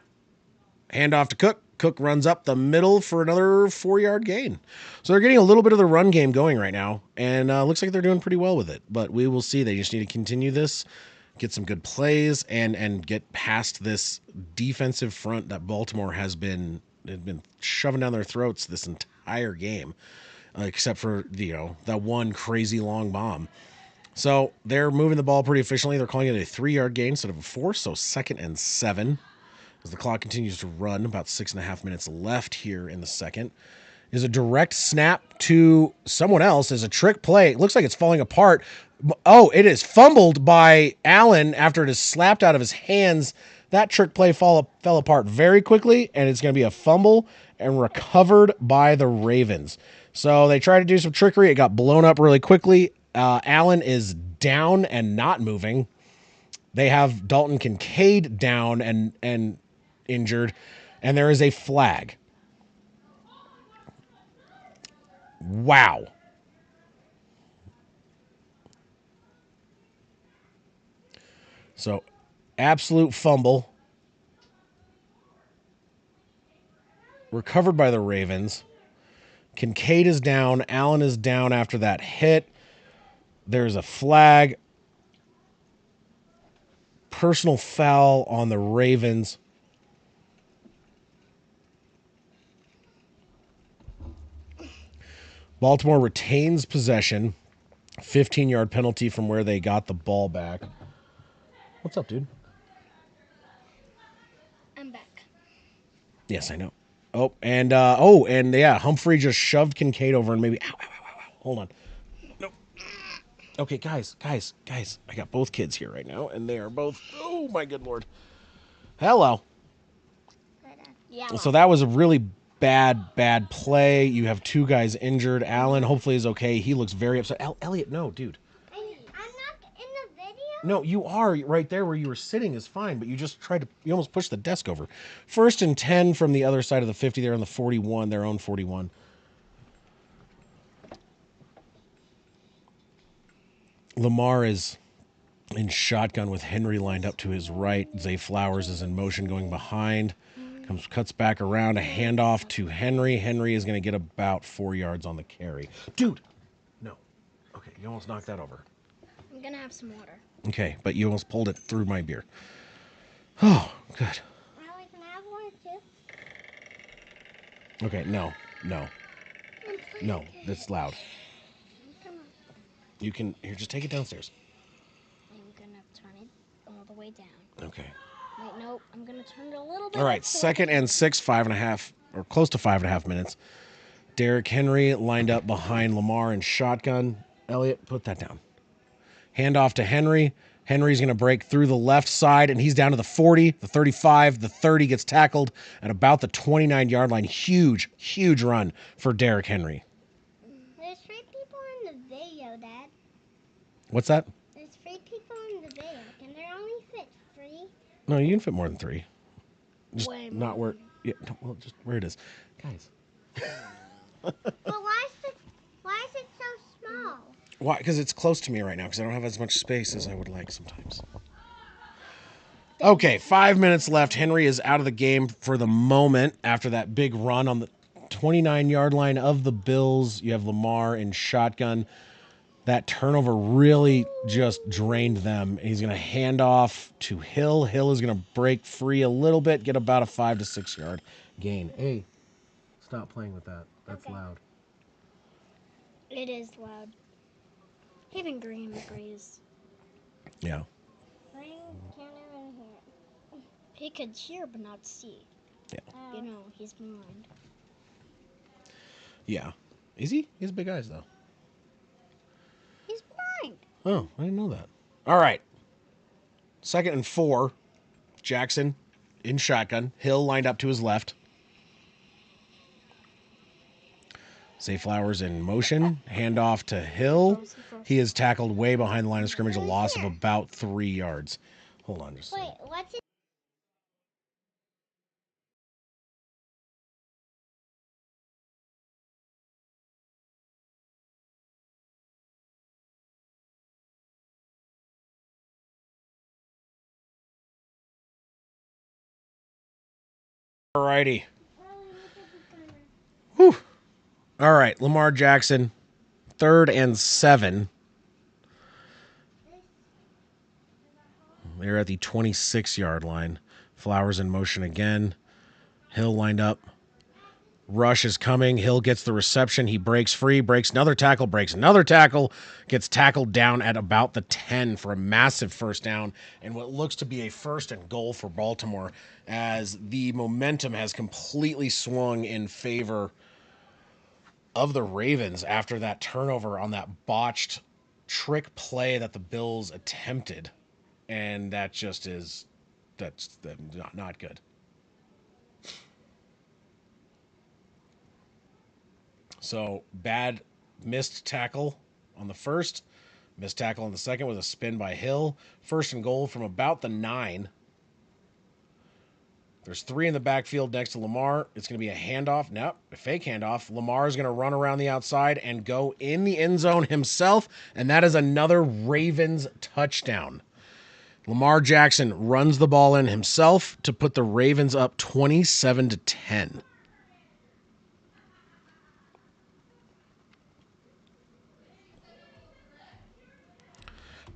Hand off to Cook. Cook runs up the middle for another 4-yard gain. So they're getting a little bit of the run game going right now, and looks like they're doing pretty well with it. But we will see. They just need to continue this, get some good plays, and get past this defensive front that Baltimore has been shoving down their throats this entire game, except for that one crazy long bomb. So they're moving the ball pretty efficiently. They're calling it a 3-yard gain instead of a 4, so 2nd and 7. As the clock continues to run, about 6.5 minutes left here in the second. Is a direct snap to someone else as a trick play. It looks like it's falling apart. Oh, it is fumbled by Allen after it is slapped out of his hands. That trick play fell apart very quickly, and it's going to be a fumble and recovered by the Ravens. So they tried to do some trickery. It got blown up really quickly. Allen is down and not moving. They have Dalton Kincaid down and injured, and there is a flag. Wow. So, absolute fumble. Recovered by the Ravens. Kincaid is down. Allen is down after that hit. There's a flag. Personal foul on the Ravens. Baltimore retains possession. 15-yard penalty from where they got the ball back. What's up, dude? I'm back. Yes, I know. And yeah, Humphrey just shoved Kincaid over and maybe. Ow, ow, ow, ow. Hold on. Nope. Okay, guys. I got both kids here right now, and they are both. Oh my good lord. Hello. Yeah. So that was a really bad play. You have 2 guys injured. Allen hopefully is okay. He looks very upset. Elliot, no, dude. I'm not in the video. No, you are right there where you were sitting is fine, but you almost pushed the desk over. 1st and 10 from the other side of the 50. They're on the 41, their own 41. Lamar is in shotgun with Henry lined up to his right. Zay Flowers is in motion going behind. Cuts back around, a handoff to Henry. Henry is going to get about 4 yards on the carry. Dude! No. Okay, you almost knocked that over. I'm gonna have some water. Okay, but you almost pulled it through my beer. Oh, good. Allie, can I have one too? Okay, no. That's loud. Come on. You can, here, just take it downstairs. I'm gonna turn it all the way down. Okay. Wait, no, I'm gonna turn it a little bit. All right, 2nd and 6, 5.5, or close to 5.5 minutes. Derrick Henry lined up behind Lamar in shotgun. Elliot, put that down. Handoff to Henry. Henry's going to break through the left side, and he's down to the 40, the 35, the 30, gets tackled at about the 29-yard line. Huge run for Derrick Henry. There's 3 people in the video, Dad. What's that? There's 3 people in the video. Can there only fit 3? No, you can fit more than 3. Just Way not more. where. Yeah, no, well, just where it is, guys. But why is it so small? Why? Because it's close to me right now. Because I don't have as much space as I would like sometimes. Okay, 5 minutes left. Henry is out of the game for the moment after that big run on the 29-yard line of the Bills. You have Lamar in shotgun. That turnover really just drained them. He's going to hand off to Hill. Hill is going to break free a little bit, get about a 5 to 6 yard gain. Hey, stop playing with that. That's Okay. loud. It is loud. Even Green agrees. Yeah. Green can't even hear it. He could hear but not see. Yeah. You know, he's blind. Yeah. Is he? He has big eyes, though. He's blind. Oh, I didn't know that. All right. 2nd and 4. Jackson in shotgun. Hill lined up to his left. Zay Flowers in motion. Handoff to Hill. He is tackled way behind the line of scrimmage, a loss of about 3 yards. Hold on just a second. What's it? All righty. Whew. All right, Lamar Jackson, 3rd and 7. They're at the 26-yard line. Flowers in motion again. Hill lined up. Rush is coming. Hill gets the reception. He breaks free, breaks another tackle, gets tackled down at about the 10 for a massive first down and what looks to be a 1st and goal for Baltimore as the momentum has completely swung in favor of the Ravens after that turnover on that botched trick play that the Bills attempted. And that just is, that's not good. So bad missed tackle on the first, missed tackle on the second with a spin by Hill. 1st and goal from about the 9. There's 3 in the backfield next to Lamar. It's going to be a handoff. Nope, a fake handoff. Lamar is going to run around the outside and go in the end zone himself, and that is another Ravens touchdown. Lamar Jackson runs the ball in himself to put the Ravens up 27-10.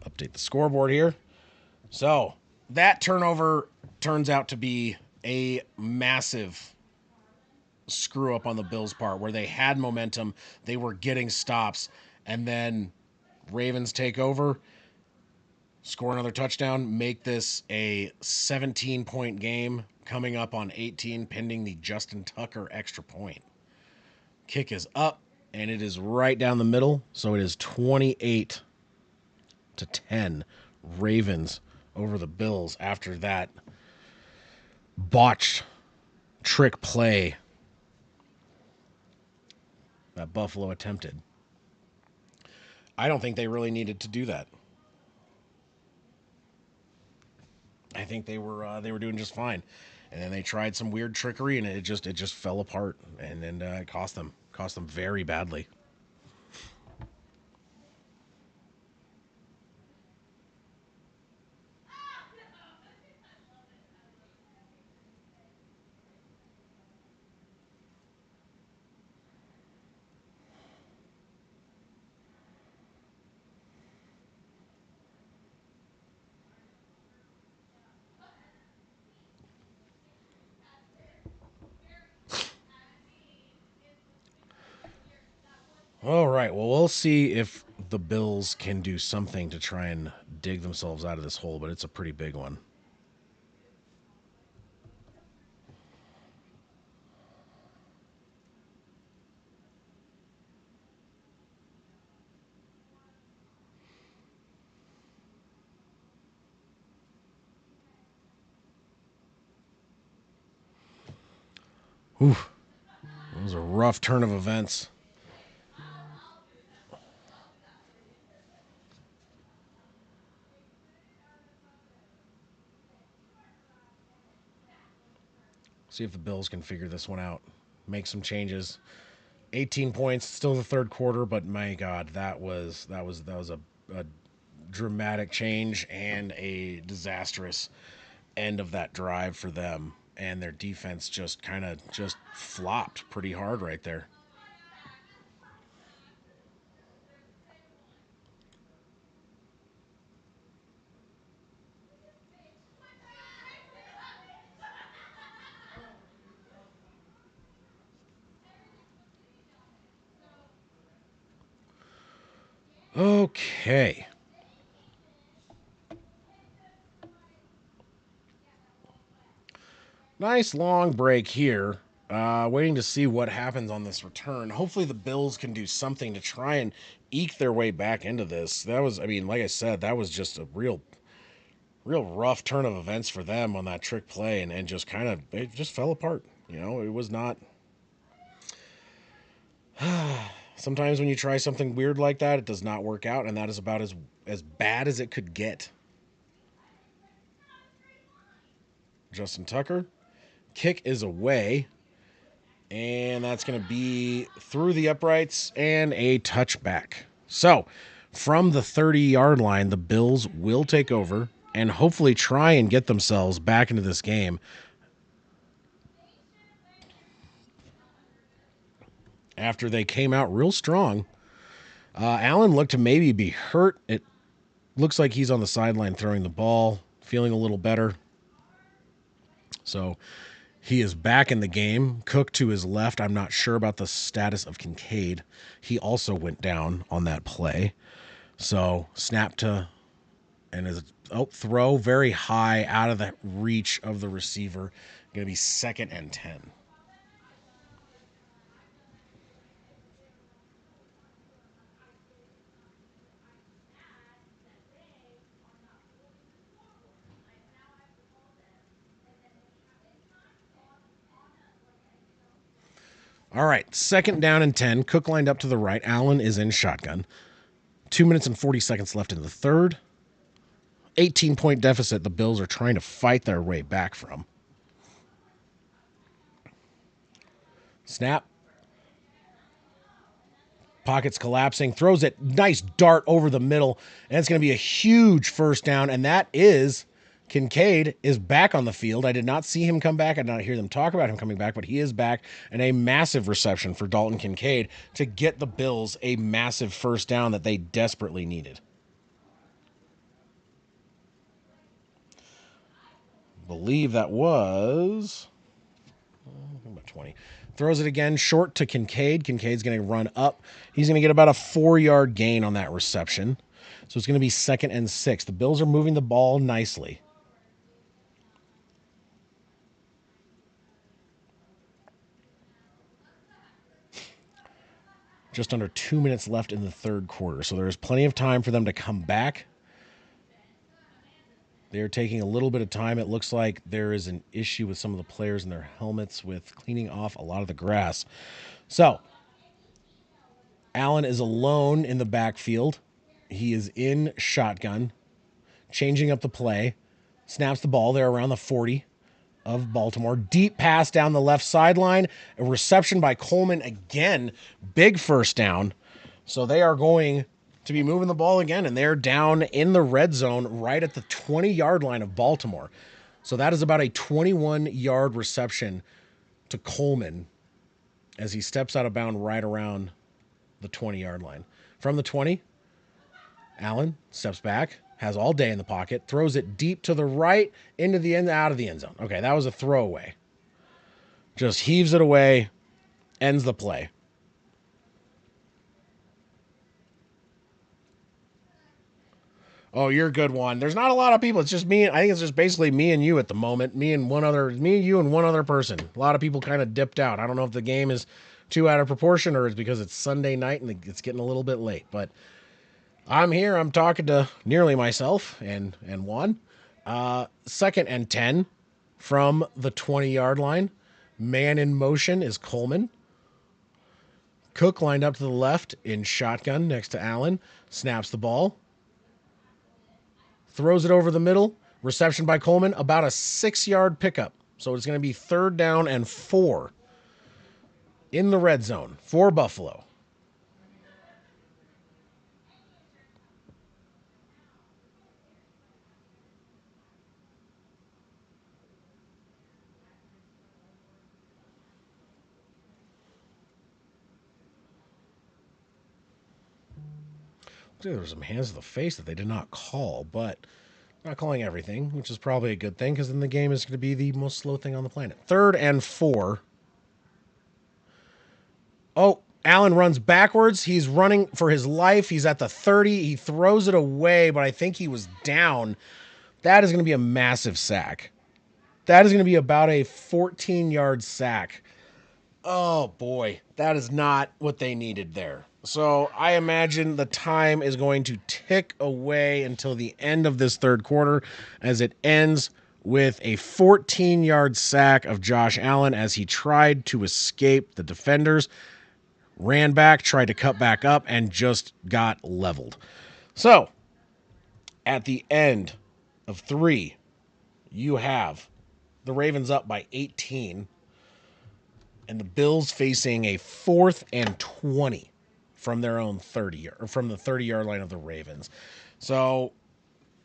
Update the scoreboard here. So that turnover turns out to be a massive screw up on the Bills' part where they had momentum, they were getting stops, and then Ravens take over, score another touchdown, make this a 17-point game coming up on 18 pending the Justin Tucker extra point. Kick is up and it is right down the middle, so it is 28-10 Ravens over the Bills after that botched trick play that Buffalo attempted. I don't think they really needed to do that. I think they were doing just fine, and then they tried some weird trickery, and it just fell apart, and then it cost them very badly. All right, well we'll see if the Bills can do something to try and dig themselves out of this hole, but it's a pretty big one. Whew, it was a rough turn of events. See if the Bills can figure this one out, make some changes. 18 points, still the third quarter, but my God, that was a dramatic change and a disastrous end of that drive for them, and their defense just kind of just flopped pretty hard right there. Okay. Nice long break here. Waiting to see what happens on this return. Hopefully, the Bills can do something to try and eke their way back into this. That was, I mean, like I said, that was just a real rough turn of events for them on that trick play, and just kind of, it just fell apart. You know, it was not. Sometimes when you try something weird like that, it does not work out, and that is about as bad as it could get. Justin Tucker, kick is away. And that's going to be through the uprights and a touchback. So, from the 30-yard line, the Bills will take over and hopefully try and get themselves back into this game. After they came out real strong, Allen looked to maybe be hurt. It looks like he's on the sideline throwing the ball, feeling a little better. So, he is back in the game. Cook to his left. I'm not sure about the status of Kincaid. He also went down on that play. So snap to and his throw very high out of the reach of the receiver. Going to be 2nd and 10. All right, 2nd down and 10. Cook lined up to the right. Allen is in shotgun. 2 minutes and 40 seconds left in the third. 18-point deficit the Bills are trying to fight their way back from. Snap. Pockets collapsing. Throws it. Nice dart over the middle. And it's going to be a huge first down. And that is Kincaid is back on the field. I did not see him come back. I did not hear them talk about him coming back, but he is back. And a massive reception for Dalton Kincaid to get the Bills a massive first down that they desperately needed. I believe that was about 20. Throws it again short to Kincaid. Kincaid's going to run up. He's going to get about a 4-yard gain on that reception. So it's going to be 2nd and 6. The Bills are moving the ball nicely. Just under 2 minutes left in the third quarter. So there's plenty of time for them to come back. They're taking a little bit of time. It looks like there is an issue with some of the players in their helmets with cleaning off a lot of the grass. So Allen is alone in the backfield. He is in shotgun, changing up the play. Snaps the ball there around the 40 of Baltimore. Deep pass down the left sideline. A reception by Coleman again. Big first down. So they are going to be moving the ball again, and they're down in the red zone right at the 20-yard line of Baltimore. So that is about a 21-yard reception to Coleman as he steps out of bounds right around the 20-yard line. From the 20, Allen steps back, has all day in the pocket, throws it deep to the right, into the end, out of the end zone. Okay, that was a throwaway. Just heaves it away, ends the play. Oh, you're a good one. There's not a lot of people. It's just me. I think it's just basically me and you at the moment. Me, you, and one other person. A lot of people kind of dipped out. I don't know if the game is too out of proportion or it's because it's Sunday night and it's getting a little bit late. But I'm here. I'm talking to nearly myself and Juan. 2nd and 10 from the 20-yard line. Man in motion is Coleman. Cook lined up to the left in shotgun next to Allen. Snaps the ball. Throws it over the middle. Reception by Coleman. About a 6-yard pickup. So it's going to be 3rd down and 4 in the red zone for Buffalo. There were some hands to the face that they did not call, but not calling everything, which is probably a good thing because then the game is going to be the most slow thing on the planet. 3rd and 4. Oh, Allen runs backwards. He's running for his life. He's at the 30. He throws it away, but I think he was down. That is going to be a massive sack. That is going to be about a 14-yard sack. Oh, boy. That is not what they needed there. So I imagine the time is going to tick away until the end of this 3rd quarter as it ends with a 14-yard sack of Josh Allen as he tried to escape the defenders, ran back, tried to cut back up, and just got leveled. So at the end of 3, you have the Ravens up by 18 and the Bills facing a 4th and 20 from their own 30 or from the 30-yard line of the Ravens. So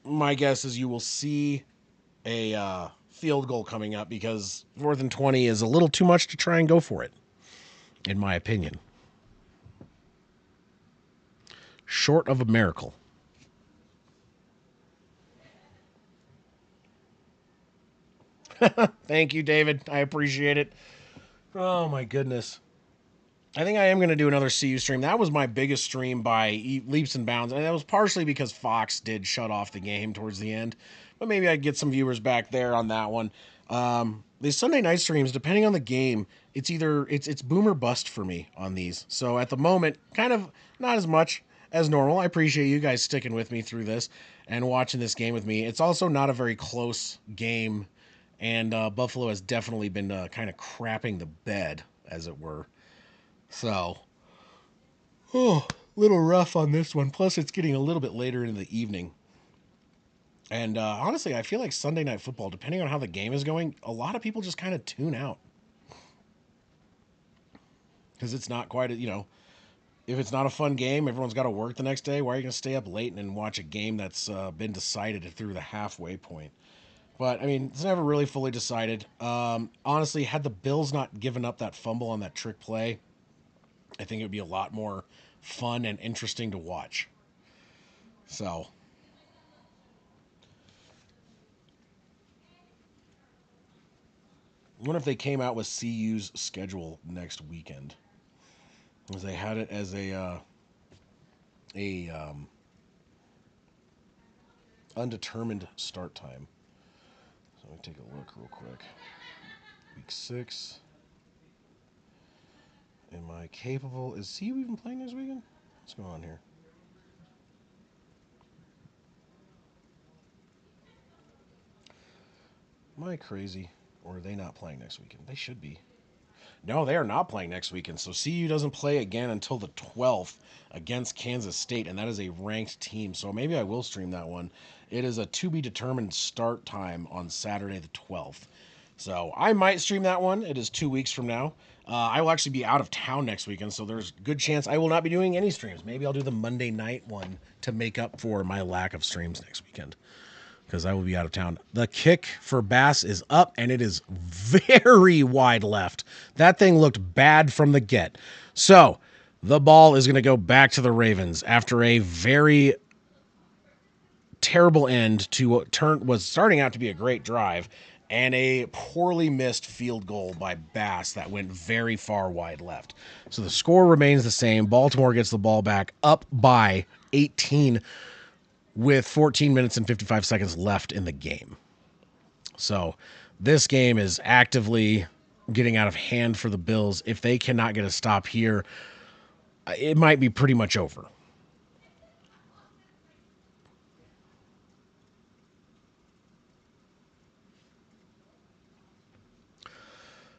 my guess is you will see a field goal coming up because 4th and 20 is a little too much to try and go for it, in my opinion. Short of a miracle. Thank you, David. I appreciate it. Oh, my goodness. I think I am going to do another CU stream. That was my biggest stream by leaps and bounds. And that was partially because Fox did shut off the game towards the end. But maybe I'd get some viewers back there on that one. These Sunday night streams, depending on the game, it's boom or bust for me on these. So at the moment, kind of not as much as normal. I appreciate you guys sticking with me through this and watching this game with me. It's also not a very close game. And Buffalo has definitely been kind of crapping the bed, as it were. So, little rough on this one. Plus, it's getting a little bit later in the evening. And honestly, I feel like Sunday Night Football, depending on how the game is going, a lot of people just kind of tune out. Because it's not quite, if it's not a fun game, everyone's got to work the next day. Why are you going to stay up late and watch a game that's been decided through the halfway point? But, I mean, it's never really fully decided. Honestly, had the Bills not given up that fumble on that trick play, I think it would be a lot more fun and interesting to watch. So, I wonder if they came out with CU's schedule next weekend, because they had it as a undetermined start time. So let me take a look real quick. Week 6. Am I capable? Is CU even playing next weekend? What's going on here? Am I crazy? Or are they not playing next weekend? They should be. No, they are not playing next weekend. So CU doesn't play again until the 12th against Kansas State, and that is a ranked team. So maybe I will stream that one. It is a to-be-determined start time on Saturday the 12th. So I might stream that one. It is 2 weeks from now. I will actually be out of town next weekend, so there's a good chance I will not be doing any streams. Maybe I'll do the Monday night one to make up for my lack of streams next weekend, because I will be out of town. The kick for Bass is up, and it is very wide left. That thing looked bad from the get. So the ball is going to go back to the Ravens after a very terrible end to what was starting out to be a great drive and a poorly missed field goal by Bass that went very far wide left. So the score remains the same. Baltimore gets the ball back up by 18 with 14 minutes and 55 seconds left in the game. So this game is actively getting out of hand for the Bills. If they cannot get a stop here, it might be pretty much over.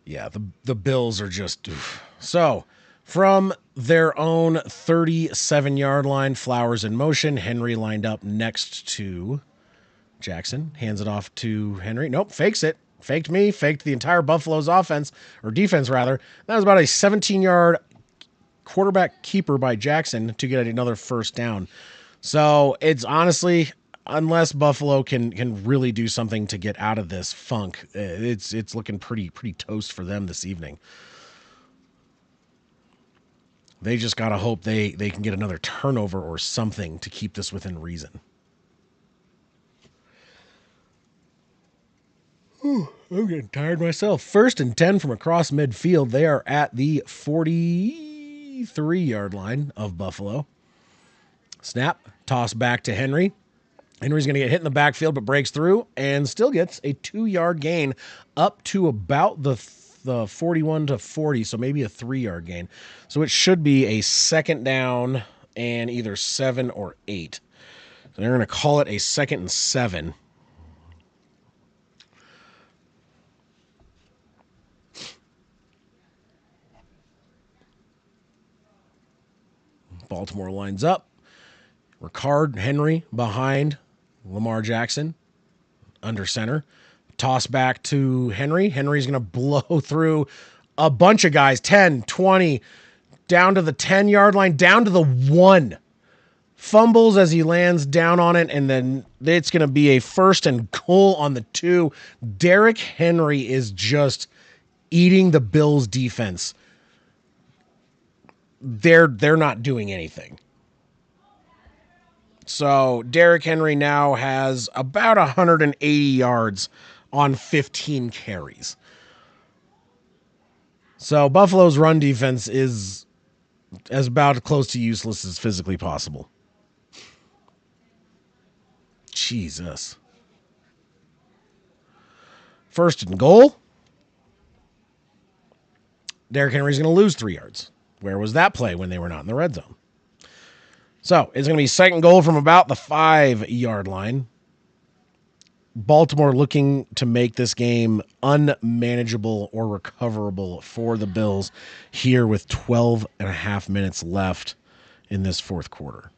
Yeah, the Bills are just... Oof. So, from their own 37-yard line, Flowers in motion. Henry lined up next to Jackson. Hands it off to Henry. Nope, fakes it. Faked me. Faked the entire Buffalo's offense, or defense, rather. That was about a 17-yard quarterback keeper by Jackson to get another first down. So, it's honestly... unless Buffalo can really do something to get out of this funk, it's looking pretty toast for them this evening. They just got to hope they can get another turnover or something to keep this within reason. I'm getting tired myself. 1st and 10 from across midfield. They are at the 43-yard line of Buffalo. Snap, toss back to Henry. Henry's going to get hit in the backfield, but breaks through and still gets a 2-yard gain up to about the 41 to 40, so maybe a 3-yard gain. So it should be a 2nd down and either 7 or 8. So they're going to call it a 2nd and 7. Baltimore lines up. Ricard Henry behind Lamar Jackson under center. Toss back to Henry. Henry's going to blow through a bunch of guys, 10, 20, down to the 10-yard line, down to the 1. Fumbles as he lands down on it, and then it's going to be a 1st and goal on the 2. Derrick Henry is just eating the Bills' defense. They're not doing anything. So Derrick Henry now has about 180 yards on 15 carries. So Buffalo's run defense is as about close to useless as physically possible. Jesus. 1st and goal. Derrick Henry's going to lose 3 yards. Where was that play when they were not in the red zone? So it's going to be 2nd goal from about the 5-yard line. Baltimore looking to make this game unmanageable or recoverable for the Bills here with 12 and a half minutes left in this 4th quarter.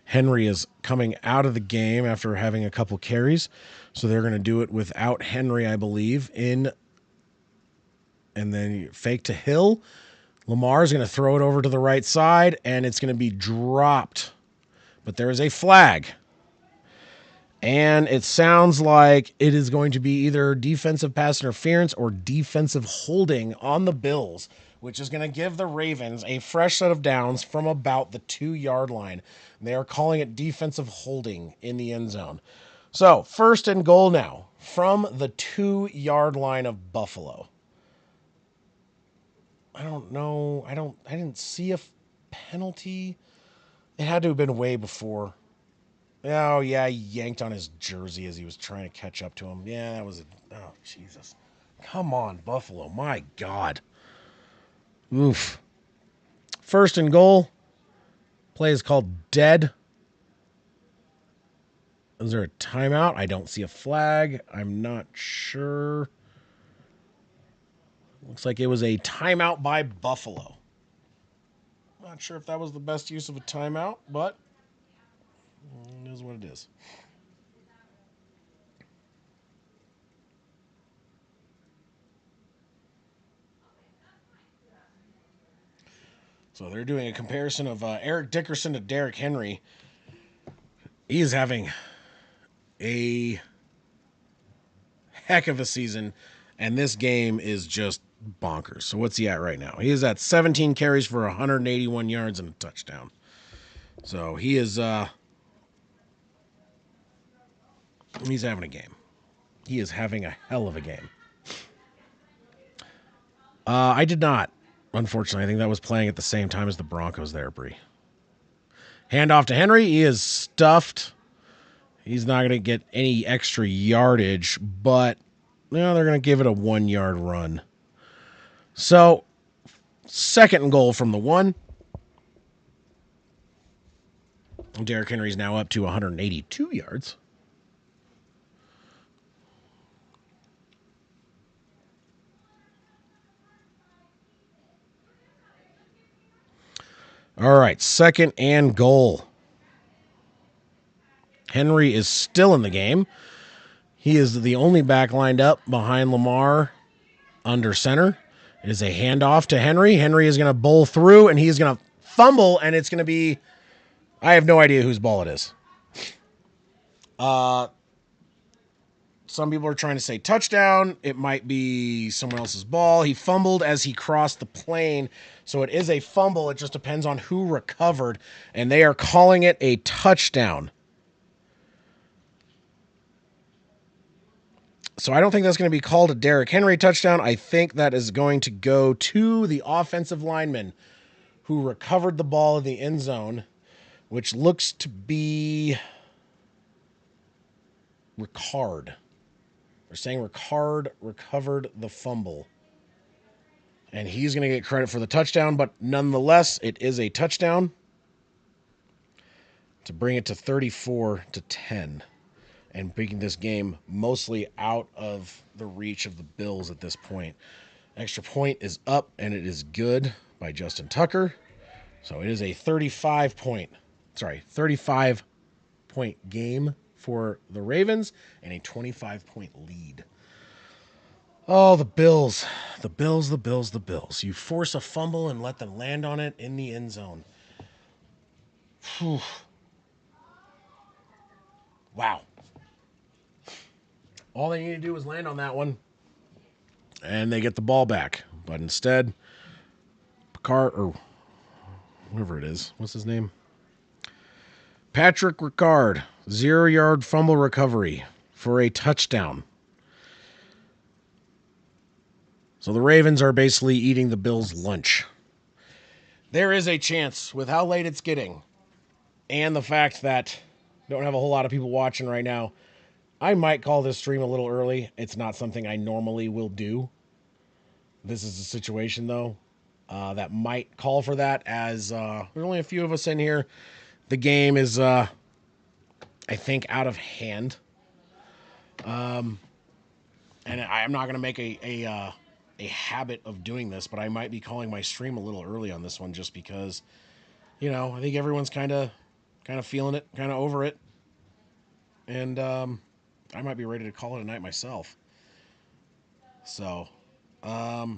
Henry is coming out of the game after having a couple carries, so they're going to do it without Henry, I believe, and then fake to Hill. Lamar is going to throw it over to the right side, and it's going to be dropped. But there is a flag. And it sounds like it is going to be either defensive pass interference or defensive holding on the Bills, which is going to give the Ravens a fresh set of downs from about the 2-yard line. They are calling it defensive holding in the end zone. So 1st and goal now from the 2-yard line of Buffalo. I don't know. I didn't see a penalty. It had to have been way before. Oh, yeah, he yanked on his jersey as he was trying to catch up to him. Yeah, that was a... Oh, Jesus. Come on, Buffalo. My God. Oof. 1st and goal. Play is called dead. Is there a timeout? I don't see a flag. I'm not sure. Looks like it was a timeout by Buffalo. Not sure if that was the best use of a timeout, but it is what it is. So they're doing a comparison of Eric Dickerson to Derrick Henry. He is having a heck of a season, and this game is just bonkers. So what's he at right now? He is at 17 carries for 181 yards and a touchdown. So he is he's having a game. He is having a hell of a game. I did not, unfortunately. I think that was playing at the same time as the Broncos there, Bree. Handoff to Henry. He is stuffed. He's not going to get any extra yardage, but they're going to give it a 1-yard run. So, 2nd and goal from the 1. Derrick Henry's now up to 182 yards. All right, 2nd and goal. Henry is still in the game. He is the only back lined up behind Lamar under center. It is a handoff to Henry. Henry is going to bowl through, and he's going to fumble, and it's going to be... I have no idea whose ball it is. Some people are trying to say touchdown. It might be someone else's ball. He fumbled as he crossed the plane. So it is a fumble. It just depends on who recovered. And they are calling it a touchdown. So I don't think that's going to be called a Derrick Henry touchdown. I think that is going to go to the offensive lineman who recovered the ball in the end zone, which looks to be Ricard. They're saying Ricard recovered the fumble. And he's going to get credit for the touchdown, but nonetheless, it is a touchdown to bring it to 34-10 and bringing this game mostly out of the reach of the Bills at this point. Extra point is up, and it is good by Justin Tucker. So it is a 35-point game for the Ravens and a 25-point lead. Oh, the Bills. The Bills, the Bills, the Bills. You force a fumble and let them land on it in the end zone. Whew. Wow. All they need to do is land on that one, and they get the ball back. But instead, Picard, or whoever it is, what's his name? Patrick Ricard, 0-yard fumble recovery for a touchdown. So the Ravens are basically eating the Bills' lunch. There is a chance, with how late it's getting, and the fact that don't have a whole lot of people watching right now, I might call this stream a little early. It's not something I normally will do. This is a situation, though, that might call for that, as there's only a few of us in here. The game is, I think, out of hand. And I'm not going to make a habit of doing this, but I might be calling my stream a little early on this one just because, I think everyone's kind of feeling it, kind of over it. And I might be ready to call it a night myself. So, yeah,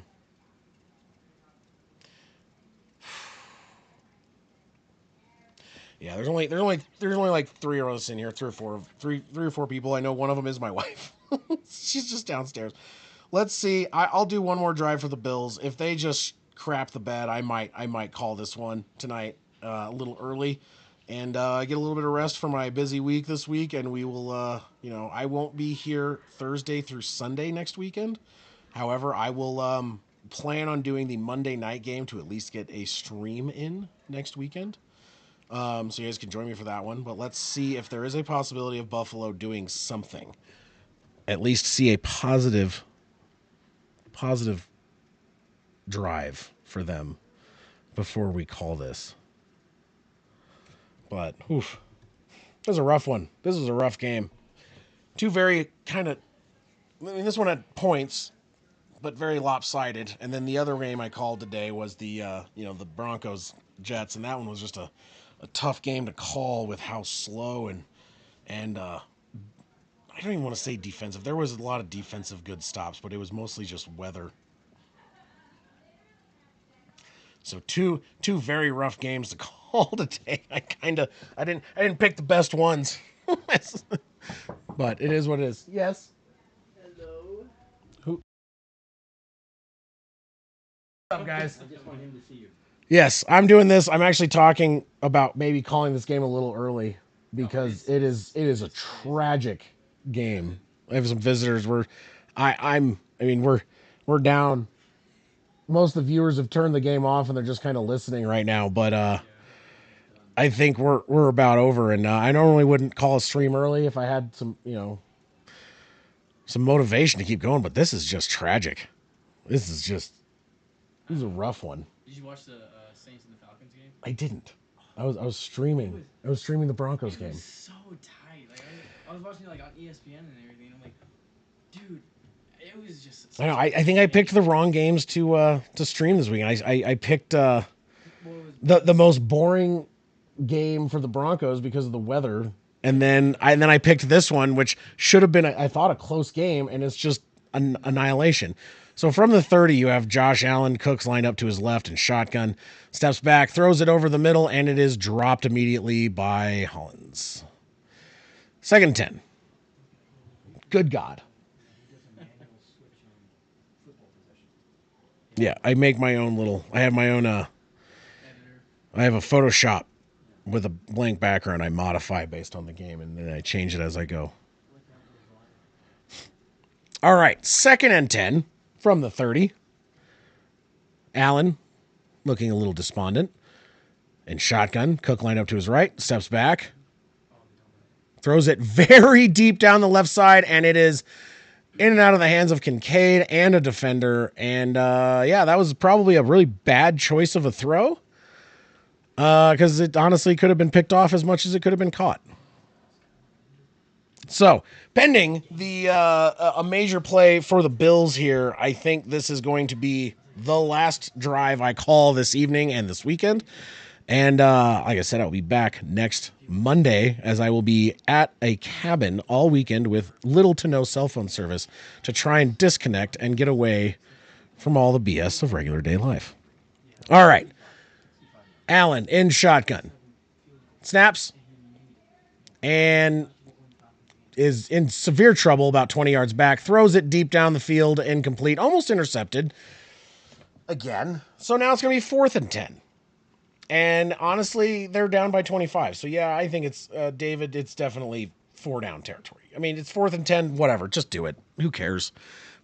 there's only like three of us in here, three or four people. I know one of them is my wife. She's just downstairs. Let's see. I'll do one more drive for the Bills. If they just crap the bed, I might call this one tonight a little early, and get a little bit of rest for my busy week this week. And we will, I won't be here Thursday through Sunday next weekend. However, I will plan on doing the Monday night game to at least get a stream in next weekend. So you guys can join me for that one. But let's see if there is a possibility of Buffalo doing something. At least see a positive drive for them before we call this. But, oof. This was a rough one. This was a rough game. Two very kind of... this one had points, but very lopsided. And then the other game I called today was the, the Broncos-Jets. And that one was just a tough game to call with how slow and I don't even want to say defensive. There was a lot of defensive good stops, but it was mostly just weather. So two very rough games to call today. I didn't pick the best ones. But it is what it is. Yes. Hello. Who? What's up, guys? I just want him to see you. Yes, I'm doing this. I'm actually talking about maybe calling this game a little early because it is a tragic game. I have some visitors. We're down. Most of the viewers have turned the game off and they're just kind of listening right now. But I think we're about over. And I normally wouldn't call a stream early if I had some some motivation to keep going. But this is just tragic. This is a rough one. Did you watch the Saints and the Falcons game? I didn't. I was streaming. I was streaming the Broncos game. It was so tight. Like I was watching it like on ESPN and everything. And I'm like, dude, it was just. I know. I think I picked the wrong games to stream this weekend. I picked the most boring game for the Broncos because of the weather, and then I picked this one, which should have been I thought a close game, and it's just an annihilation. So from the 30, you have Josh Allen, Cooks lined up to his left and shotgun, steps back, throws it over the middle, and it is dropped immediately by Hollins. 2nd and 10. Good God. He does a manual switch on football possession. Yeah, I make my own little. I have my own. Editor. I have a Photoshop with a blank background. I modify based on the game, and then I change it as I go. I like that little vibe. All right, 2nd and 10 from the 30. Allen looking a little despondent. And shotgun. Cook lined up to his right. Steps back. Throws it very deep down the left side, and it is in and out of the hands of Kincaid and a defender. And yeah, that was probably a really bad choice of a throw. Because it honestly could have been picked off as much as it could have been caught. So, pending the a major play for the Bills here, I think this is going to be the last drive I call this evening and this weekend. And like I said, I'll be back next Monday as I will be at a cabin all weekend with little to no cell phone service to try and disconnect and get away from all the BS of regular day life. All right. Allen in shotgun. Snaps. And is in severe trouble about 20 yards back. Throws it deep down the field, incomplete, almost intercepted. Again. So now it's going to be 4th and 10. And honestly, they're down by 25. So yeah, I think it's, David, it's definitely 4-down territory. I mean, it's 4th and 10, whatever. Just do it. Who cares?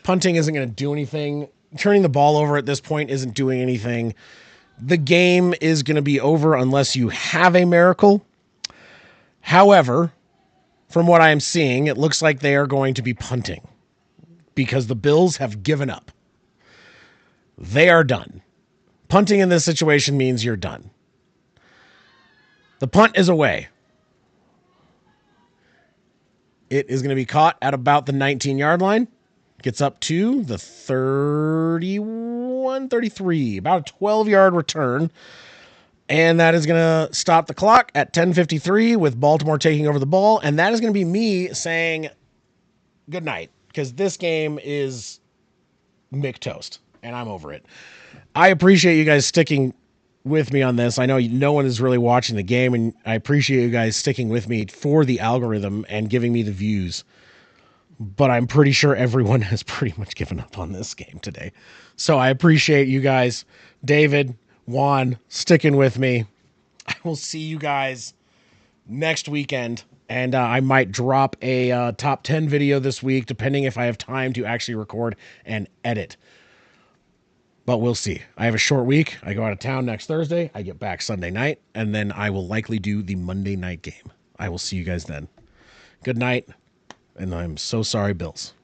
Punting isn't going to do anything. Turning the ball over at this point isn't doing anything. The game is going to be over unless you have a miracle. However, from what I am seeing, it looks like they are going to be punting because the Bills have given up. They are done. Punting in this situation means you're done. The punt is away. It is going to be caught at about the 19-yard line. Gets up to the 31, 33, about a 12-yard return. And that is going to stop the clock at 10:53 with Baltimore taking over the ball. And that is going to be me saying good night because this game is McToast and I'm over it. I appreciate you guys sticking with me on this. I know no one is really watching the game, and I appreciate you guys sticking with me for the algorithm and giving me the views. But I'm pretty sure everyone has pretty much given up on this game today. So I appreciate you guys, David, Juan, sticking with me. I will see you guys next weekend. And I might drop a top 10 video this week, depending if I have time to actually record and edit. But we'll see. I have a short week. I go out of town next Thursday. I get back Sunday night. And then I will likely do the Monday night game. I will see you guys then. Good night. And I'm so sorry, Bills.